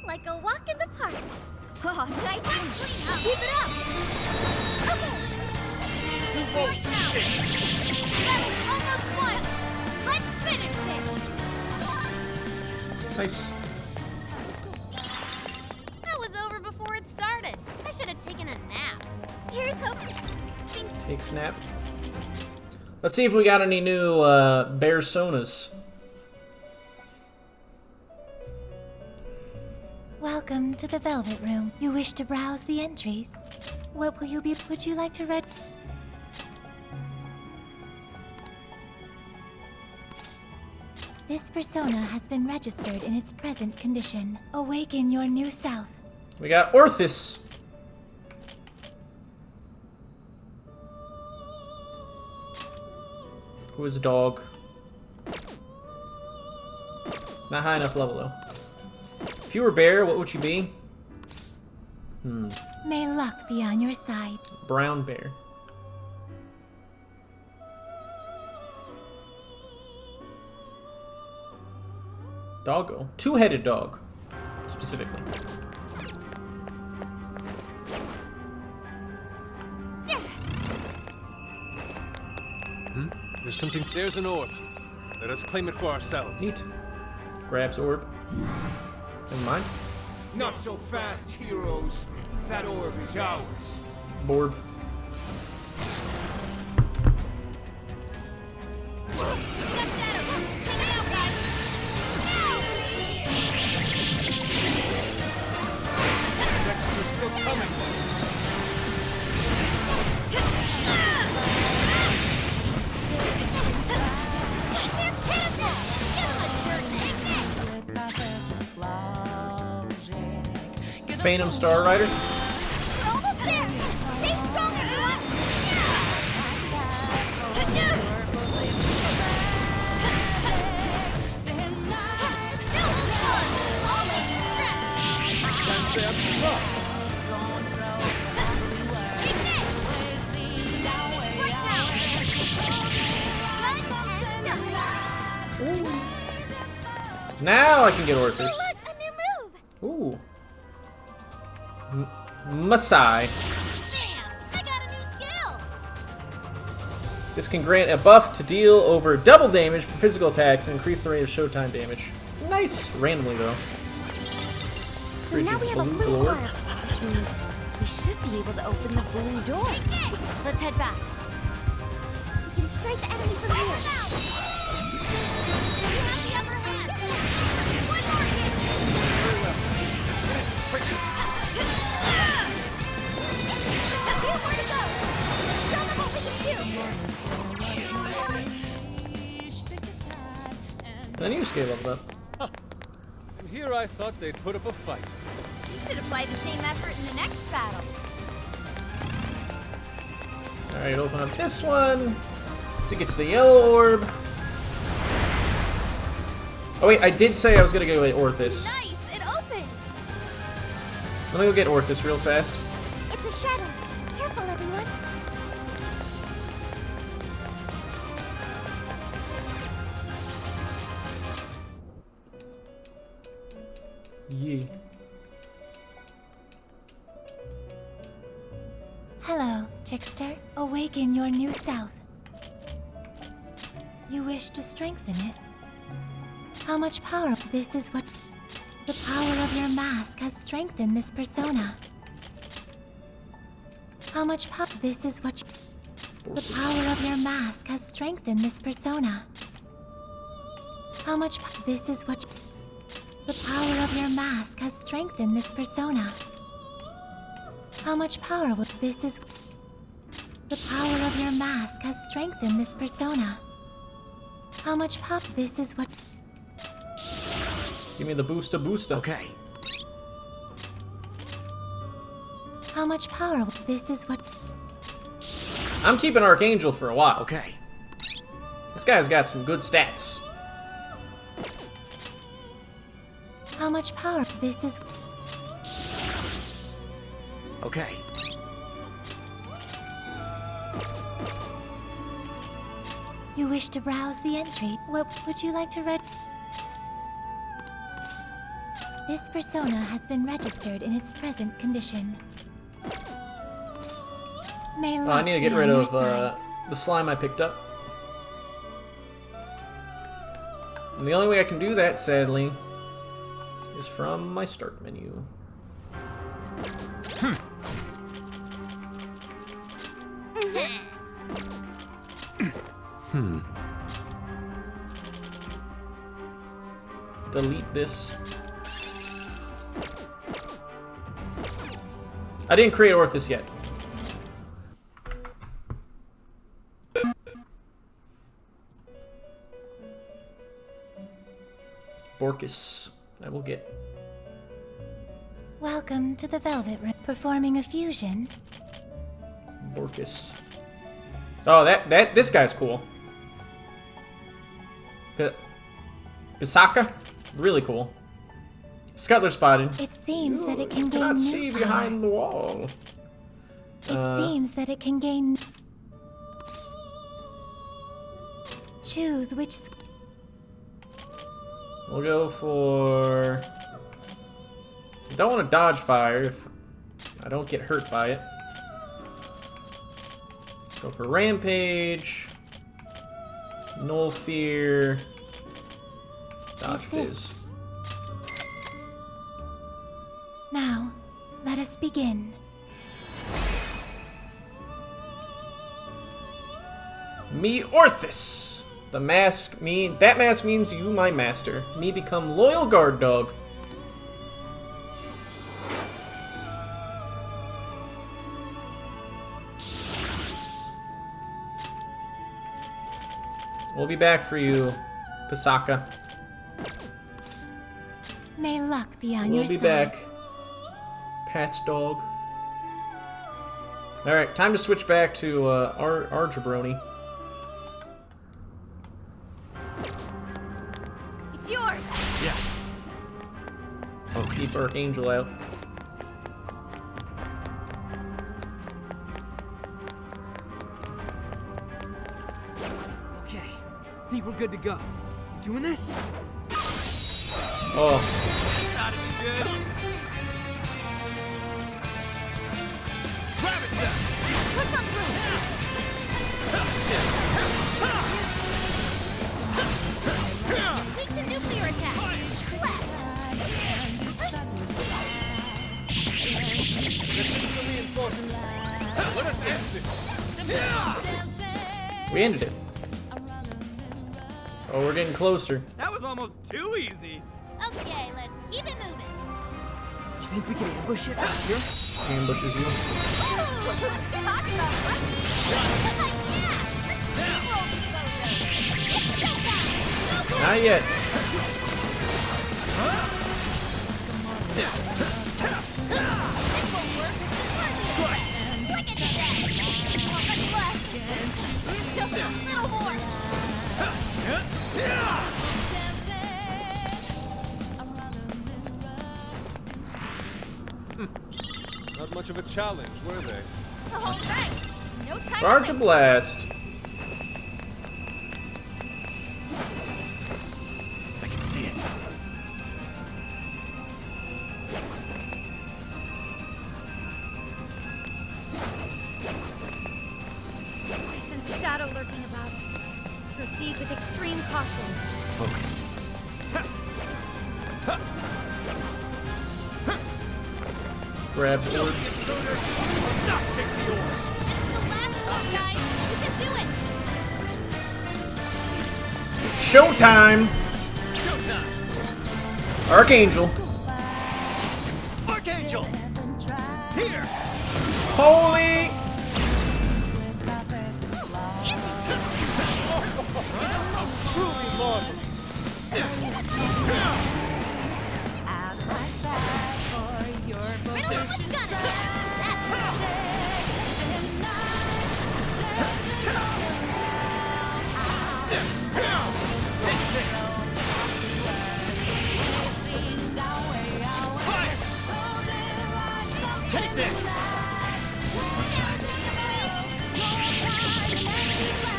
Like a walk in the park. Oh, nice and clean. Keep it up. Okay. Right now. That is almost one. Let's finish this. Nice. That was over before it started. I should have taken a nap. Here's hoping. Take snap. Let's see if we got any new bear sonas. Welcome to the Velvet Room. You wish to browse the entries. What would you like to read? This persona has been registered in its present condition. Awaken your new self. We got Orthus. Who is a dog. Not high enough level though. If you were bear, what would you be? May luck be on your side. Brown bear. Doggo. Two-headed dog, specifically. There's something. There's an orb. Let us claim it for ourselves. Neat. Grabs orb. Never mind. Not so fast, heroes. That orb is ours. Borb. Projections are still coming. Phantom Star Rider. We're almost there! Stay strong, everyone! Can't say I'm surprised. Now I can get Orthus. Ooh. Masai. This can grant a buff to deal over double damage for physical attacks and increase the rate of showtime damage. Nice! Randomly, though. So now we have a blue orb, which means we should be able to open the blue door. Let's head back. We can strike the enemy from here. And then you scale up, though. And here I thought they'd put up a fight. You should apply the same effort in the next battle. Alright, open up this one to get to the yellow orb. Oh wait, I did say I was gonna go get Orthus. Nice, it opened. Let me go get Orthus real fast. It's a shadow. Careful, everyone. Yeah. Hello, trickster. Awaken your new self. You wish to strengthen it? How much power? This is what... The power of your mask has strengthened this persona. How much power? This is what... The power of your mask has strengthened this persona. How much... This is what... The power of your mask has strengthened this persona. How much power will... This is... The power of your mask has strengthened this persona. How much power... This is what... Give me the booster. Okay. How much power... This is what... I'm keeping Archangel for a while. Okay. This guy's got some good stats. How much power... This is... Okay. You wish to browse the entry. What would you like to read? This persona has been registered in its present condition. May Oh, I need to get luck be rid on your of side. the slime I picked up. And the only way I can do that, sadly, is from my start menu. Delete this. I didn't create Orthus yet. Borkus, I will get. Welcome to the Velvet Room. Performing a fusion. Borkus. Oh, this guy's cool. Pisaka, really cool. Scuttler spotted. It seems that it can gain Cannot new see power. behind the wall. It seems that it can gain... Choose which... We'll go for... I don't want to dodge fire if I don't get hurt by it. Go for Rampage. Null Fear. Dodge Fizz. Now, let us begin. Me Orthus! That mask means you, my master. Me become loyal guard dog. We'll be back for you, Pasaka. May luck be on your We'll be side. back. Pat's dog. Alright, time to switch back to our jabroni. It's yours. Yeah. Focus. Keep Archangel out. Okay, I think we're good to go. You doing this? Oh. Gotta be good. Grab it, Zach. Push on through. Weak to nuclear attack. Left. Let us end this. We ended it. Oh, we're getting closer. That was almost too easy. Okay, let's keep it moving. You think we can ambush it from here? Ambushes you. Not yet. Just a little more. Not much of a challenge, were they? All right. No time. Charge a blast. I can see it. I sense a shadow lurking about. Proceed with extreme caution. Focus. Grab the orb. Guys, we can do it. Showtime! Archangel. Archangel! Here! Holy! Truly marvelous. Take this!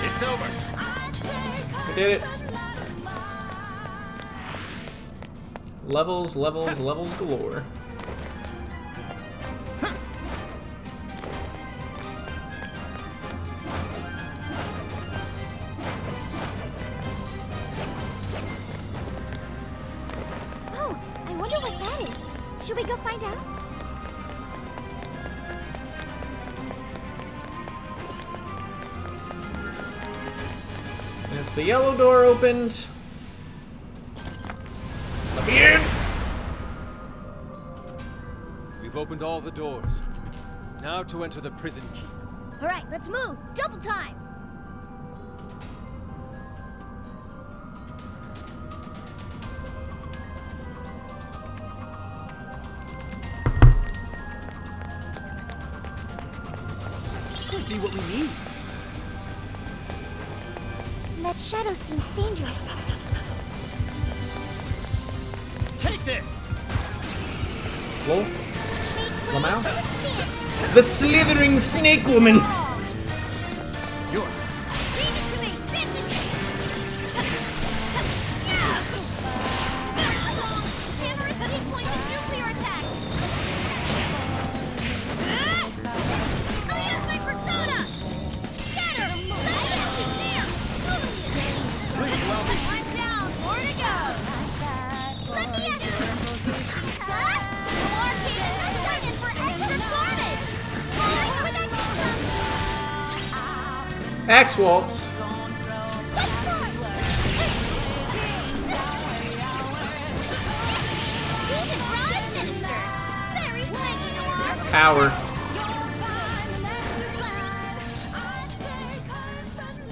It's over. We did it. Levels, levels, levels galore. Oh, I wonder what that is. Should we go find out? As the yellow door opened. Let me in! We've opened all the doors. Now to enter the prison keep. All right, let's move. Double time. This might be what we need. That shadow seems dangerous. Take this! Lol. Lamau? The slithering snake woman! Yours. Axe Waltz. power.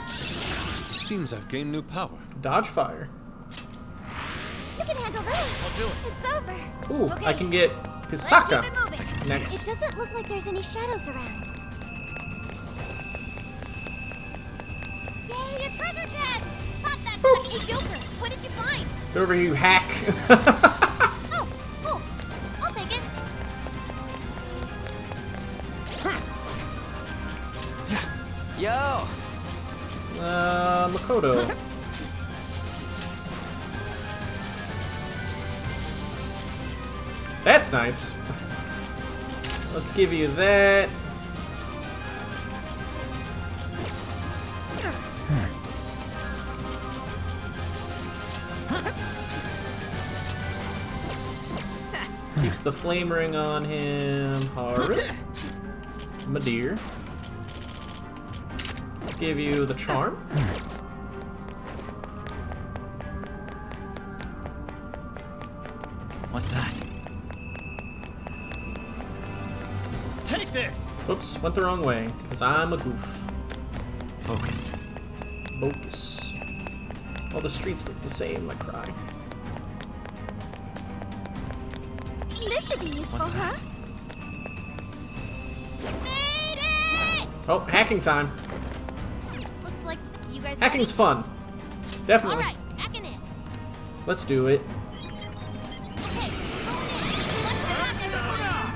Seems I've gained new power. Dodge fire. You can handle this. I'll do it. It's over. Ooh, Okay. I can get Let's Pisaka keep it moving. next. It doesn't look like there's any shadows around. Yay, a treasure chest! Pop that stuff. Hey, Joker, what did you find? Get over here, you hack. Oh, cool. I'll take it. Yo! Makoto. That's nice. Let's give you that. Keeps the flame ring on him. Alright. My dear. Let's give you the charm. What's that? Take this! Oops, went the wrong way, because I'm a goof. Focus. Focus. All the streets look the same, I cry. This should be useful, What's huh? that? Made it! Oh, hacking time. Looks like you guys. Hacking's ready? fun. Definitely. All right, hacking in. Let's do it. Okay, going in. Let's hack everyone.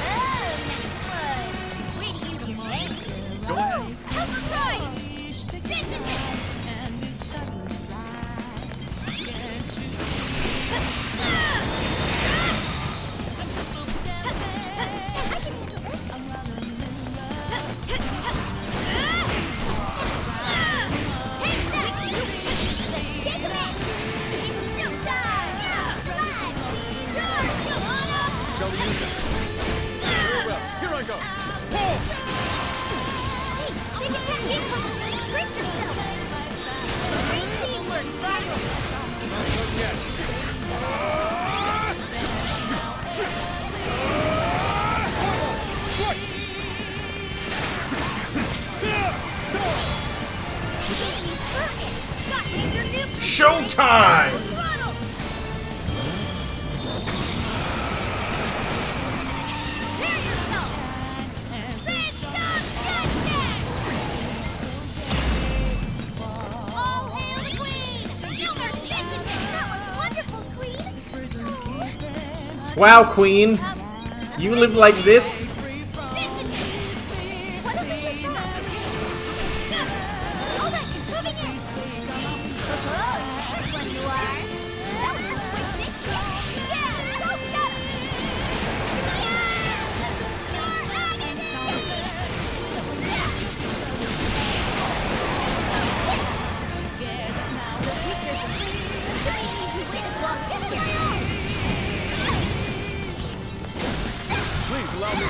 Oh, nice one. Way to use your brain. Go ahead. Help try. This is it. Shall we use it? Very well. Here I go. Showtime! All hail the queen! No mercy! That was wonderful, queen! Wow, Queen. You live like this? What is it was that? All right, moving in! Oh, there's one you are! That was some quick fix! Yeah, go get him! Please allow me.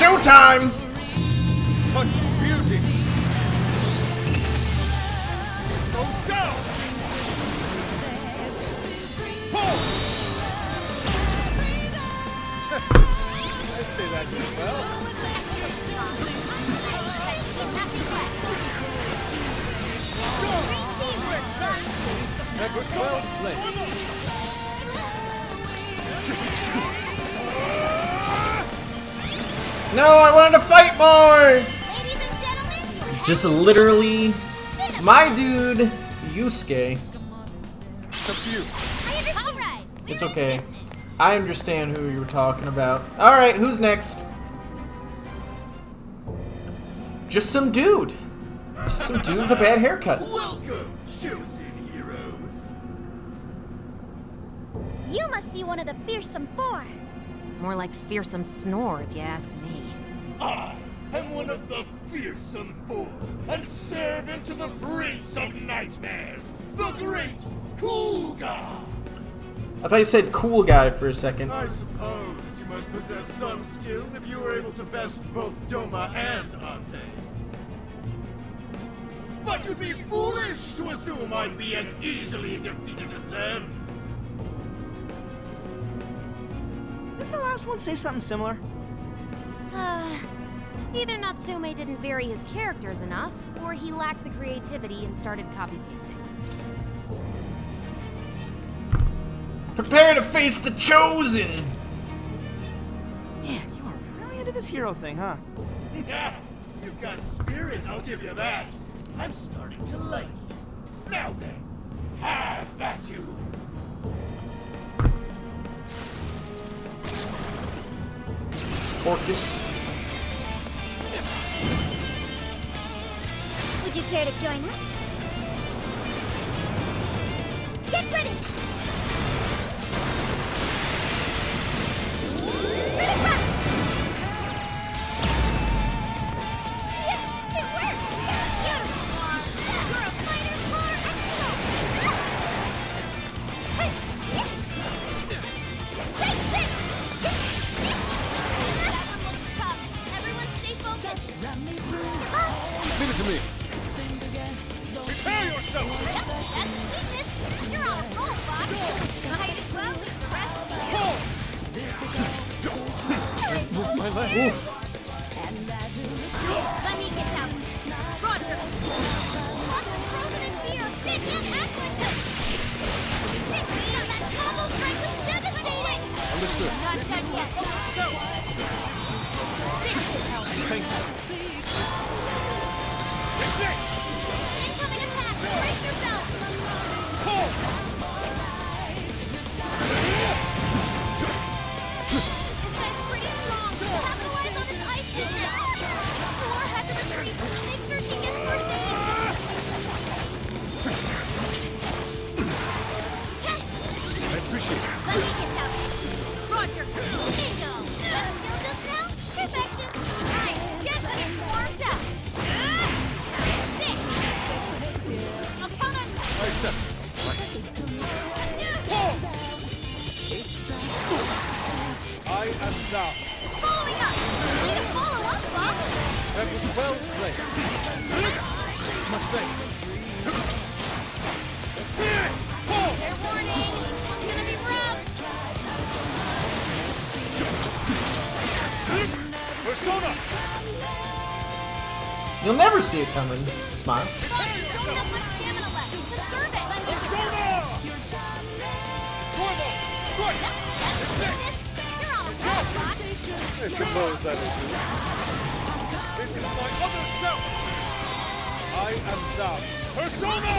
Showtime! Such beauty. Go down. I say that as well. That was well played. No, I wanted to fight more! Just literally my dude, Yusuke. It's up to you. It's okay. I understand who you were talking about. Alright, who's next? Just some dude. Just some dude with a bad haircut. Welcome, chosen heroes. You must be one of the fearsome four. More like fearsome snore, if you ask me. I am one of the fearsome four, and servant to the Prince of Nightmares, the Great Kuga. I thought you said cool guy for a second. I suppose you must possess some skill if you were able to best both Doma and Ante. But you'd be foolish to assume I'd be as easily defeated as them. Didn't the last one say something similar? Either Natsume didn't vary his characters enough, or he lacked the creativity and started copy-pasting. Prepare to face the Chosen! Man, you are really into this hero thing, huh? You've got spirit, I'll give you that. I'm starting to like you. Now then, have at you. Orcus. Would you care to join us? Get ready! Leave it to me. Prepare yourself! You're on a roll, Fox! Might as well leave the rest to you. Move my legs. Oof. Let me get that one. Roger! Fox is frozen in fear! They can't act like this! That combo strike was devastating! Understood. Not done yet! Thanks. Incoming attack! Brace yourself! This guy's pretty strong. Capitalize on his ice business. Thor had to retreat. Make sure she gets first aid. I appreciate it. Let me get that one. Roger. Bingo. That skill just now? Perfection. Right. Just get warmed up. I'll count on you. I accept. I am down. Following up. Need to follow up, Bob. That was well played. Much thanks. Fair warning. This one's gonna be rough. Persona! You'll never see it coming. Smile. Bob, you don't have much stamina left. Conserve it. Persona! You're on a roll, Fox. I suppose that will do. This is my other self. I am down. Persona!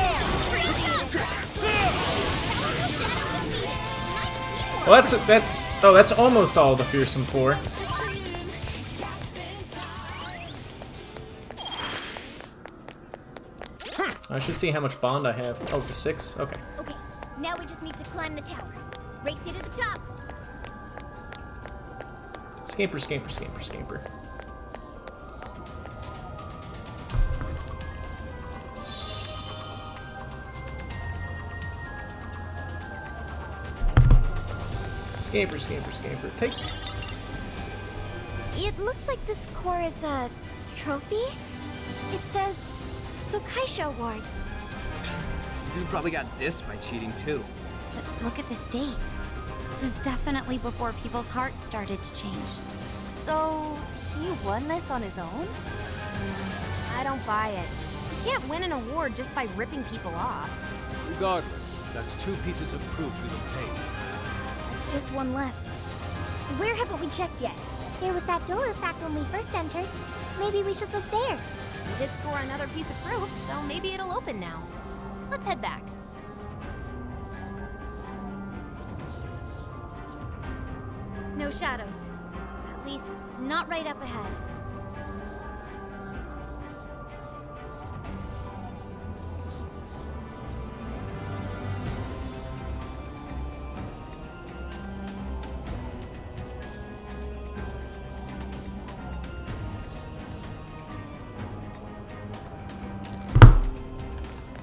Well, that's almost all the Fearsome Four. I should see how much bond I have. Oh, just 6? Okay. Okay, now we just need to climb the tower. Race you to the top. Scamper, scamper, scamper, scamper. Scamper, scamper, scamper. Take. It looks like this core is a trophy. It says Sokaisha Awards. Dude probably got this by cheating too. But look at this date. This was definitely before people's hearts started to change. So, he won this on his own? I don't buy it. You can't win an award just by ripping people off. Regardless, that's 2 pieces of proof we obtained. It's just one left. Where haven't we checked yet? There was that door back when we first entered. Maybe we should look there. We did score another piece of proof, so maybe it'll open now. Let's head back. No shadows. At least, not right up ahead.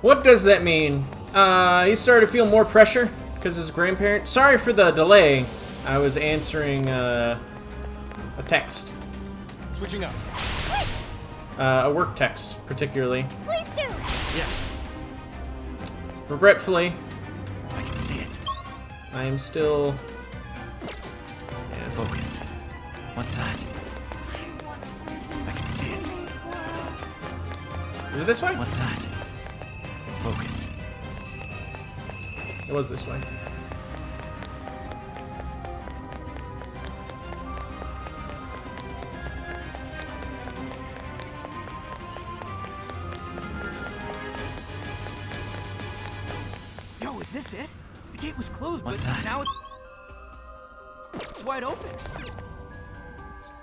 What does that mean? He started to feel more pressure? because his grandparent. Sorry for the delay. I was answering a text. Switching up. A work text, particularly. Please do. Yeah. Regretfully, I can see it. I am still. Focus. What's that? I can see it. Is it this way? What's that? Focus. It was this way. Yo, is this it? The gate was closed, What's but that? now it's wide open.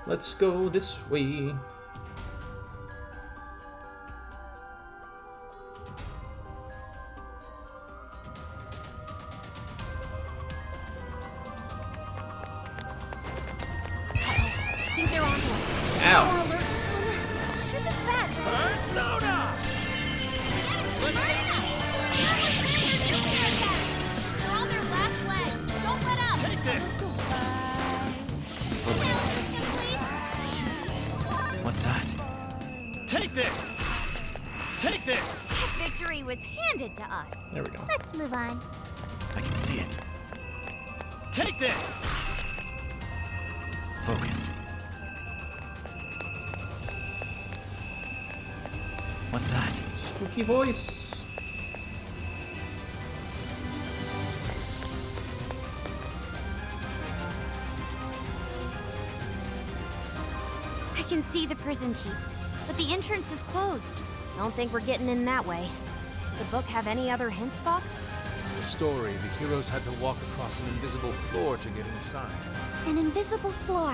Let's go this way. I think they're on to us. Ow. More alert. This is bad. Persona! They're on their last legs. Don't let up. Take this! What's that? Take this! Take this! Victory was handed to us. There we go. Let's move on. I can see it. Take this! Focus. What's that? Spooky voice. I can see the prison keep, but the entrance is closed. Don't think we're getting in that way. Did the book have any other hints, Fox? In the story, the heroes had to walk across an invisible floor to get inside. An invisible floor.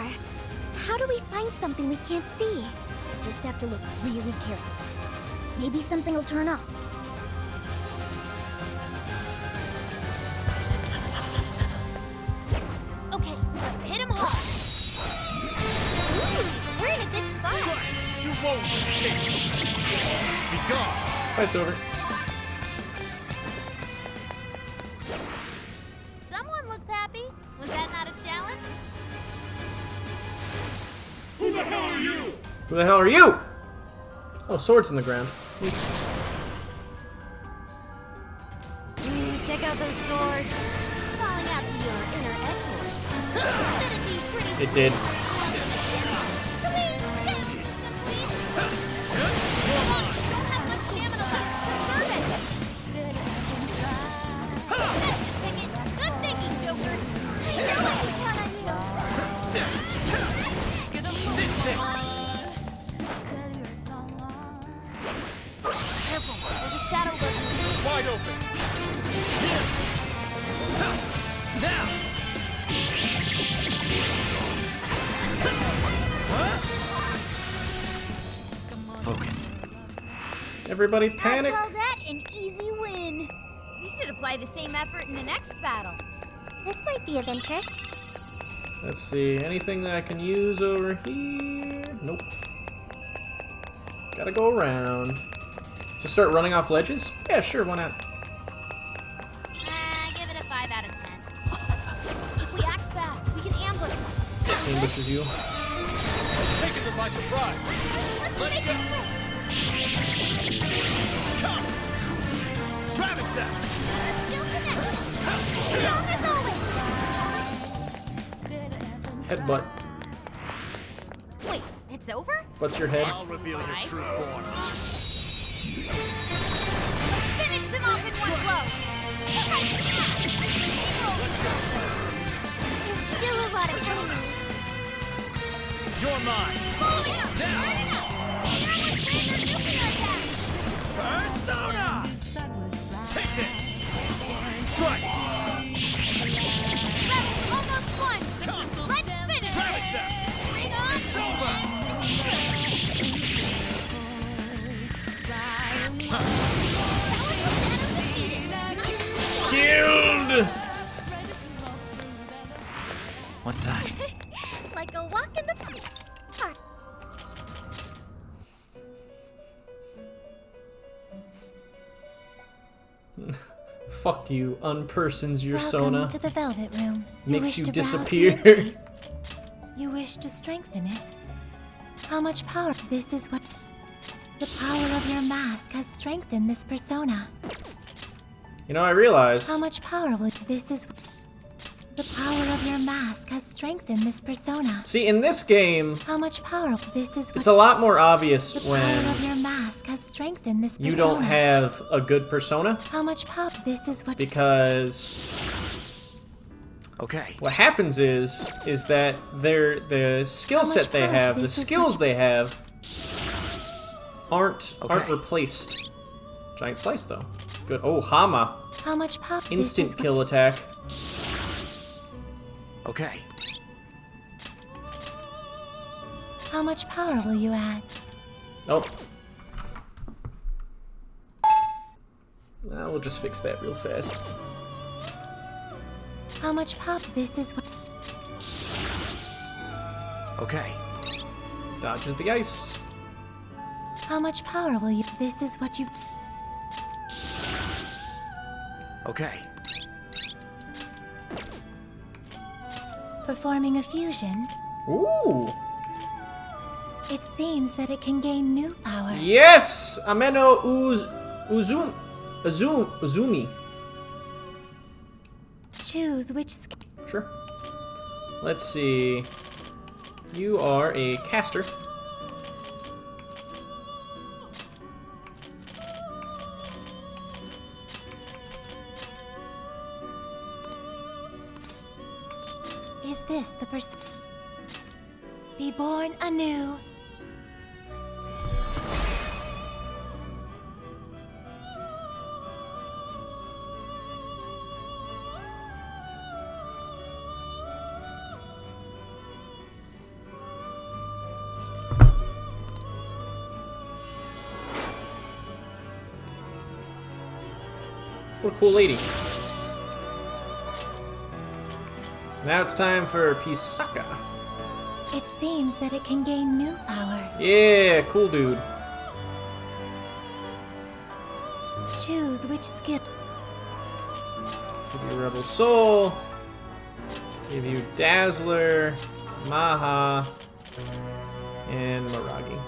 How do we find something we can't see? Just have to look really carefully. Maybe something will turn up. Okay, let's hit him hard. Ooh, we're in a good spot. You won't escape! Be gone! Fight's over. Someone looks happy. Was that not a challenge? Who the hell are you? Who the hell are you? Oh, swords in the ground. Check out those swords. Calling out to your inner echo. Shouldn't be pretty. It did. Should we just complete? Don't have much stamina left. Serve it. That's the ticket. Good thinking, Joker. I knew it. We count on you. Careful. There's a shadow lurking. Wide open! Now! Focus. Everybody panic. I'll call that an easy win. We should apply the same effort in the next battle. This might be of interest. Let's see. Anything that I can use over here? Nope. Gotta go around. Just start running off ledges? Yeah, sure, why not? Give it a 5 out of 10. If we act fast, we can ambush them. Ambushes you. Taking them by surprise. Let's make this quick. Come! Ravage them! Still connected. Strong as always. Headbutt. Wait, it's over? What's your head? I'll reveal your true form. Finish them off in one blow. There's still a lot of enemies. You're mine! Persona! Take this! Strike! That's almost one. Let's finish Ravage them! Bring on. It's over! Killed! What's that? Like a walk in the park. Fuck you. Unpersons your Welcome Sona. to the Velvet Room. Makes wish you to browse the disappear. entries. You wish to strengthen it. How much power? This is what... The power of your mask has strengthened this persona. You know, I realize. How much power will... This is... The power of your mask has strengthened this persona. See, in this game, How much power? This is what... it's a lot more obvious The power when of your mask has strengthened this persona. you don't have a good persona. How much power? This is what... Because Okay. what happens is that the skill set they have, the skills they have, aren't replaced. Giant slice though. Good. Oh, Hama. How much power? Instant kill attack. Okay. How much power will you add? Oh. We'll just fix that real fast. How much power? This is what... Okay. Dodges the ice. How much power will you... This is what you... Okay. Performing a fusion. Ooh. It seems that it can gain new power. Yes! Ameno Uzumi. Choose which skill. Sure. Let's see. You are a caster. Is this the person? Be born anew. What a cool lady. Now it's time for Pisaka. It seems that it can gain new power. Yeah, cool dude. Choose which skill. Give you Rebel Soul. Give you Dazzler, Maha, and Maragi.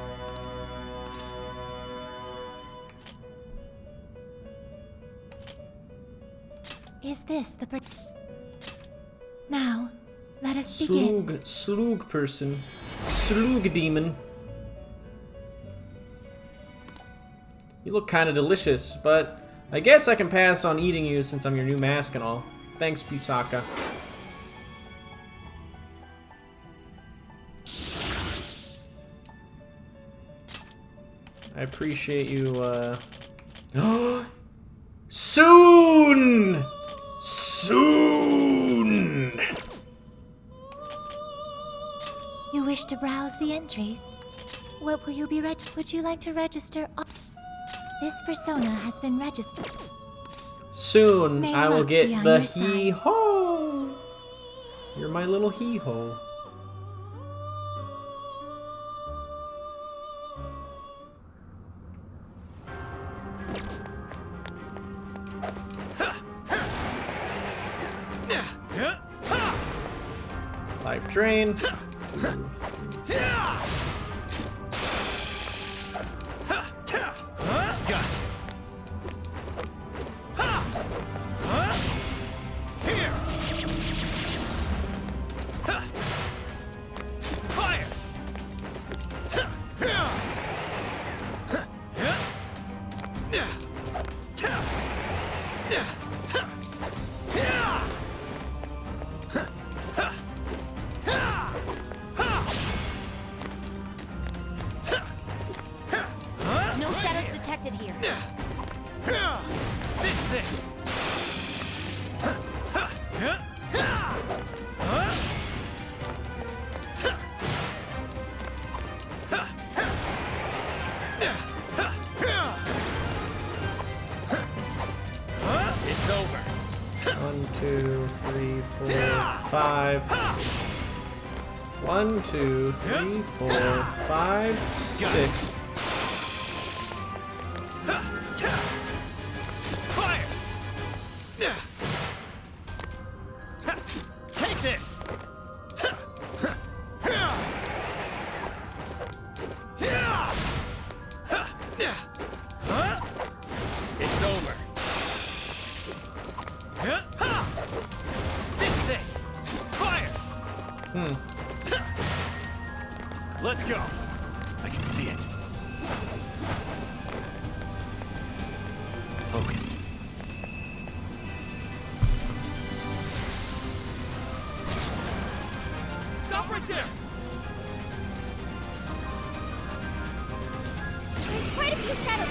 Is this the Now, let us begin. Slug person. Slug demon. You look kind of delicious, but I guess I can pass on eating you since I'm your new mask and all. Thanks, Pisaka. I appreciate you, Soon! Soon! You wish to browse the entries? What will you be Would you like to register? This persona has been registered. Soon May I will luck get be on the your side. hee-ho! You're my little hee-ho. Life drain. No shadows detected here. This is it. It's over. 1, 2, 3, 4, 5. 1, 2, 3, 4, 5, 6. Let's go. I can see it. Focus. Stop right there! There's quite a few shadows.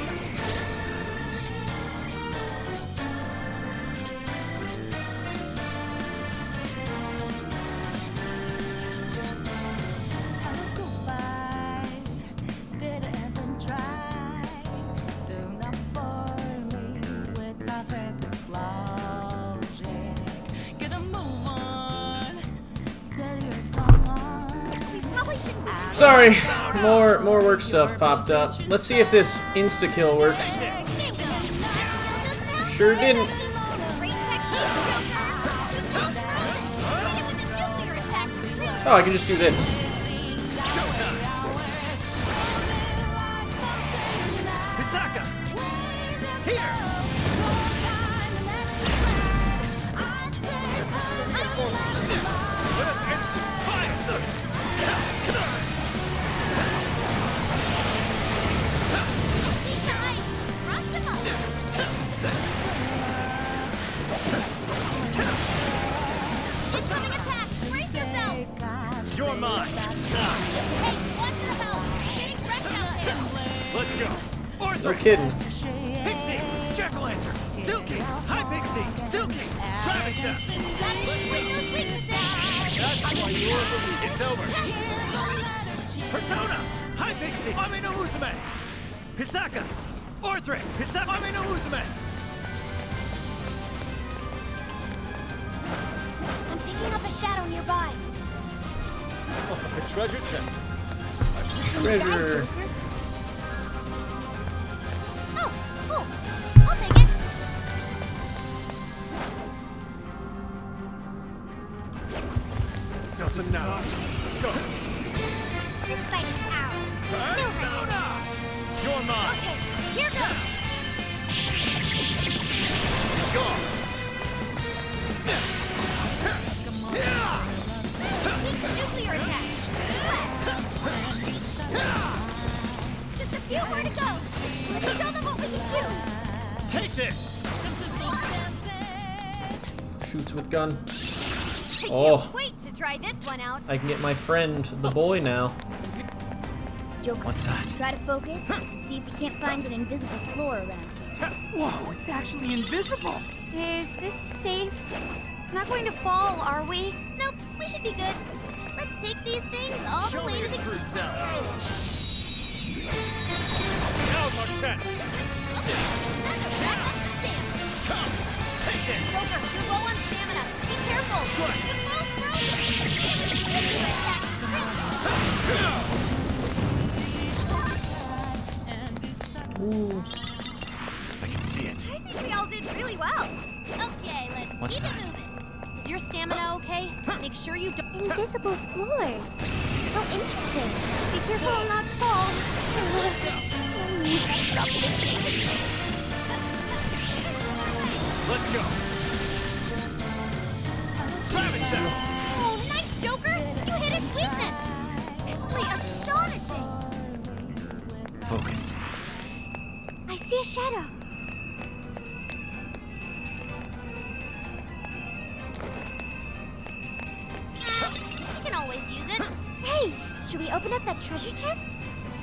Sorry, more work stuff popped up. Let's see if this insta-kill works. Sure didn't. Oh, I can just do this. Hisaka! Here! You're mine. Hey, watch your health. Getting wrecked out there. Let's go. Orthrus. No kidding. Pixie. Jack-o'-lantern. Silky. Hi, Pixie. Silky. Ravaged. That's those weaknesses. That's why you're the weak. It's over. Persona. Hi, Pixie. Ame no Uzume. Hisaka. Orthrus. Hisaka. Ame no Uzume. I'm picking up a shadow nearby. Oh, a treasure chest. Treasure. Oh, cool. I'll take it. Something now. Let's go. This fight is ours. Persona. You're mine. Okay, here goes. Go. Nuclear attack. Just a few more to go. Let's show them what we can do. Take this. Shoots with gun. I Oh. can't wait to try this one out. I can get my friend, the boy, now. Joker, What's that? try to focus and see if you can't find an invisible floor around here. Whoa, it's actually invisible. Is this safe? Not going to fall, are we? Nope, we should be good. Let's take these things all the way to the true self. Now's our chance! Come. Take it. Joker, you're low on stamina. Be careful. Sure. You're both frozen. Ooh. I can see it. I think we all did really well. Okay, let's What's keep that? it moving. Is your stamina okay? Make sure you don't. Invisible floors. How interesting. Be careful not to fall. Stop shaking. Let's go. Ravage them. Oh, nice, Joker! You hit its weakness. Simply astonishing. Focus. I see a shadow. You can always use it. Hey, should we open up that treasure chest?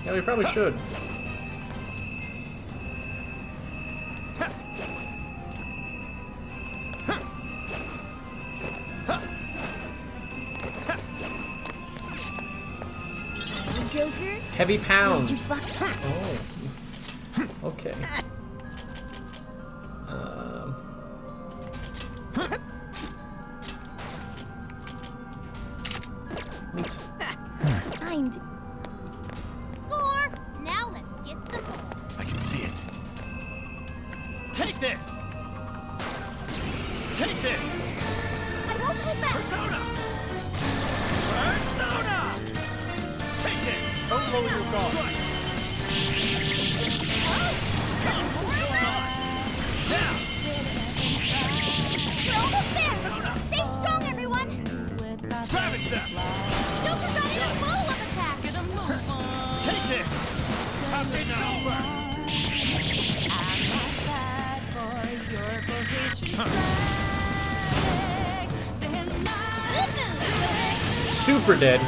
Yeah, we probably should. Joker? Heavy pound. Did you buck? Oh. Okay. Neat. Mind. Score! Now let's get some more. I can see it. Take this. Take this. I won't hold back. Persona. Persona. Take it. Don't lower your guard. Strike. Come. You're mine. Now. We're almost there. Stay strong, everyone. Ravage them. Joker got in a follow-up attack. super dead.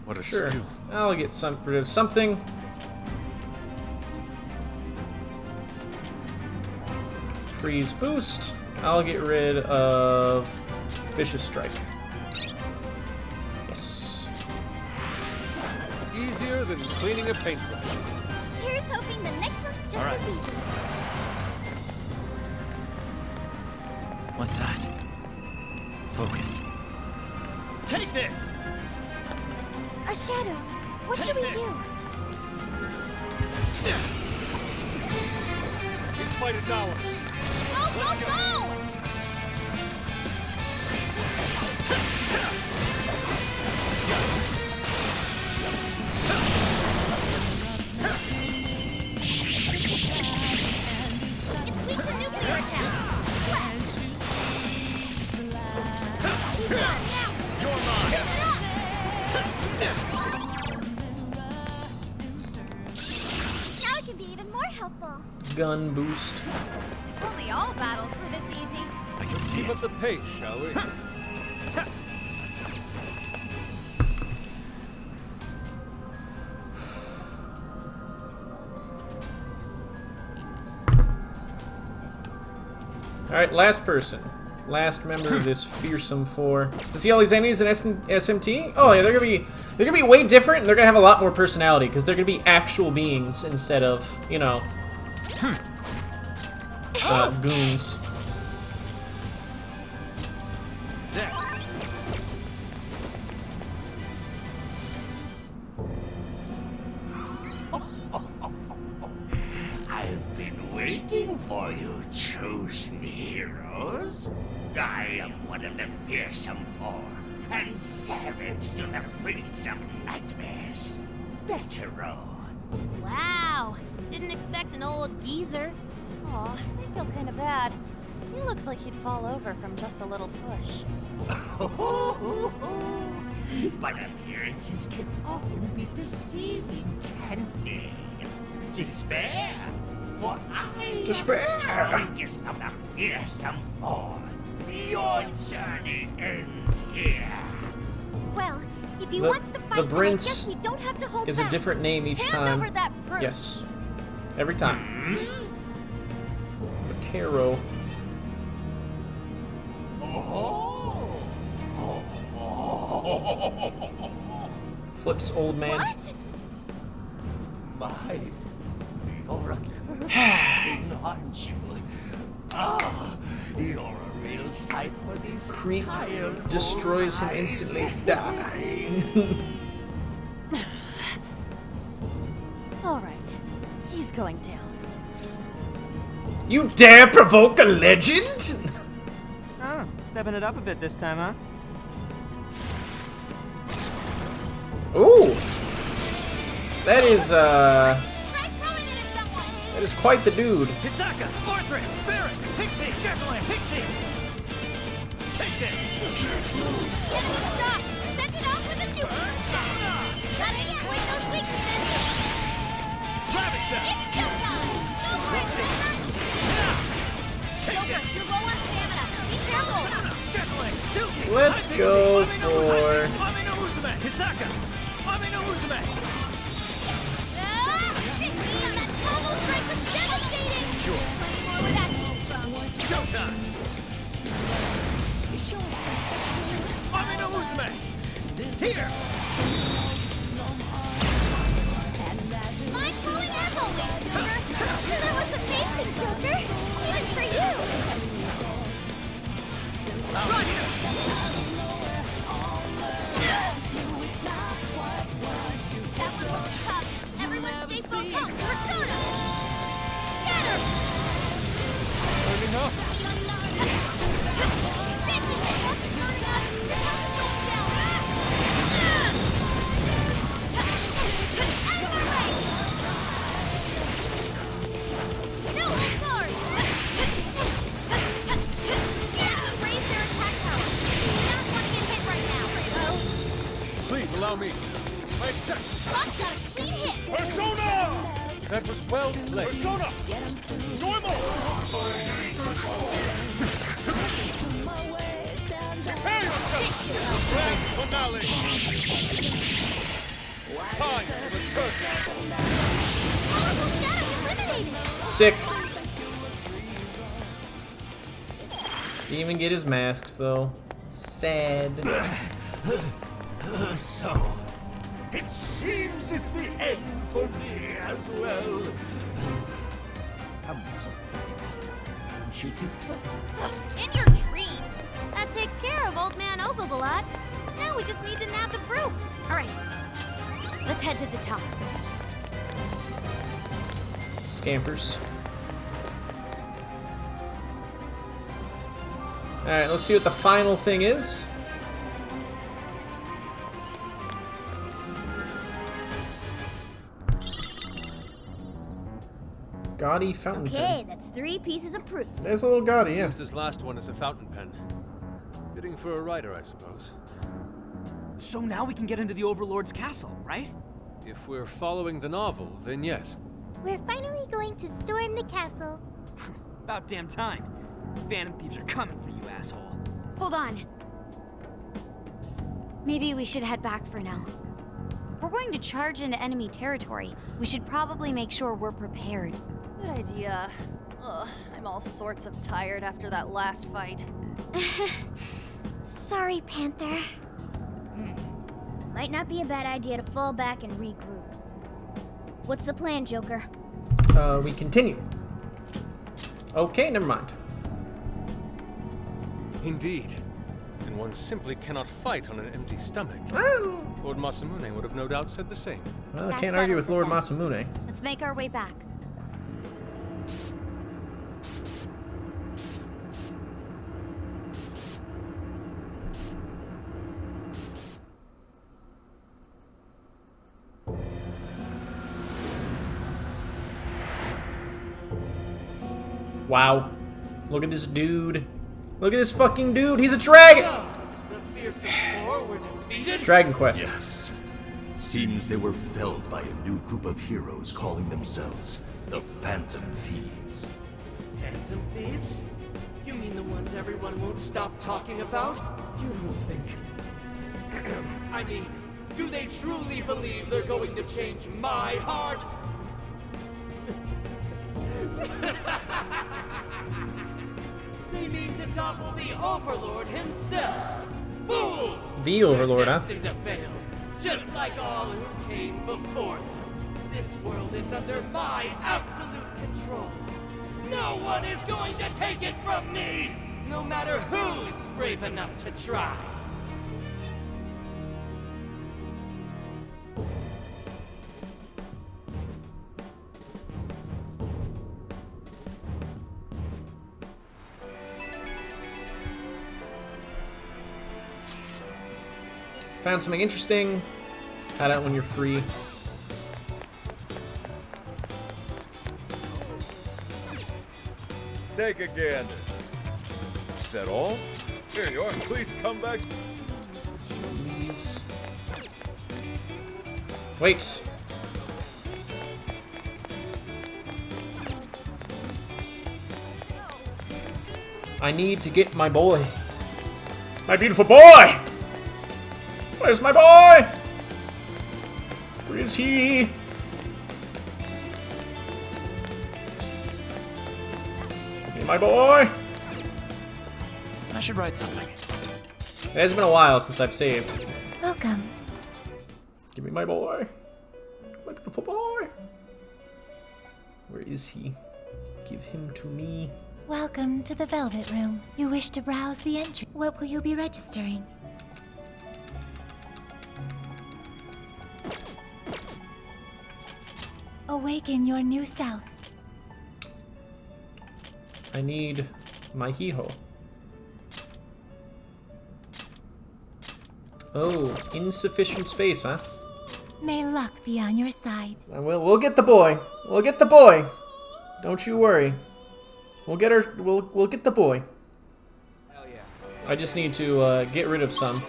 What a Sure. skill. I'll get rid of something. Freeze boost. I'll get rid of Vicious Strike. Yes. Easier than cleaning a paintbrush. Here's hoping the next one's just All right. as easy. What's that? Focus. Take this! A shadow. What should we do? This fight is ours. Go, go, go! It's weak to nuclear attack. You're mine! Now it can be even more helpful. Gun boost. If only all battles were this easy. I can see Keep up the pace, shall we? Alright, last person. Last member of this fearsome four. To see all these enemies in SMT? Oh yeah, they're gonna be way different, and they're gonna have a lot more personality, because they're gonna be actual beings instead of, you know, goons. I've been waiting for you, chosen heroes. I am one of the fearsome four, and servant to the Prince of Nightmares, Betero. Wow. Didn't expect an old geezer. Aw, I feel kind of bad. He looks like he'd fall over from just a little push. But appearances can often be deceiving, can't they? Despair! For I Despair. am the strongest of the fearsome four. Your journey ends here. Well, if he The- wants to the fight, then I Prince guess we don't have to hold Is back. a different name each Hand time. over that fruit. Yes. Every time. Betero. Flips old man. What? My, you're a king, aren't you? Ah, you're a real sight for these Creep tired destroys him old instantly. eyes. Die. All right, he's going down. You dare provoke a legend? Oh, stepping it up a bit this time, huh? Ooh. That is quite the dude. Hisaka, Orthrus, Spirit, Pixie, Jekyll, Pixie! Take this! Stop! Send it off with a nuke! Gotta exploit those weaknesses! Ravage them! It's showtime! Go for it, Joker, you're low on stamina. Be careful! Jekyll, Suki! Let's go for Ame no Uzume! Hisaka! Ame no Uzume! That combo strike was devastating! Sure. Where that came from? Showtime! Ame no Uzume! Here! Mind-blowing as always, Joker! That was amazing, Joker! Even for you! That one looks tough. Everyone stay focused. Persona! Get her! Turning up. This is it! Persona! The top is going down! Out of my way! No, guard! Raise their attack power. Do not want to get hit right now. Please allow me. I accept. Buck's got a clean hit! Persona! That was Well played. Persona! Normal! Prepare yourself! Grand finale! Time for the curse! Sick. Didn't even get his masks though. Sad. So, it seems it's the end for me as well. In your dreams. That takes care of Old Man Ogles a lot. Now we just need to nab the proof. All right, let's head to the top. Scampers. Alright, let's see what the final thing is. Gaudy fountain Okay, pen. that's 3 pieces of proof. There's a little gaudy, yeah. Seems this last one is a fountain pen. Fitting for a writer, I suppose. So now we can get into the Overlord's castle, right? If we're following the novel, then yes. We're finally going to storm the castle. About damn time. Phantom thieves are coming for you, asshole. Hold on. Maybe we should head back for now. We're going to charge into enemy territory. We should probably make sure we're prepared. Good idea. Ugh, I'm all sorts of tired after that last fight. Sorry, Panther. Might not be a bad idea to fall back and regroup. What's the plan, Joker? We continue. Okay, never mind. Indeed. And one simply cannot fight on an empty stomach. Lord Masamune would have no doubt said the same. Well, I can't argue with Lord Masamune. Let's make our way back. Wow. Look at this dude. Look at this fucking dude. He's a dragon! The fearsome four were defeated? Dragon Quest. Yes. Seems they were felled by a new group of heroes calling themselves the Phantom Thieves. Phantom thieves? You mean the ones everyone won't stop talking about? You don't think... I mean, do they truly believe they're going to change my heart? They mean to topple the Overlord himself! Fools! The Overlord, huh? Destined to fail, just like all who came before them. This world is under my absolute control. No one is going to take it from me! No matter who's brave enough to try. Found something interesting. Head out when you're free. Take a gander. Is that all? Here you are. Please come back. Leaves. Wait. I need to get my boy. My beautiful boy! Where's my boy? Where is he? Give me my boy. I should write something. It has been a while since I've saved. Welcome. Give me my boy. My beautiful boy. Where is he? Give him to me. Welcome to the Velvet Room. You wish to browse the entry. What will you be registering? Awaken your new self. I need my hee-ho. Oh, insufficient space, huh? May luck be on your side. We'll get the boy. We'll get the boy. Don't you worry. We'll get her. We'll get the boy. Hell yeah. I just need to get rid of some.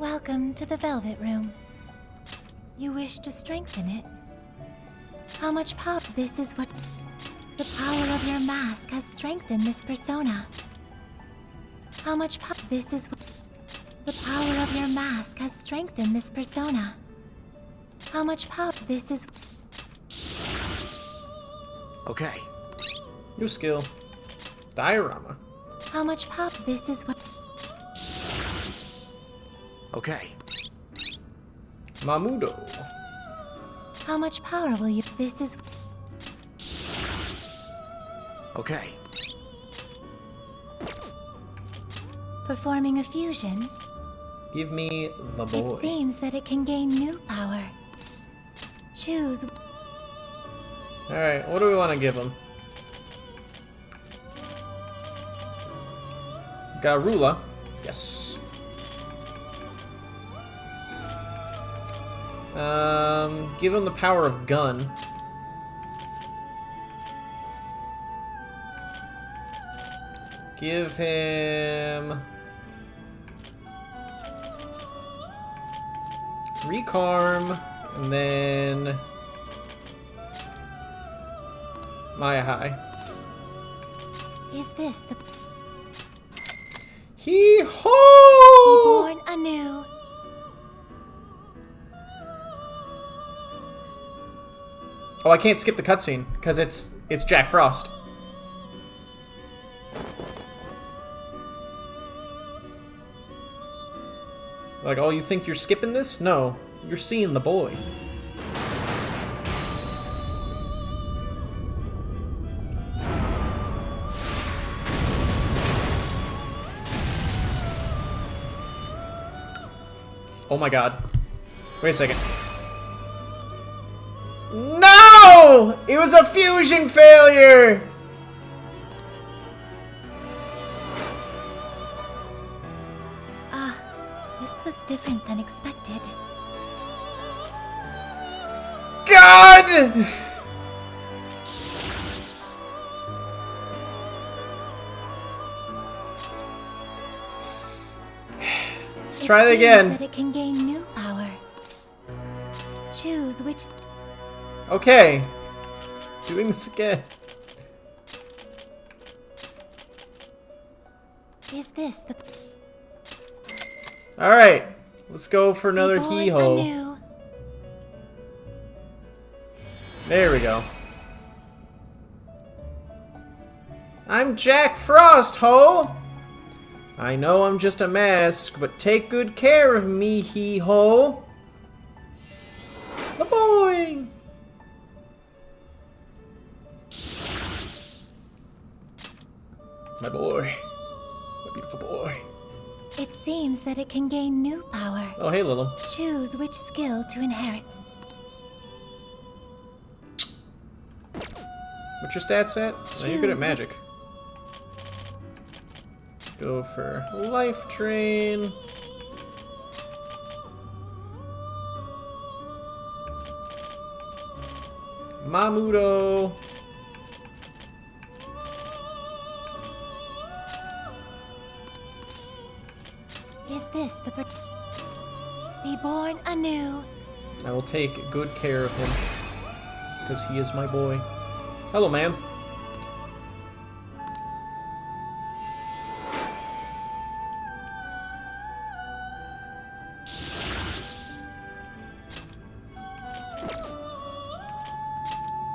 Welcome to the Velvet Room. You wish to strengthen it? How much power? This is what... The power of your mask has strengthened this persona. How much power? This is what... The power of your mask has strengthened this persona. How much power? This is... Okay. New skill. Diorama. How much power? This is what... Okay. Mamudo. How much power will you... This is... Okay. Performing a fusion. Give me the boy. It seems that it can gain new power. Choose. Alright, what do we want to give him? Garula. Yes. Give him the power of gun. Give him... Recarm, and then... Maya High. Is this the... Hee-ho! Be born anew. Oh, I can't skip the cutscene, because it's Jack Frost. Like, oh, you think you're skipping this? No, you're seeing the boy. Oh my god. Wait a second. No! It was a fusion failure! This was different than expected. God! Let's try it again. That it can gain new power. Choose which... Okay. Doing this again. Is this the... Alright. Let's go for another hee-ho. Anew. There we go. I'm Jack Frost, ho! I know I'm just a mask, but take good care of me, hee-ho. The boy! My boy. My beautiful boy. It seems that it can gain new power. Oh, hey, Lilo. Choose which skill to inherit. What's your stats at? Oh, you're good at magic. Go for Life Drain. Mamudo. Is this the... Be born anew. I will take good care of him, because he is my boy. Hello, man.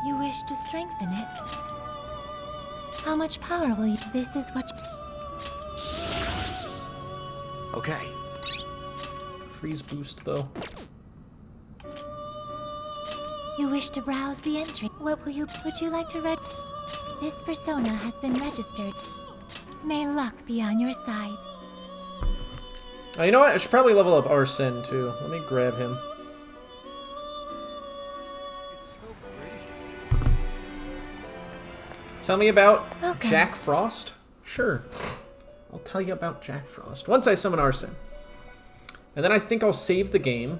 You wish to strengthen it. How much power will you... This is what... Okay. Freeze boost, though. You wish to browse the entry. What will you... Would you like to read... This persona has been registered. May luck be on your side. Oh, you know what? I should probably level up Arsene, too. Let me grab him. Tell me about Jack Frost? Sure. I'll tell you about Jack Frost. Once I summon Arsene. And then I think I'll save the game.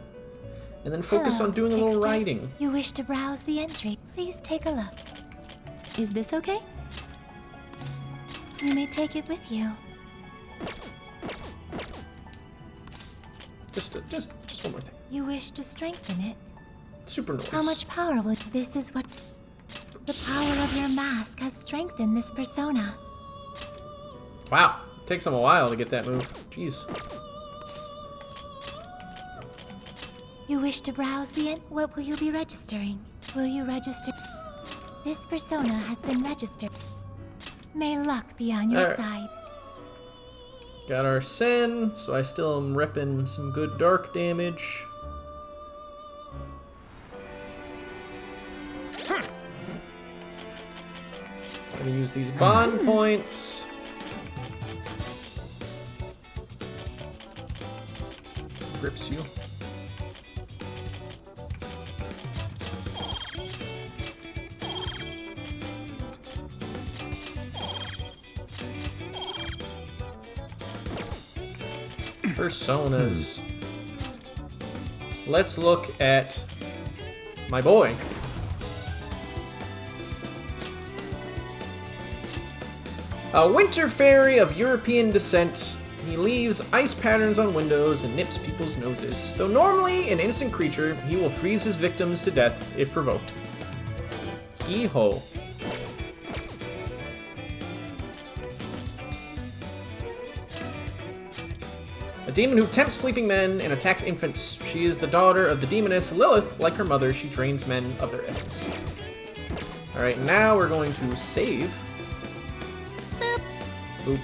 And then focus on doing a little writing. You wish to browse the entry. Please take a look. Is this okay? You may take it with you. Just one more thing. You wish to strengthen it? Super noise. How much power would... This is what... The power of your mask has strengthened this persona. Wow. Takes them a while to get that move. Jeez. You wish to browse the end? What will you be registering? Will you register? This persona has been registered. May luck be on your side. Got our Sen, so I still am repping some good dark damage. Gonna use these bond points. Grips you. Personas. Let's look at my boy. A winter fairy of European descent. He leaves ice patterns on windows and nips people's noses. Though normally an innocent creature, he will freeze his victims to death if provoked. Hee-ho. A demon who tempts sleeping men and attacks infants. She is the daughter of the demoness Lilith. Like her mother, she drains men of their essence. Alright, now we're going to save. Boop.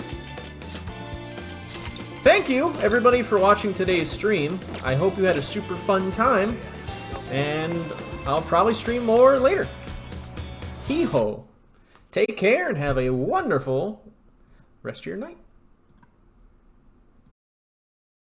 Thank you, everybody, for watching today's stream. I hope you had a super fun time. And I'll probably stream more later. Hee-ho. Take care and have a wonderful rest of your night.